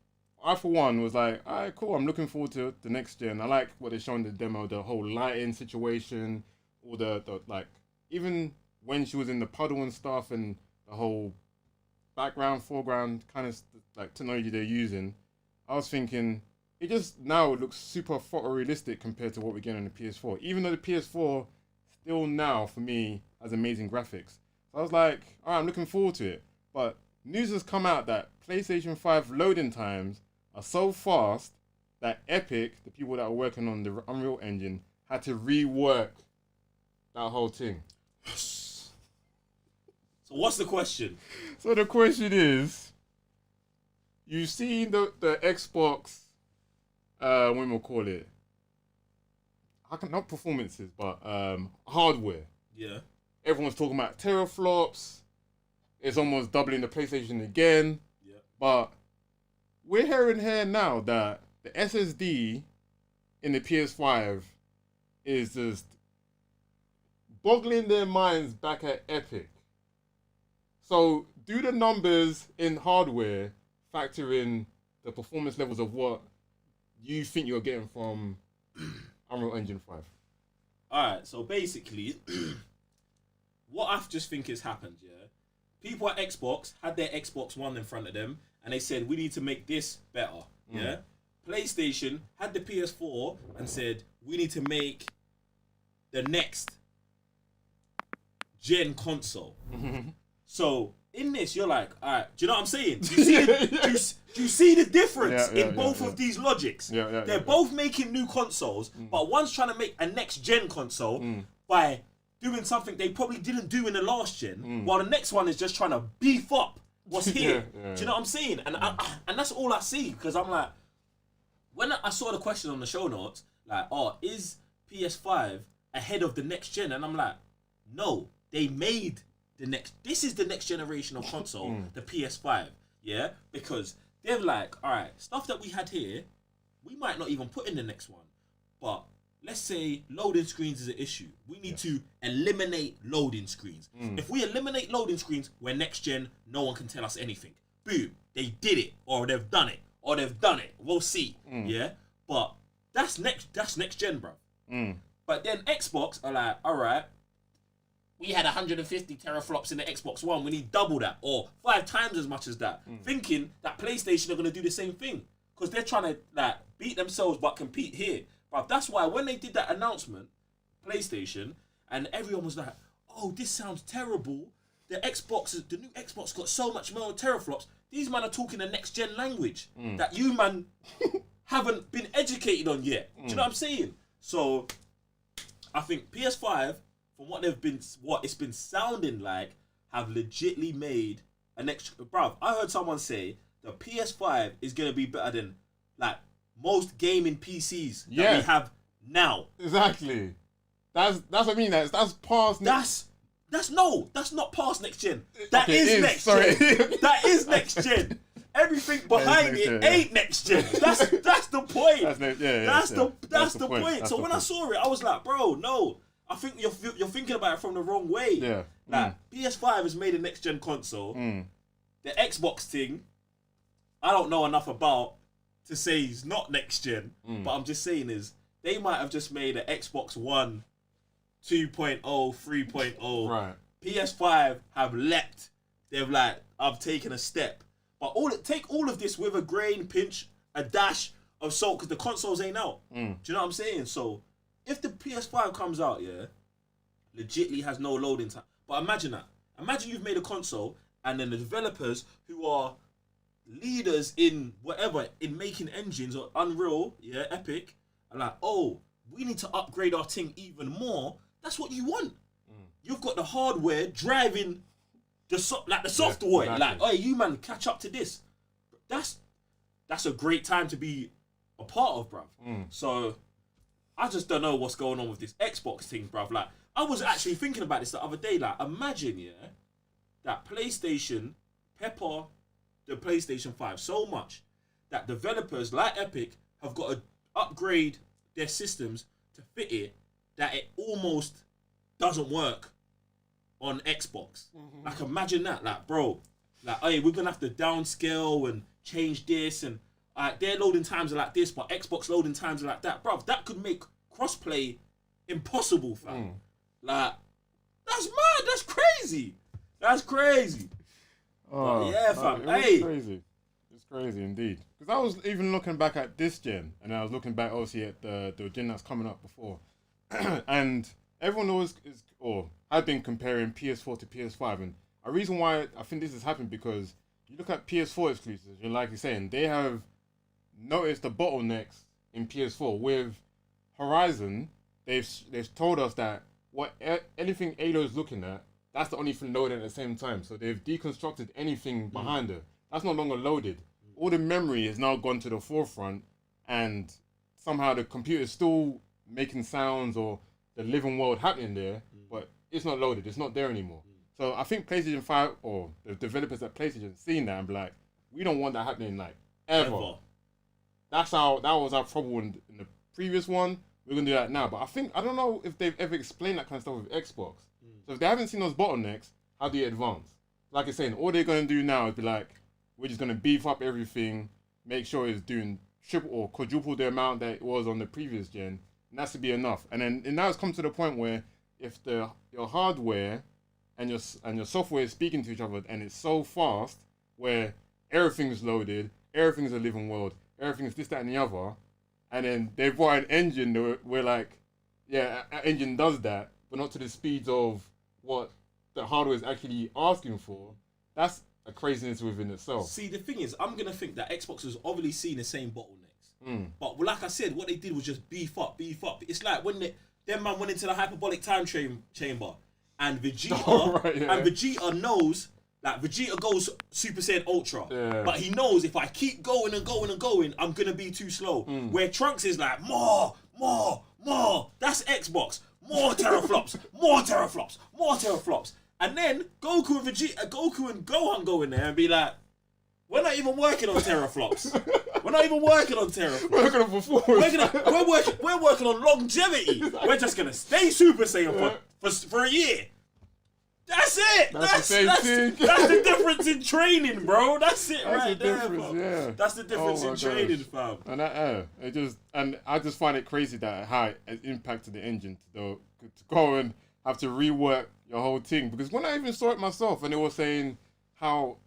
I, for one, was like, all right, cool. I'm looking forward to the next gen. I like what they showed in the demo, the whole lighting situation, all the like, even when she was in the puddle and stuff and the whole background, foreground kind of like technology they're using. I was thinking, it just now looks super photorealistic compared to what we get on the PS4. Even though the PS4 still now, for me, has amazing graphics. So I was like, all right, I'm looking forward to it. But news has come out that PlayStation 5 loading times are so fast that Epic, the people that are working on the Unreal Engine, had to rework that whole thing. So what's the question? So the question is, you see the Xbox, when we'll call it, not performances, but hardware. Yeah. Everyone's talking about teraflops. It's almost doubling the PlayStation again. Yeah. But we're hearing here now that the SSD in the PS5 is just boggling their minds back at Epic. So do the numbers in hardware factor in the performance levels of what you think you're getting from Unreal Engine 5? Alright, so basically, what I just think has happened, yeah? People at Xbox had their Xbox One in front of them, and they said, we need to make this better, yeah? PlayStation had the PS4 and said, we need to make the next gen console. So, in this, you're like, all right, do you know what I'm saying? Do you see the difference in both of these logics? They're both making new consoles, but one's trying to make a next-gen console by doing something they probably didn't do in the last gen, while the next one is just trying to beef up what's here. Do you know what I'm saying? And and that's all I see, because I'm like, when I saw the question on the show notes, like, oh, is PS5 ahead of the next gen? And I'm like, no, they made this is the next generation of console, the PS5, yeah? Because they're like, all right, stuff that we had here, we might not even put in the next one. But let's say loading screens is an issue. We need to eliminate loading screens. If we eliminate loading screens, we're next gen, no one can tell us anything. Boom, they did it, or they've done it, We'll see, yeah? But that's next gen, bro. But then Xbox are like, all right, we had 150 teraflops in the Xbox One. We need double that, or 5 times as much as that. Thinking that PlayStation are going to do the same thing. Because they're trying to like beat themselves but compete here. But that's why when they did that announcement, PlayStation, and everyone was like, oh, this sounds terrible. The new Xbox got so much more teraflops. These man are talking the next gen language that you man haven't been educated on yet. Do you know what I'm saying? So I think PS5, from what it's been sounding like, have legitly made an extra. Bruv, I heard someone say the PS5 is gonna be better than like most gaming PCs that we have now. Exactly. That's what I mean. That's past. That's not past next gen. That is is, next sorry. gen. That is next gen. Everything behind next it gen, ain't next gen. That's the point. That's the point. So when I saw it, I was like, bro, no. I think you're thinking about it from the wrong way. Yeah. Like PS5 has made a next gen console. The Xbox thing, I don't know enough about to say it's not next gen. But I'm just saying is they might have just made an Xbox One 2.0, 3.0. Right. PS5 have leapt. They've like, I've taken a step. But take all of this with a grain, pinch, a dash of salt, because the consoles ain't out. Do you know what I'm saying? So, if the PS5 comes out, yeah, legitly has no loading time. But imagine that. Imagine you've made a console, and then the developers who are leaders in whatever, in making engines or Unreal, yeah, Epic, are like, oh, we need to upgrade our thing even more. That's what you want. You've got the hardware driving the software. Exactly. Like, oh, you man, catch up to this. That's a great time to be a part of, bruv. So I just don't know what's going on with this Xbox thing, bruv. Like, I was actually thinking about this the other day. Like, imagine, yeah, that PlayStation pepper the PlayStation 5 so much that developers like Epic have got to upgrade their systems to fit it, that it almost doesn't work on Xbox. Like, imagine that. Like, bro, like, hey, we're gonna have to downscale and change this, and their loading times are like this, but Xbox loading times are like that. Bro, that could make crossplay impossible, fam. Like, that's mad. That's crazy. That's crazy. Oh, but yeah, fam. It's crazy. It's crazy indeed. Because I was even looking back at this gen, and I was looking back obviously at the gen that's coming up before, and everyone always is or had been comparing PS4 to PS5, and a reason why I think this has happened because you look at PS4 exclusives, and like you're saying, they have noticed the bottlenecks in PS4 with Horizon. They've told us that anything Alo's looking at, that's the only thing loaded at the same time. So they've deconstructed anything behind it. That's no longer loaded. All the memory has now gone to the forefront, and somehow the computer is still making sounds or the living world happening there, but it's not loaded. It's not there anymore. So I think PlayStation 5 or the developers at PlayStation seen that and be like, we don't want that happening like ever. That was our problem in the previous one. We're gonna do that now. But I don't know if they've ever explained that kind of stuff with Xbox. So if they haven't seen those bottlenecks, how do you advance? Like I'm saying, all they're gonna do now is be like, we're just gonna beef up everything, make sure it's doing triple or quadruple the amount that it was on the previous gen, and that should be enough. And now it's come to the point where if your hardware and your software is speaking to each other, and it's so fast where everything's loaded, everything's a living world, everything's this, that, and the other, and then they've brought an engine where like, yeah, an engine does that, but not to the speeds of what the hardware is actually asking for. That's a craziness within itself. See, the thing is, I'm gonna think that Xbox has obviously seen the same bottlenecks. But like I said, what they did was just beef up. It's like when them man went into the hyperbolic time chamber, and Vegeta, and Vegeta knows, like, Vegeta goes Super Saiyan Ultra, but he knows if I keep going and going and going, I'm gonna be too slow. Where Trunks is like, more. That's Xbox. More teraflops, more teraflops, more teraflops. And then Goku and Gohan go in there and be like, we're not even working on teraflops. We're not even working on teraflops. We're working on performance. We're working on longevity. We're just gonna stay Super Saiyan for a year. That's it. That's the difference in training, bro. That's it right there, fam. Yeah. That's the difference in training, fam. And I just find it crazy that how it has impacted the engine to go and have to rework your whole thing. Because when I even saw it myself, and they were saying how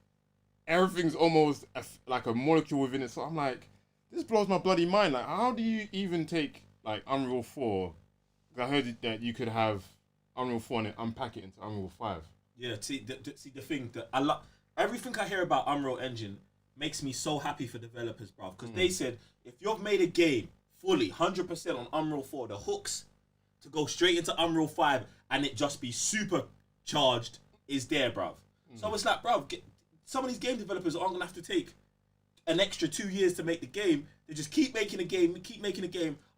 everything's almost like a molecule within it, so I'm like, this blows my bloody mind. Like, how do you even take like Unreal 4? Because I heard that you could have Unreal 4 and then unpack it into Unreal 5. Yeah, see the thing that I love, everything I hear about Unreal Engine makes me so happy for developers, bruv. Because they said if you've made a game fully 100% on Unreal 4, the hooks to go straight into Unreal 5 and it just be supercharged is there, bruv. So it's like, bruv, some of these game developers aren't gonna have to take an extra 2 years to make the game. They just keep making a game,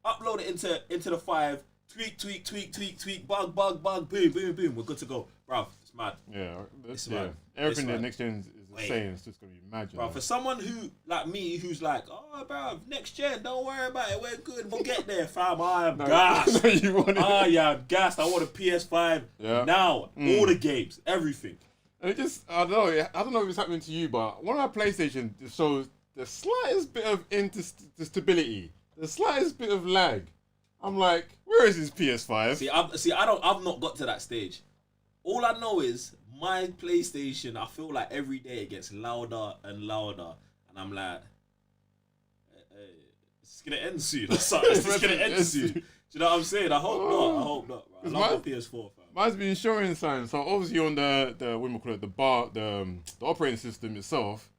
upload it into the 5. tweak, bug, boom, we're good to go. Bruv, it's mad. Yeah, It's yeah. mad. Everything It's that mad. next gen is saying is just gonna be magic. Bro, for someone who, like me, who's like, oh, bro, next gen, don't worry about it, we're good, we'll get there, fam. I am gassed. You want it? I am gassed. I want a PS5 now. All the games, everything. And it just, I don't know. I don't know if it's happening to you, but one of my PlayStation shows the slightest bit of instability, the slightest bit of lag. I'm like, where is this PS5? I've not got to that stage. All I know is my PlayStation, I feel like every day it gets louder and louder, and I'm like, it's gonna end soon. It's gonna end soon. Do you know what I'm saying? I hope not. I love my PS4, fam. Mine's been showing signs. So obviously on the what do we call it, the operating system itself.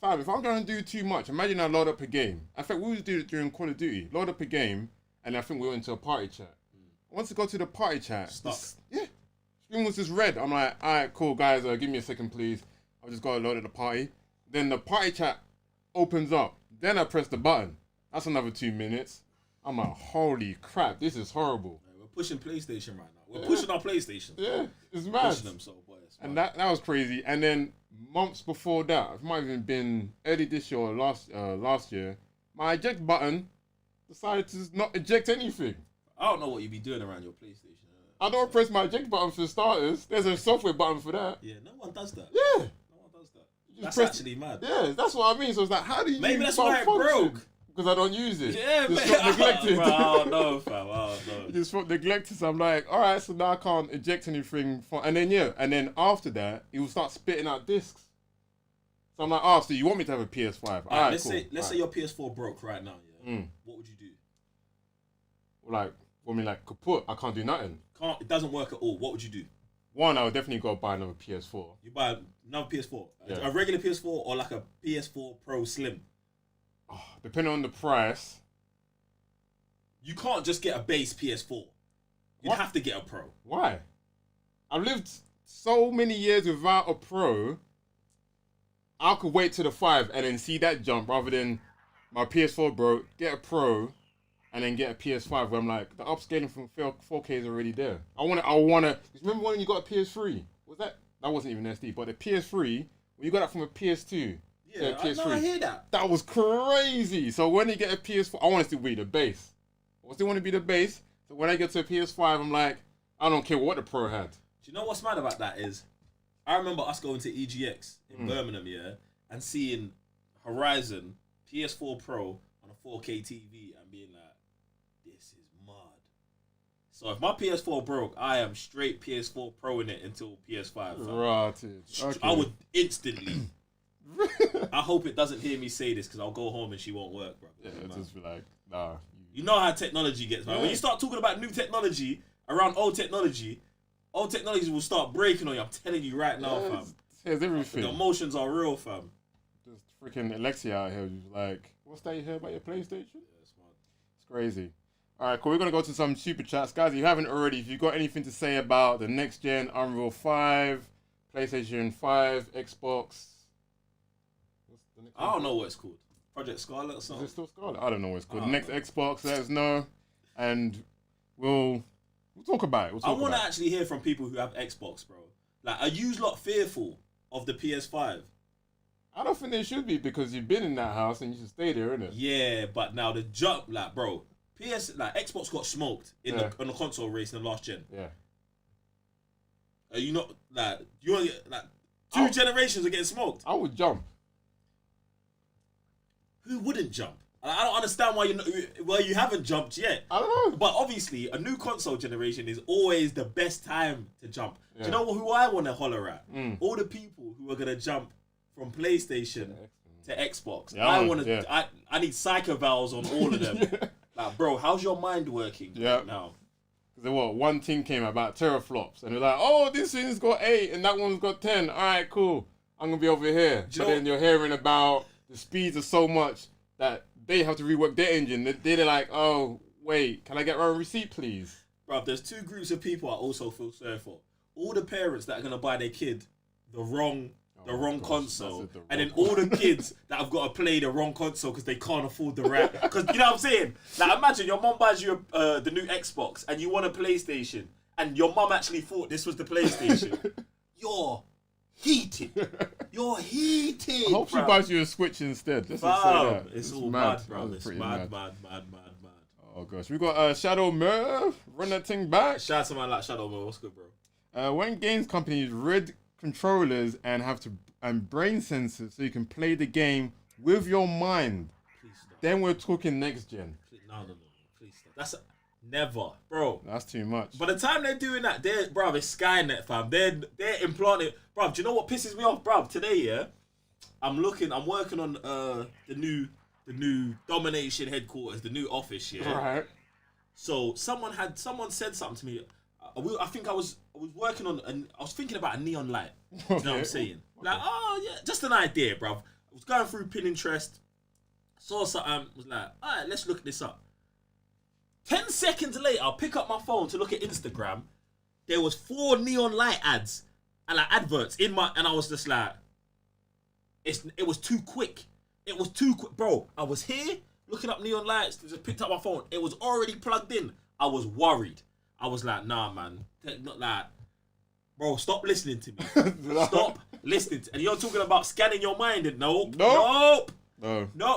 Fam, if I'm gonna do too much, imagine I load up a game. In fact, we would do it during Call of Duty. Load up a game, and I think we went into a party chat. Once I go to the party chat, Stuck. Screen was just red. I'm like, all right, cool, guys, give me a second, please. I'll just go load at the party. Then the party chat opens up. Then I press the button. That's another 2 minutes. I'm like, holy crap, this is horrible. We're pushing PlayStation right now. We're pushing our PlayStation. Yeah, it's mad. Pushing them, so boy. And that was crazy. And then months before that, it might have even been early this year or last year, my eject button decided to not eject anything. I don't know what you be doing around your PlayStation. I don't press my eject button for starters. There's a software button for that. Yeah, no one does that. Yeah. No one does that. That's actually mad. Yeah, that's what I mean. So it's like, how do you Maybe that's why it broke. Because I don't use it. Yeah, just man. got neglected. Bro, I don't know, fam. I don't know. It just felt neglected. So I'm like, all right, so now I can't eject anything. And then after that, it will start spitting out discs. So I'm like, oh, so you want me to have a PS5? All right, let's cool. say your PS4 broke right now. Yeah. What would you do? Like, kaput. I can't do nothing. It doesn't work at all. What would you do? One, I would definitely go buy another PS4. You buy another PS4, Yeah. a regular PS4 or like a PS4 Pro Slim. Oh, depending on the price. You can't just get a base PS4. You'd have to get a Pro. Why? I've lived so many years without a Pro. I could wait till the 5 and then see that jump rather than my PS4 broke, get a Pro, and then get a PS5 where I'm like, the upscaling from 4K is already there. I wanna. Remember when you got a PS3? That wasn't even SD, but the PS3 when you got that from a PS2. Yeah, I hear that. That was crazy. So when you get a PS4, I want it to be the base. I still want to be the base. So when I get to a PS5, I'm like, I don't care what the Pro had. Do you know what's mad about that is, I remember us going to EGX in Birmingham, and seeing Horizon PS4 Pro on a 4K TV and being like, this is mad. So if my PS4 broke, I am straight PS4 Pro in it until PS5. Rotted. Okay. I would instantly. I hope it doesn't hear me say this because I'll go home and she won't work, bro. Yeah, just be like, nah. You know how technology gets, man. Yeah. When you start talking about new technology around old technology will start breaking on you. I'm telling you right now, fam. Here's everything. The emotions are real, fam. Just freaking Alexia out here, just like, what's that you heard about your PlayStation? Yeah, it's mad. It's crazy. All right, cool. We're gonna go to some super chats, guys. If you haven't already, if you've got anything to say about the next gen Unreal 5, PlayStation 5, Xbox. What's the next I don't know what it's called. Project Scarlet or something? Is it still Scarlet? I don't know what it's called. Next Xbox, let us know, and we'll talk about it. I want to actually hear from people who have Xbox, bro. Like, are you lot fearful of the PS5? I don't think they should be because you've been in that house and you should stay there, innit? Yeah, but now the jump, like, bro, Xbox got smoked on the console race in the last gen. Yeah. Are you not like you want to get like two generations are getting smoked? I would jump. Who wouldn't jump? I don't understand why you haven't jumped yet. I don't know. But obviously, a new console generation is always the best time to jump. Yeah. Do you know who I want to holler at? All the people who are gonna jump from PlayStation to Xbox. Yeah, I need psycho vowels on all of them. Like, bro, how's your mind working right now? Because one thing came about teraflops, and they're like, oh, this thing's got 8 and that one's got 10. All right, cool. I'm gonna be over here. But then you're hearing about the speeds are so much that they have to rework their engine. They're like, oh, wait, can I get my receipt, please? Bro, there's two groups of people I also feel sorry for. All the parents that are going to buy their kid the wrong the wrong console, the wrong and then all the kids that have got to play the wrong console because they can't afford the Rant. Because you know what I'm saying? Like, imagine your mum buys you the new Xbox and you want a PlayStation, and your mum actually thought this was the PlayStation. You're heated. You're heated. I hope she buys you a Switch instead. Let's just say that. It's all mad, bro. It's mad. Oh gosh, we got Shadow Merv. Run that thing back. Shout out to man like Shadow Merv. What's good, bro? When games companies rig controllers and brain sensors so you can play the game with your mind, Please stop. then we're talking next gen. No. Please stop. That's never, bro. That's too much. By the time they're doing that, bruv, it's Skynet, fam. They're implanting. Bruv, do you know what pisses me off, bruv? Today, yeah, I'm working on the new Domination headquarters, the new office, yeah. Right. So someone said something to me. I think I was working on, and I was thinking about a neon light. You know what I'm saying? Like, oh yeah, just an idea, bruv. I was going through Pinterest, saw something, was like, all right, let's look this up. 10 seconds later, I'll pick up my phone to look at Instagram. There was 4 neon light ads and like adverts in my, and I was just like, it was too quick. It was too quick, bro. I was here looking up neon lights. Just picked up my phone. It was already plugged in. I was worried. I was like, nah, man, not like, bro. Stop listening to me. Stop listening. And you're talking about scanning your mind. And nope. No,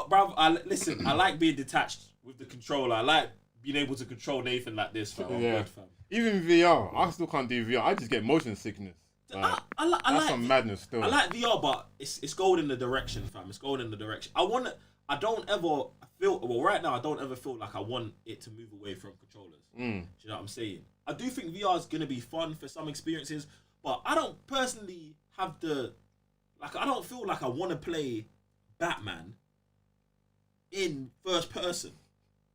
bro. Listen. I like being detached with the controller. I like being able to control Nathan like this, fam. Yeah. Even VR, I still can't do VR. I just get motion sickness. Like, I that's like some madness still. I like VR, but it's going in the direction, fam. It's going in the direction. I don't ever feel. Well, right now I don't ever feel like I want it to move away from controllers. Do you know what I'm saying? I do think VR is gonna be fun for some experiences, but I don't personally have I don't feel like I want to play Batman in first person.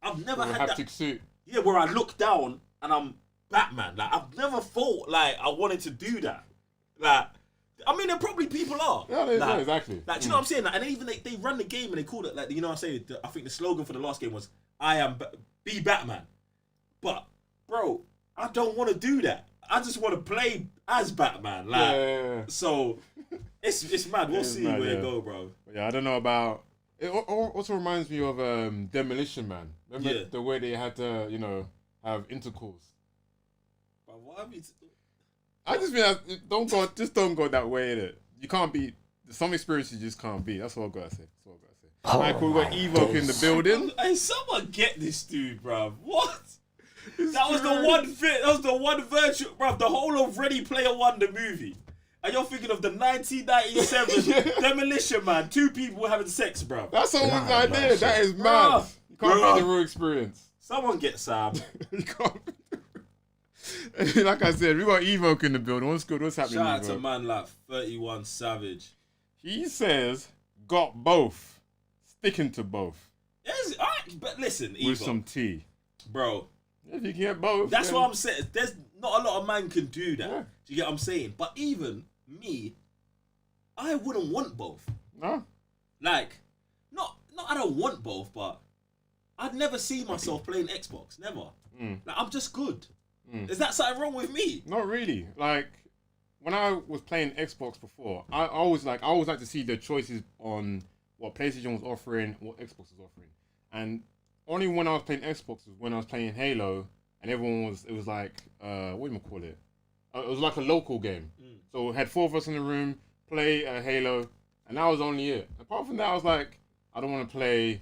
I've never had that. Suit. Yeah, where I look down and I'm Batman. Like, I've never thought like I wanted to do that. Like, I mean, there probably people are. Yeah, exactly. Like, do you know what I'm saying? Like, and even they run the game and they call it, like, you know what I'm saying? I think the slogan for the last game was, be Batman. But, bro, I don't want to do that. I just want to play as Batman. Like, yeah. So, it's mad. We'll see where it go, bro. Yeah, I don't know about... It also reminds me of Demolition Man. Remember the way they had to, have intercourse? But why have you... I just mean, don't go that way, innit? You can't be... Some experiences you just can't be. That's all I've got to say. Alright, cool. We got Evoke in the building. Hey, someone get this dude, bruv. What? That was the one virtue, bruv. The whole of Ready Player One, the movie. And you're thinking of the 1997 Demolition Man. 2 people having sex, bruv. That's someone's idea. That is mad. You can't be the real experience. Someone get Sam. You can't be like I said, we got Evoke in the building. What's good? What's happening? Shout out to man like 31 Savage. He says, got both. Sticking to both. Yes, but listen, Evoke. With some tea. Bro. If you can get both. That's what I'm saying. There's not a lot of man can do that. Yeah. Do you get what I'm saying? But even me, I wouldn't want both. No. Like, not I don't want both, but I'd never see myself playing Xbox. Never. Like, I'm just good. Is that something wrong with me? Not really. Like, when I was playing Xbox before, I always like to see the choices on what PlayStation was offering, what Xbox was offering. And only when I was playing Xbox was when I was playing Halo, and it was like, what do you call it? It was like a local game. So we had 4 of us in the room, play Halo, and that was only it. Apart from that, I was like, I don't want to play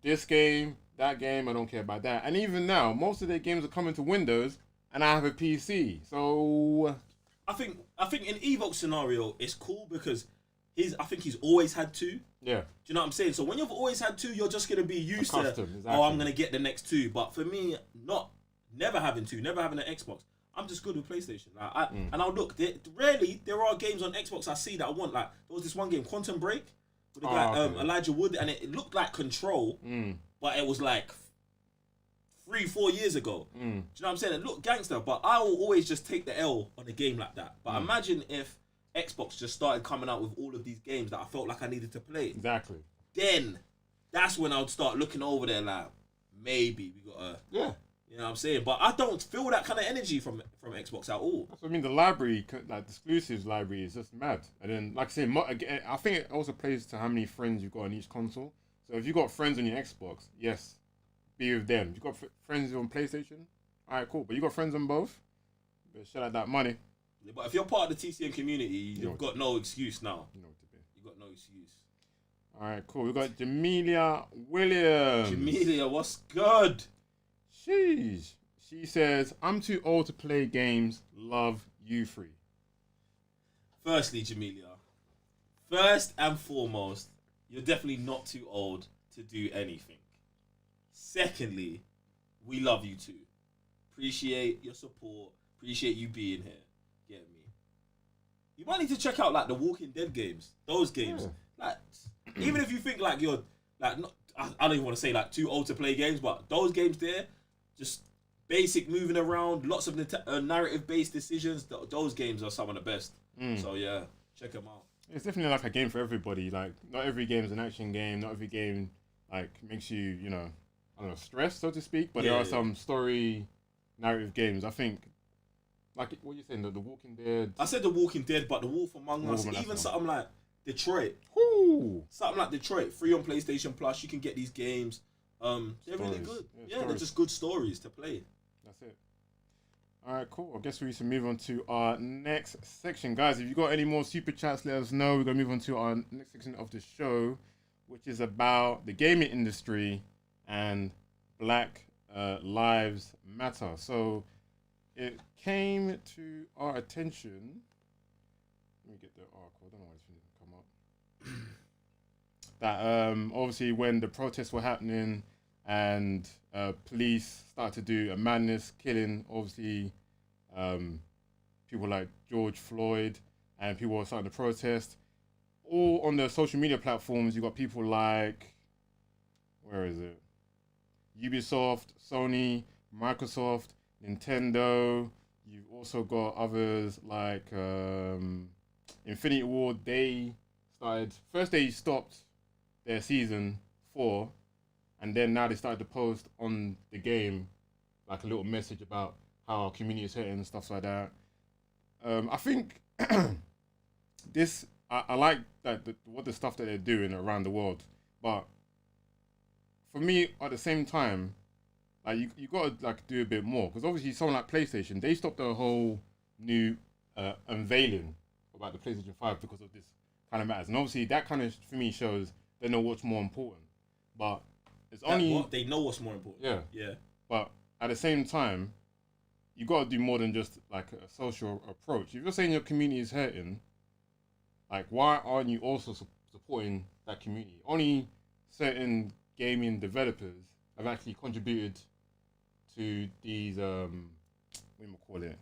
this game, that game, I don't care about that. And even now, most of their games are coming to Windows, and I have a PC. So I think in Evoke's scenario, it's cool because I think he's always had 2. Yeah. Do you know what I'm saying? So when you've always had 2, you're just gonna be used to. Exactly. Oh, I'm gonna get the next 2. But for me, never having 2, never having an Xbox, I'm just good with PlayStation. Like, and I'll look. There are games on Xbox I see that I want. Like, there was this one game, Quantum Break, with the guy Elijah Wood, and it looked like Control, but it was like 3-4 years ago. Do you know what I'm saying? It looked gangster, but I will always just take the L on a game like that. But imagine if Xbox just started coming out with all of these games that I felt like I needed to play. Exactly. Then that's when I would start looking over there like, maybe we gotta You know what I'm saying? But I don't feel that kind of energy from Xbox at all. So I mean, the library, like the exclusives library, is just mad. And then, like I say, again, I think it also plays to how many friends you've got on each console. So if you've got friends on your Xbox, yes, be with them. You've got friends on PlayStation, all right, cool. But you got friends on both, better shell out that money. Yeah, but if you're part of the TCM community, you've got no excuse now. You know what to do. You've got no excuse. All right, cool. We got Jamelia Williams. Jamelia, what's good? Sheesh. She says, I'm too old to play games. Love you three. Firstly, Jamelia, first and foremost, you're definitely not too old to do anything. Secondly, we love you too. Appreciate your support. Appreciate you being here. Get me? You might need to check out like the Walking Dead games. Those games. Yeah. Like, even if you think like you're like not, I don't even want to say like too old to play games, but those games there, just basic moving around, lots of narrative-based decisions. Those games are some of the best. So yeah, check them out. It's definitely like a game for everybody. Like, not every game is an action game. Not every game like makes you, you know, I don't know, stressed, so to speak. But there are some story narrative games. I think, like what you saying, the Walking Dead. I said the Walking Dead, but the Wolf Among Us, even something like Detroit. Whoo! Something like Detroit, free on PlayStation Plus. You can get these games. They're really good. Yeah, they're just good stories to play. That's it. All right, cool. I guess we should move on to our next section. Guys, if you got any more super chats, let us know. We're going to move on to our next section of the show, which is about the gaming industry and Black Lives Matter. So it came to our attention. Let me get the article. I don't know why this didn't come up. That obviously when the protests were happening and police started to do a madness, killing obviously people like George Floyd, and people were starting to protest. All on the social media platforms, you got people like, where is it? Ubisoft, Sony, Microsoft, Nintendo. You've also got others like Infinity Ward. They stopped their season 4, and then now they started to post on the game like a little message about how our community is hurting and stuff like that. I think this, I like that what the stuff that they're doing around the world, but for me at the same time, like you gotta like do a bit more, because obviously someone like PlayStation, they stopped the whole new unveiling about the PlayStation 5 because of this kind of matters, and obviously that kind of for me shows they know what's more important. But it's only they know what's more important. Yeah. But at the same time, you got to do more than just like a social approach. If you're saying your community is hurting, like why aren't you also supporting that community? Only certain gaming developers have actually contributed to these what do you call it,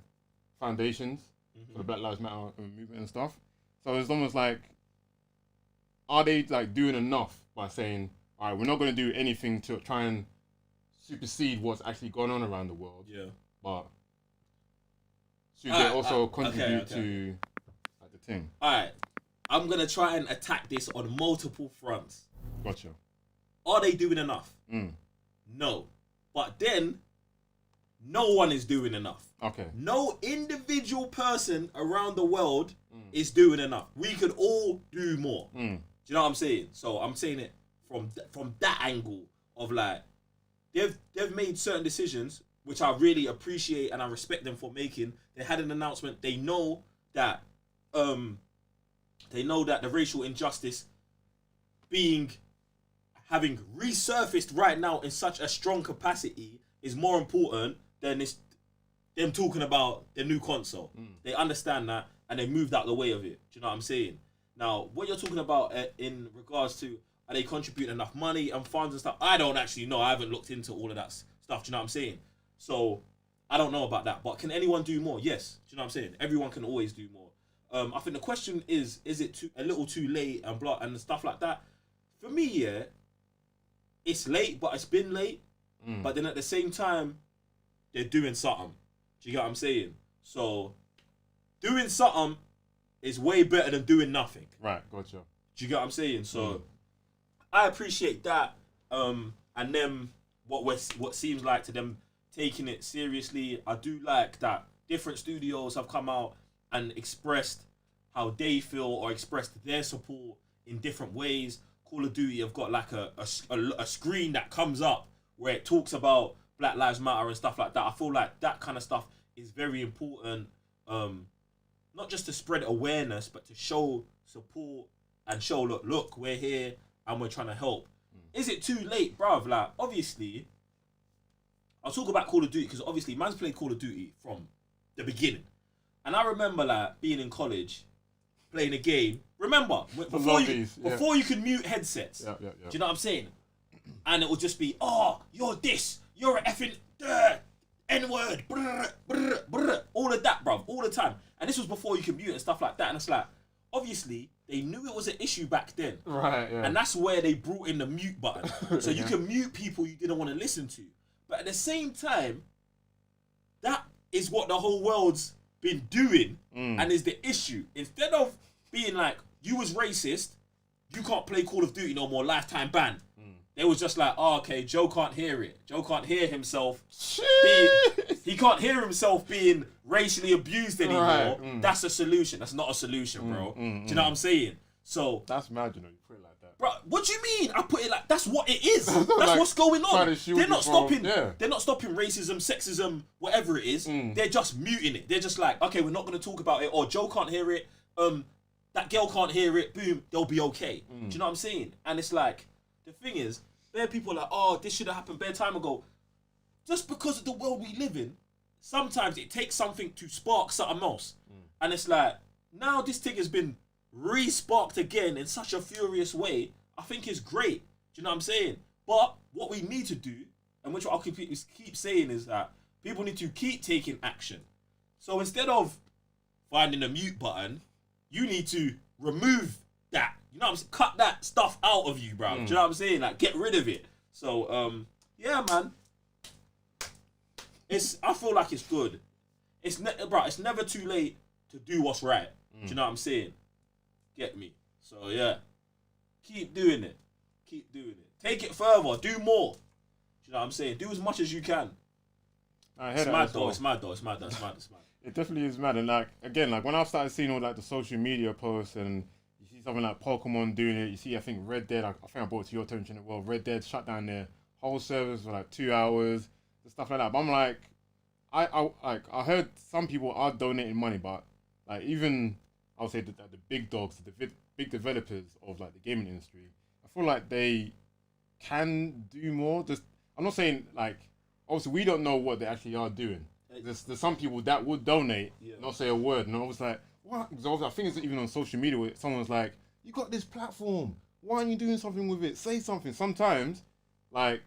foundations for the Black Lives Matter movement and stuff. So it's almost like, are they like doing enough by saying, all right, we're not going to do anything to try and supersede what's actually going on around the world. Yeah. But should they also contribute to like the thing? All right. I'm going to try and attack this on multiple fronts. Gotcha. Are they doing enough? No. But then, no one is doing enough. Okay. No individual person around the world is doing enough. We could all do more. Do you know what I'm saying? So I'm saying it from that angle of like, they've made certain decisions which I really appreciate and I respect them for making. They had an announcement. They know that the racial injustice having resurfaced right now in such a strong capacity is more important than them talking about their new console. They understand that and they moved out the way of it. Do you know what I'm saying? Now, what you're talking about in regards to, are they contributing enough money and funds and stuff? I don't actually know. I haven't looked into all of that stuff. Do you know what I'm saying? So, I don't know about that. But can anyone do more? Yes. Do you know what I'm saying? Everyone can always do more. I think the question is it a little too late and blah and stuff like that? For me, yeah, it's late, but it's been late. But then at the same time, they're doing something. Do you get what I'm saying? So, doing something is way better than doing nothing. Right, gotcha. Do you get what I'm saying? So, I appreciate that. And them, what seems like to them taking it seriously. I do like that different studios have come out and expressed how they feel or expressed their support in different ways. Call of Duty have got like a screen that comes up where it talks about Black Lives Matter and stuff like that. I feel like that kind of stuff is very important, not just to spread awareness, but to show support and show, look, we're here and we're trying to help. Is it too late, bruv? Like, obviously, I'll talk about Call of Duty because obviously man's played Call of Duty from the beginning. And I remember like being in college, playing a game. Remember, before you could mute headsets. Yeah. Do you know what I'm saying? And it would just be, oh, you're this, you're a effing N-word, all of that, bruv, all the time. And this was before you could mute and stuff like that. And it's like, obviously, they knew it was an issue back then. Right, yeah. And that's where they brought in the mute button. So you can mute people you didn't want to listen to. But at the same time, that is what the whole world's been doing and is the issue. Instead of being like, you was racist, you can't play Call of Duty no more, lifetime ban. They was just like, oh, okay, Joe can't hear it. Joe can't hear himself. He can't hear himself being racially abused anymore. Right. That's a solution. That's not a solution, bro. Do you know what I'm saying? So that's mad, you know, you put it like that. Bro, what do you mean? I put it like that's what it is. That's like, what's going on. They're not stopping. They're not stopping racism, sexism, whatever it is. They're just muting it. They're just like, okay, we're not going to talk about it. Or Joe can't hear it. That girl can't hear it. Boom, they'll be okay. Do you know what I'm saying? And it's like, the thing is, there are people like, oh, this should have happened bare time ago. Just because of the world we live in, sometimes it takes something to spark something else. And it's like, now this thing has been re-sparked again in such a furious way. I think it's great. Do you know what I'm saying? But what we need to do, and which I'll keep saying, is that people need to keep taking action. So instead of finding a mute button, you need to remove that. You know what I'm saying? Cut that stuff out of you, bro. Do you know what I'm saying? Like, get rid of it. So, yeah, man. I feel like it's good. It's never too late to do what's right. Do you know what I'm saying? Get me. So, yeah. Keep doing it. Keep doing it. Take it further. Do more. Do you know what I'm saying? Do as much as you can. It's mad though. It's mad. It definitely is mad. And like, again, like when I started seeing all like the social media posts and you see something like Pokemon doing it, you see, I think Red Dead, I think I brought it to your attention as well. Red Dead shut down their whole servers for like 2 hours and stuff like that. But I'm like, I heard some people are donating money, but like even I would say that the big dogs, the big developers of like the gaming industry, I feel like they can do more. I'm not saying like, obviously we don't know what they actually are doing. There's some people that would donate, not say a word, and I was like, what? Because I think it's even on social media where someone's like, you got this platform, why aren't you doing something with it? Say something. Sometimes, like,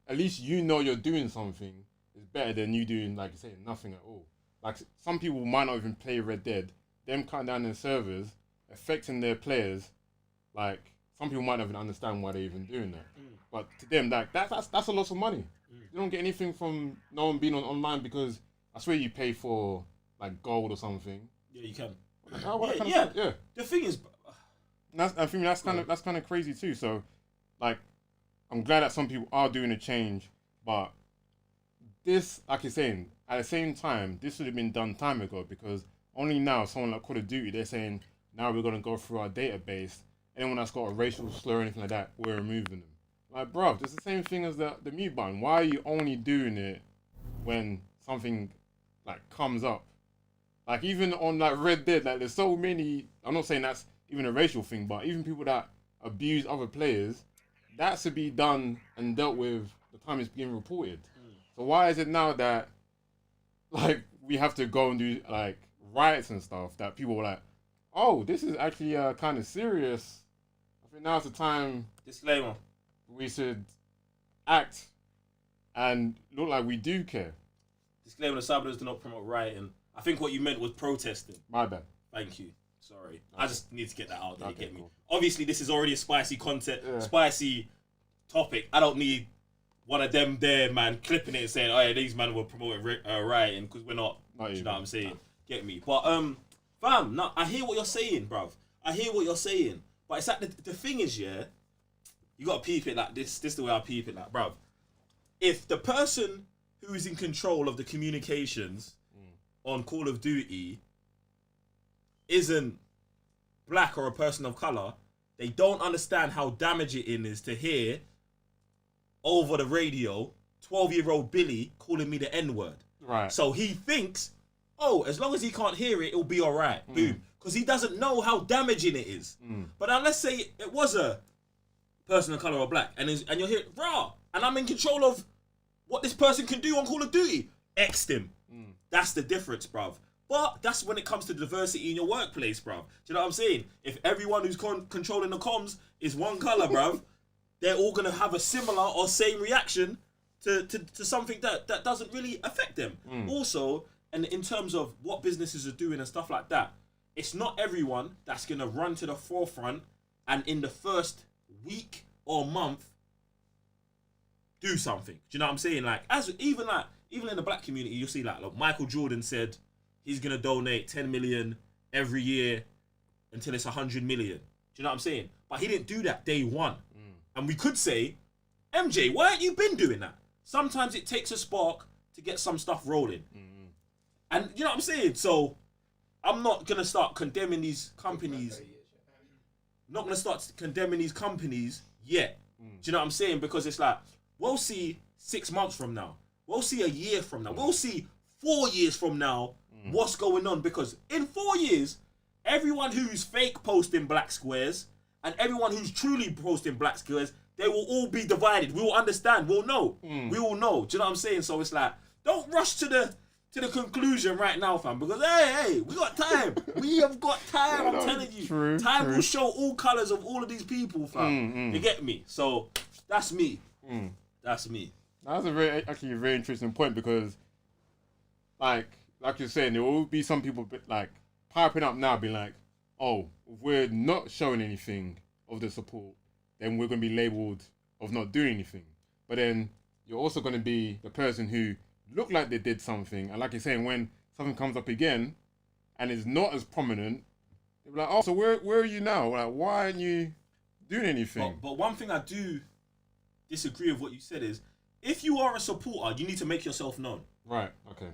at least you know you're doing something is better than you doing, like you say, nothing at all. Like, some people might not even play Red Dead. Them cutting down their servers, affecting their players, like, some people might not even understand why they're even doing that. But to them, like, that's a lot of money. You don't get anything from no one being online because I swear you pay for, like, gold or something. Yeah, you can. Yeah. The thing is, I think that's kind of crazy too. So, like, I'm glad that some people are doing a change, but this, like you're saying, at the same time, this should have been done time ago because only now, someone like Call of Duty, they're saying now we're gonna go through our database. Anyone that's got a racial slur or anything like that, we're removing them. Like, bro, it's the same thing as the mute button. Why are you only doing it when something like comes up? Like, even on like Red Dead, like there's so many. I'm not saying that's even a racial thing, but even people that abuse other players, that should be done and dealt with the time it's being reported. So why is it now that like we have to go and do like riots and stuff that people are like, oh, this is actually kind of serious. I think now's the time. Disclaimer. We should act and look like we do care. Disclaimer: the Cybernerds do not promote rioting. I think what you meant was protesting. My bad. Thank you. Sorry. Okay. I just need to get that out there. Okay, you get me? Obviously, this is already a spicy content, spicy topic. I don't need one of them there, man, clipping it and saying, oh, yeah, these men were promoting rioting because we're not. Do you know what I'm saying? Get me? But, fam, no, I hear what you're saying, bruv. I hear what you're saying. But it's like the thing is, yeah, you got to peep it like this. This is the way I peep it like, bruv. If the person who is in control of the communications on Call of Duty isn't black or a person of colour, they don't understand how damaging it is to hear over the radio 12-year-old Billy calling me the N-word. Right. So he thinks, oh, as long as he can't hear it, it'll be all right. Boom. Because he doesn't know how damaging it is. But now let's say it was a person of colour or black, and you're here, rah, and I'm in control of what this person can do on Call of Duty. X'd him. That's the difference, bruv. But that's when it comes to diversity in your workplace, bruv. Do you know what I'm saying? If everyone who's controlling the comms is one colour, bruv, they're all going to have a similar or same reaction to something that doesn't really affect them. Also, and in terms of what businesses are doing and stuff like that, it's not everyone that's going to run to the forefront and in the first week or month do something. Do you know what I'm saying? Like, even in the black community, you'll see like Michael Jordan said he's going to donate 10 million every year until it's 100 million. Do you know what I'm saying? But he didn't do that day one. And we could say, MJ, why haven't you been doing that? Sometimes it takes a spark to get some stuff rolling. And you know what I'm saying? So I'm not going to start condemning these companies. Not going to start condemning these companies yet. Do you know what I'm saying? Because it's like, we'll see 6 months from now. We'll see a year from now. We'll see 4 years from now what's going on. Because in 4 years, everyone who's fake posting black squares and everyone who's truly posting black squares, they will all be divided. We will understand. We'll know. We will know. Do you know what I'm saying? So it's like, don't rush to the conclusion right now, fam. Because hey, we got time. We have got time. I'm telling you, time will show all colours of all of these people, fam. You get me? So that's me. That's me. That's a very interesting point because, like you're saying, there will be some people like piping up now, being like, "Oh, if we're not showing anything of the support, then we're going to be labelled of not doing anything." But then you're also going to be the person who look like they did something, and like you're saying, when something comes up again and is not as prominent, they're like, "Oh, so where are you now? Like, why aren't you doing anything?" But one thing I do disagree with what you said is, if you are a supporter, you need to make yourself known. Right. Okay.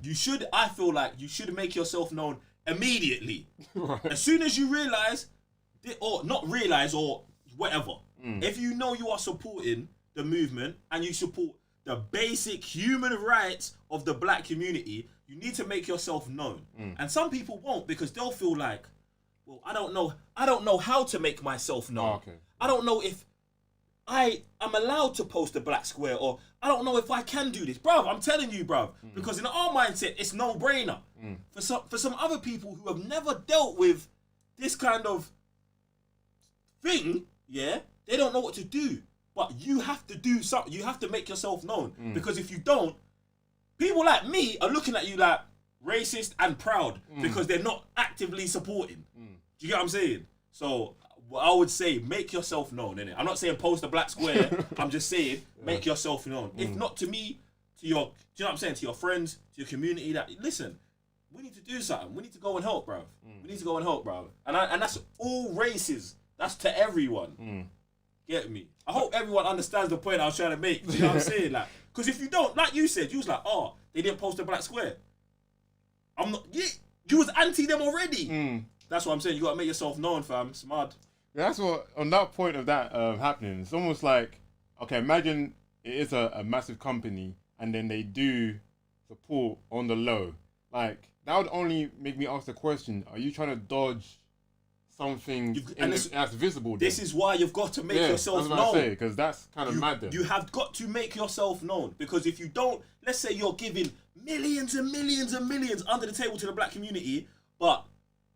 I feel like you should make yourself known immediately. Right. As soon as you realise, or not realise, or whatever. If you know you are supporting the movement and you support the basic human rights of the black community, you need to make yourself known. And some people won't, because they'll feel like, well, I don't know how to make myself known. Oh, okay. I don't know if I am allowed to post a black square, or I don't know if I can do this. Bruv, I'm telling you, bruv. Because in our mindset, it's no-brainer. For some other people who have never dealt with this kind of thing, yeah, they don't know what to do. But you have to do something. You have to make yourself known. Because if you don't, people like me are looking at you like racist and proud because they're not actively supporting. Do you get what I'm saying? So I would say make yourself known, innit? I'm not saying post a black square. I'm just saying make yourself known. If not to me, to your, do you know what I'm saying? To your friends, to your community. That listen, we need to do something. We need to go and help, bruv. We need to go and help, bruv. And that's all races. That's to everyone. Get me? I hope everyone understands the point I was trying to make. Do you know what I'm saying? Like, because if you don't, like you said, you was like, oh, they didn't post a black square. I'm not. You was anti them already. That's what I'm saying. You gotta make yourself known, fam. It's mad. Yeah, that's what. On that point of that happening, it's almost like, okay, imagine it is a massive company, and then they do support on the low. Like, that would only make me ask the question: are you trying to dodge something that's visible? This is why you've got to make yourself known. Because that's kind of mad. Then you have got to make yourself known, because if you don't, let's say you're giving millions and millions and millions under the table to the black community, but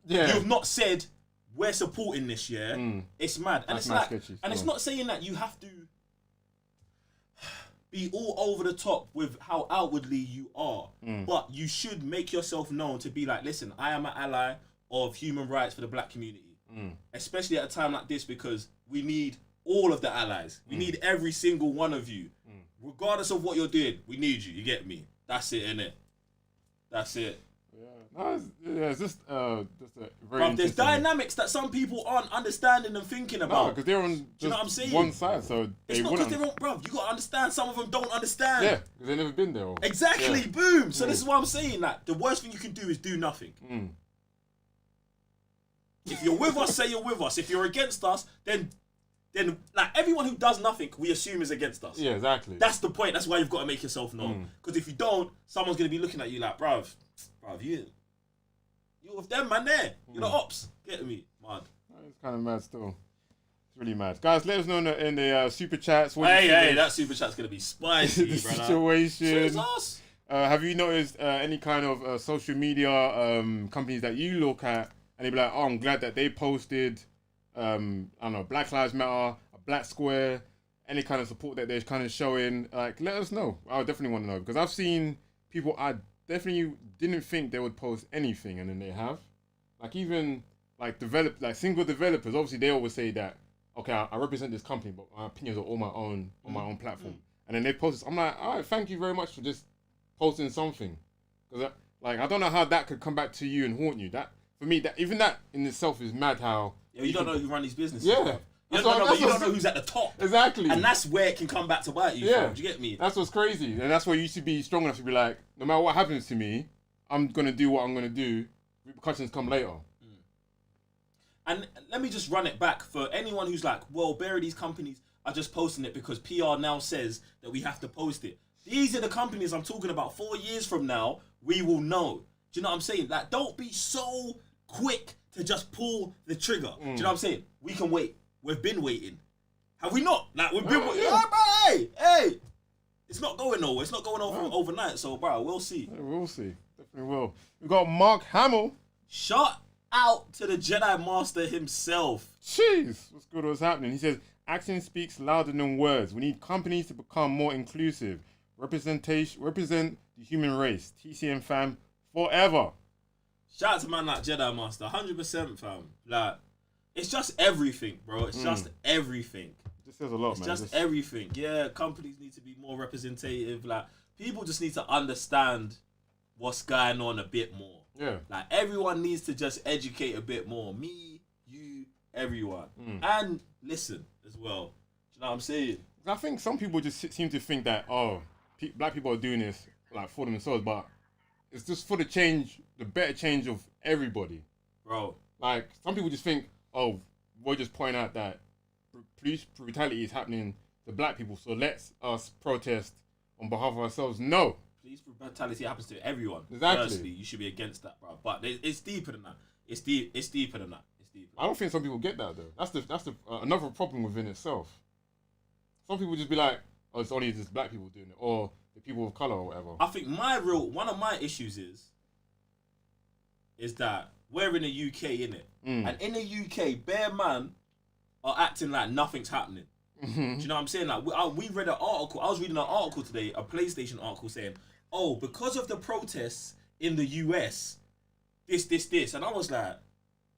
you've not said we're supporting this year. It's mad, and it's like, sketchy, and it's not saying that you have to be all over the top with how outwardly you are, but you should make yourself known to be like, listen, I am an ally of human rights for the black community, especially at a time like this, because we need all of the allies. We need every single one of you, regardless of what you're doing. We need you. You get me? That's it, innit? That's it. It's just a very Bruv, there's interesting. dynamics that some people aren't understanding and thinking about. because they're on Do you know what I'm saying? one side, so It's they not because wouldn't. they won't, bruv. You gotta understand. Some of them don't understand. Yeah, because they've never been there. Exactly. Yeah. Boom. So this is what I'm saying. Like the worst thing you can do is do nothing. If you're with us, say you're with us. If you're against us, then like everyone who does nothing, we assume is against us. Yeah, exactly. That's the point. That's why you've got to make yourself known. Because if you don't, someone's gonna be looking at you like, bruv, you with them, man. There, you're the ops. Get me, man. It's kind of mad still. It's really mad. Guys, let us know in the super chats. What Hey, that super chat's gonna be spicy, the brother. situation. Jesus. Have you noticed any kind of social media companies that you look at and they be like, oh, I'm glad that they posted, I don't know, Black Lives Matter, a black square, any kind of support that they're kind of showing? Like, let us know. I would definitely want to know because I've seen people I definitely didn't think they would post anything, and then they have. Like even like single developers. Obviously, they always say that, okay, I represent this company, but my opinions are all my own on my own platform. And then they post this. I'm like, all right, thank you very much for just posting something, because like I don't know how that could come back to you and haunt you. That for me, that even that in itself is mad. How you don't know who run these businesses. Yeah. Bro. You don't know who's at the top. Exactly. And that's where it can come back to bite you. Yeah. Do you get me? That's what's crazy, and that's why you should be strong enough to be like, no matter what happens to me, I'm gonna do what I'm gonna do. Repercussions come later. And let me just run it back for anyone who's like, well, these companies are just posting it because PR now says that we have to post it. These are the companies I'm talking about. 4 years from now, we will know. Do you know what I'm saying? Like, don't be so quick to just pull the trigger. Do you know what I'm saying? We can wait. We've been waiting. Have we not? Like, we've been waiting. Yeah. Hey. It's not going nowhere. It's not going over overnight. So, bro, we'll see. Yeah, we'll see. Definitely will. We've got Mark Hamill. Shout out to the Jedi Master himself. Jeez, what's good? What's happening? He says, action speaks louder than words. We need companies to become more inclusive. Represent the human race. TCM fam, forever. Shout out to man like Jedi Master. 100% fam. Like, it's just everything, bro. It's just everything. This says a lot, It's man. just everything. Yeah, companies need to be more representative. Like, people just need to understand what's going on a bit more. Yeah. Like, everyone needs to just educate a bit more. Me, you, everyone. And listen as well. Do you know what I'm saying? I think some people just seem to think that, black people are doing this like for themselves, but it's just for the better change of everybody. Bro. Like, some people just think, we're just pointing out that police brutality is happening to black people, so let's us protest on behalf of ourselves. No. Police brutality happens to everyone. Exactly. Firstly, you should be against that, bro. But it's deeper than that. It's deeper than that. I don't think some people get that though. That's the another problem within itself. Some people just be like, oh, it's only just black people doing it, or the people of color or whatever. I think one of my issues is that we're in the UK, innit? And in the UK, bare man are acting like nothing's happening. Do you know what I'm saying? Like, we read an article. I was reading an article today, a PlayStation article saying, because of the protests in the US, this. And I was like,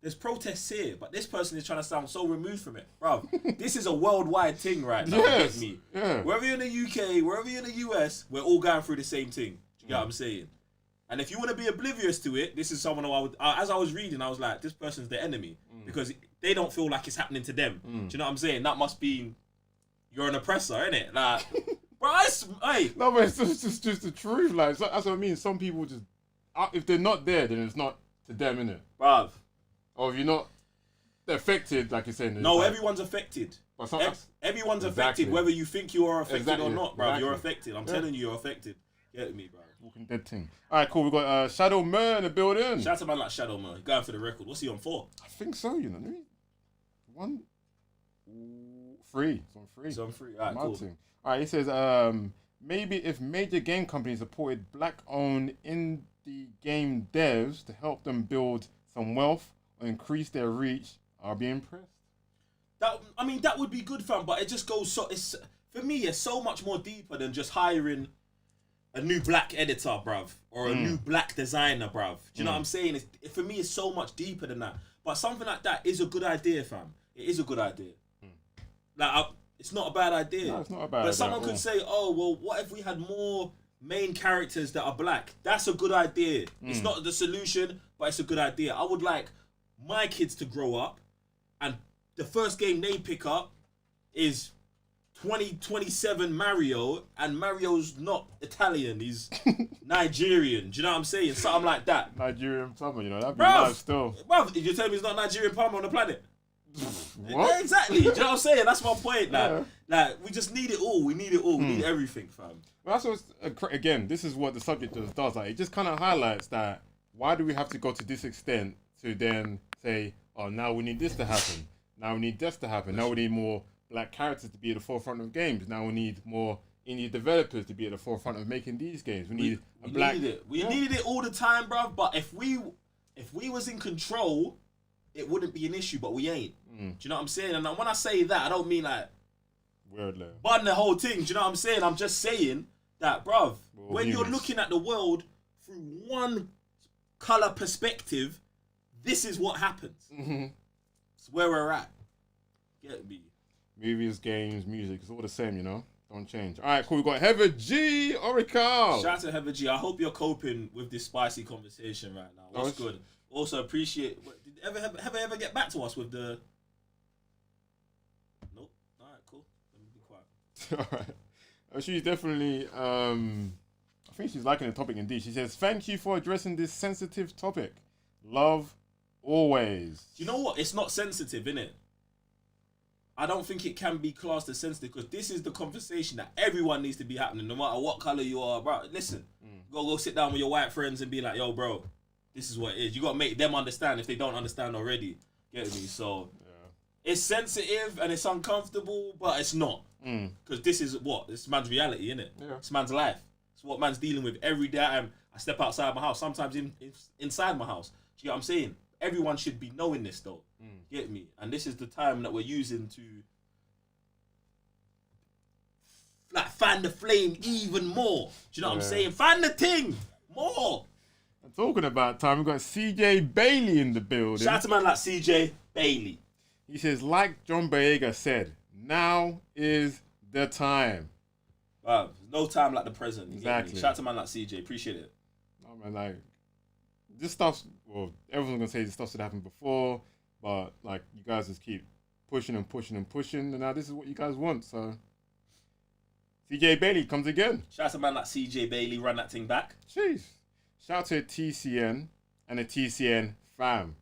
there's protests here, but this person is trying to sound so removed from it. Bro, this is a worldwide thing right now. Yes. Get me? Yeah. Wherever you're in the UK, wherever you're in the US, we're all going through the same thing. Do you get what I'm saying? And if you want to be oblivious to it, this is someone who as I was reading, I was like, this person's the enemy. Because they don't feel like it's happening to them. Do you know what I'm saying? That must be, you're an oppressor, innit? Like, bro, hey. No, but it's just the truth. Like, that's what I mean. Some people just, if they're not there, then it's not to them, innit? Bruv. Or if you're not affected, like you're saying. No, like, everyone's affected. Exactly. Everyone's affected, whether you think you are affected or not, bruv. Exactly. You're affected. I'm telling you, you're affected. Get me, bro. Walking Dead thing. All right, cool. We got Shadow Mer in the building. Shout out to man like Shadow Man. Going for the record. What's he on for? I think so. You know, maybe 3. It's on 3. He's on 3. All right, Mad cool. thing. All right, he says, maybe if major game companies supported black-owned indie game devs to help them build some wealth or increase their reach, I'll be impressed. That would be good, fam. But it just goes for me. It's so much more deeper than just hiring a new black editor, bruv, or a new black designer, bruv. Do you know what I'm saying? For me, it's so much deeper than that. But something like that is a good idea, fam. It is a good idea. Like, it's not a bad idea. No, it's not a bad idea. But someone could say, oh, well, what if we had more main characters that are black. That's a good idea. It's not the solution, but it's a good idea. I would like my kids to grow up and the first game they pick up is 2027 Mario, and Mario's not Italian, he's Nigerian. Do you know what I'm saying? Something like that. Nigerian plumber, you know, that'd be nice still. Bruv, you're telling me he's not Nigerian plumber on the planet? What? Yeah, exactly. Do you know what I'm saying? That's my point. Like, we just need it all. We need it all. We need everything, fam. Well, that's what's, again, this is what the subject just does. Like, it just kind of highlights that why do we have to go to this extent to then say, oh, now we need this to happen. Now we need this to happen. Now we need more black characters to be at the forefront of games. Now we need more indie developers to be at the forefront of making these games. We need a black... Needed it. We needed it all the time, bruv. But if we was in control, it wouldn't be an issue, but we ain't. Do you know what I'm saying? And when I say that, I don't mean like... Weirdly. Bun the whole thing. Do you know what I'm saying? I'm just saying that, bruv, when you're looking at the world through one colour perspective, this is what happens. It's where we're at. Get me. Movies, games, music, it's all the same, you know? Don't change. All right, cool. We've got Heather G. Oracle. Shout out to Heather G. I hope you're coping with this spicy conversation right now. What's good? Also, appreciate... Did Heather ever get back to us with the... Nope. All right, cool. Let me be quiet. All right. She's definitely... I think she's liking the topic indeed. She says, thank you for addressing this sensitive topic. Love, always. Do you know what? It's not sensitive, innit? I don't think it can be classed as sensitive because this is the conversation that everyone needs to be happening, no matter what colour you are, bro. Listen, go sit down with your white friends and be like, yo, bro, this is what it is. You got to make them understand if they don't understand already. Get me? So, it's sensitive and it's uncomfortable, but it's not. Because this is what? It's man's reality, innit? Yeah. It's man's life. It's what man's dealing with every day. I step outside my house, sometimes inside my house. Do you get what I'm saying? Everyone should be knowing this, though. Get me? And this is the time that we're using to like fan the flame even more. Do you know what I'm saying? Fan the ting more. I'm talking about time. We've got CJ Bailey in the building. Shout out to man like CJ Bailey. He says, like John Boyega said, now is the time. Wow, no time like the present. Exactly. Shout out to man like CJ. Appreciate it. No, man, like, this stuff's, well, everyone's going to say this stuff should happen before, but, like, you guys just keep pushing and pushing and pushing, and now this is what you guys want, so. CJ Bailey comes again. Shout out to man like CJ Bailey, run that thing back. Jeez. Shout out to TCN and the TCN fam.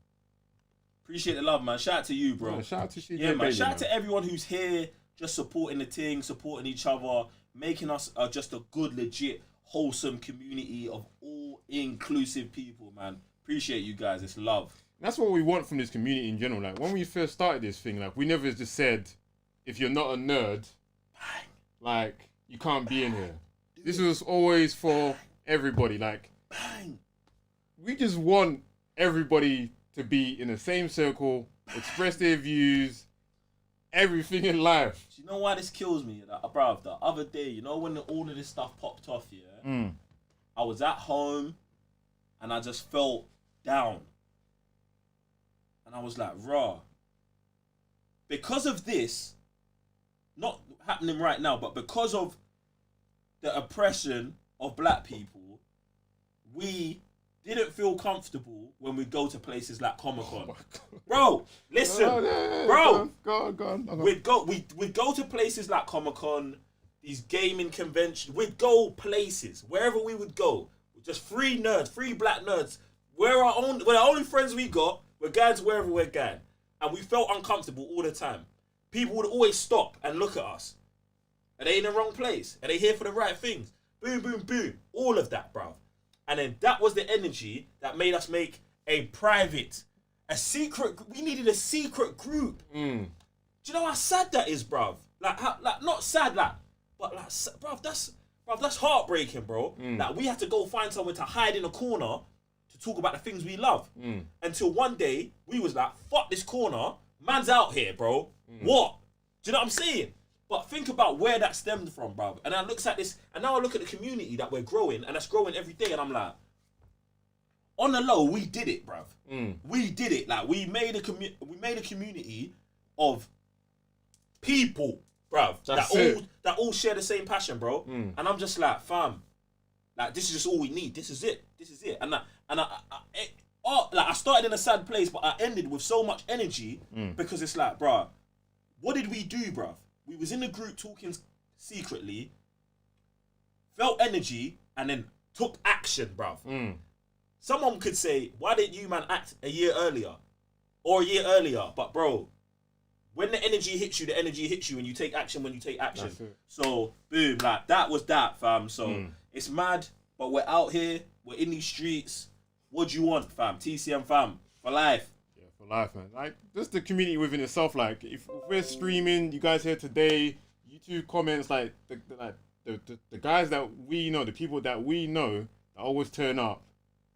Appreciate the love, man. Shout out to you, bro. Yeah, shout out to CJ Bailey, man. Shout out to everyone who's here, just supporting the thing, supporting each other, making us just a good, legit, wholesome community of all inclusive people, man. Appreciate you guys. It's love. That's what we want from this community in general. Like, when we first started this thing, like, we never just said, if you're not a nerd, like, you can't be in here. This was always for everybody. Like, we just want everybody to be in the same circle, express their views, everything in life. Do you know why this kills me? Bruv, the other day, you know when all of this stuff popped off, yeah? I was at home and I just felt down. And I was like, raw. Because of this, not happening right now, but because of the oppression of black people, we didn't feel comfortable when we go to places like Comic-Con. Bro, listen. Bro. Go on. We'd go to places like Comic-Con, these gaming conventions. We'd go places, wherever we would go. Just free nerds, free black nerds. We're the only friends we got. We're going to wherever we're going. And we felt uncomfortable all the time. People would always stop and look at us. Are they in the wrong place? Are they here for the right things? Boom, boom, boom. All of that, bruv. And then that was the energy that made us make a secret. We needed a secret group. Do you know how sad that is, bruv? Like not sad, but bruv, that's heartbreaking, bro. Like, we had to go find somewhere to hide in a corner to talk about the things we love. Until one day, we was like, fuck this corner. Man's out here, bro. What? Do you know what I'm saying? But think about where that stemmed from, bruv. And I look at this, and now I look at the community that we're growing, and that's growing every day, and I'm like, on the low, we did it, bruv. We did it. Like, we made a community of people, bruv, that all share the same passion, bro. And I'm just like, fam, Like, this is just all we need. This is it. I started in a sad place, but I ended with so much energy because it's like, bruh, what did we do, bruv? We was in the group talking secretly, felt energy, and then took action, bruv. Someone could say, why didn't you, man, act a year earlier? Or a year earlier? But, bro, when the energy hits you, the energy hits you, and you take action when you take action. So, boom, like, that was that, fam. So, it's mad, but we're out here, we're in these streets. What do you want, fam? TCM, fam, for life. Yeah, for life, man. Like, just the community within itself. Like, if we're streaming, you guys here today, YouTube comments, like, the guys that we know, the people that we know that always turn up,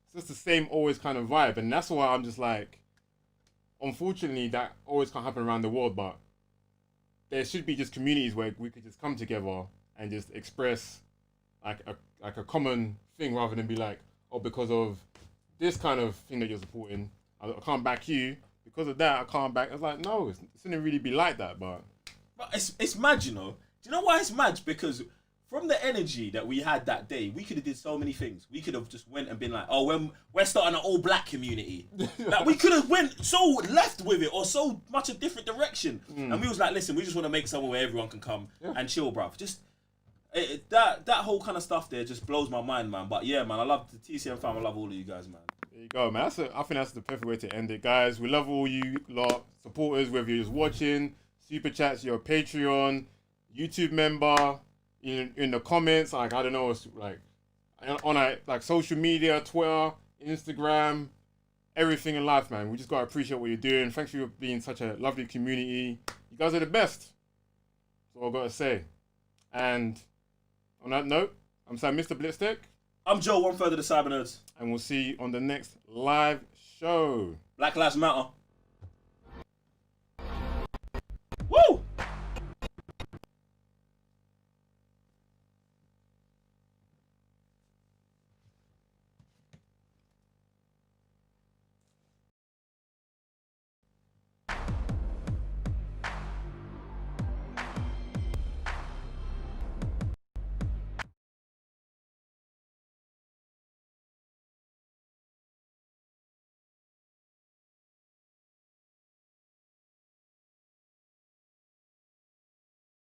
it's just the same always kind of vibe. And that's why I'm just like, unfortunately, that always can't happen around the world, but there should be just communities where we could just come together and just express like a common thing rather than be like, oh, because of this kind of thing that you're supporting, I can't back you. Because of that, I can't back. It's like, no, it shouldn't really be like that, but it's mad, you know. Do you know why it's mad? Because from the energy that we had that day, we could have did so many things. We could have just went and been like, oh, we're starting an all-black community. Like, we could have went so left with it or so much a different direction. And we was like, listen, we just want to make somewhere where everyone can come and chill, bruv. Just that whole kind of stuff there just blows my mind, man. But yeah, man, I love the TCM fam. I love all of you guys, man. There you go, man. I think that's the perfect way to end it, guys. We love all you lot, supporters, whether you're just watching, super chats, you're a Patreon, YouTube member, in the comments, like, I don't know, like on like social media, Twitter, Instagram, everything in life, man. We just gotta appreciate what you're doing. Thanks for being such a lovely community. You guys are the best. That's all I gotta say. And on that note, I'm Sam, Mr. Blitztech. I'm Joe, 1/3 of the Cyber Nerds. And we'll see you on the next live show. Black Lives Matter.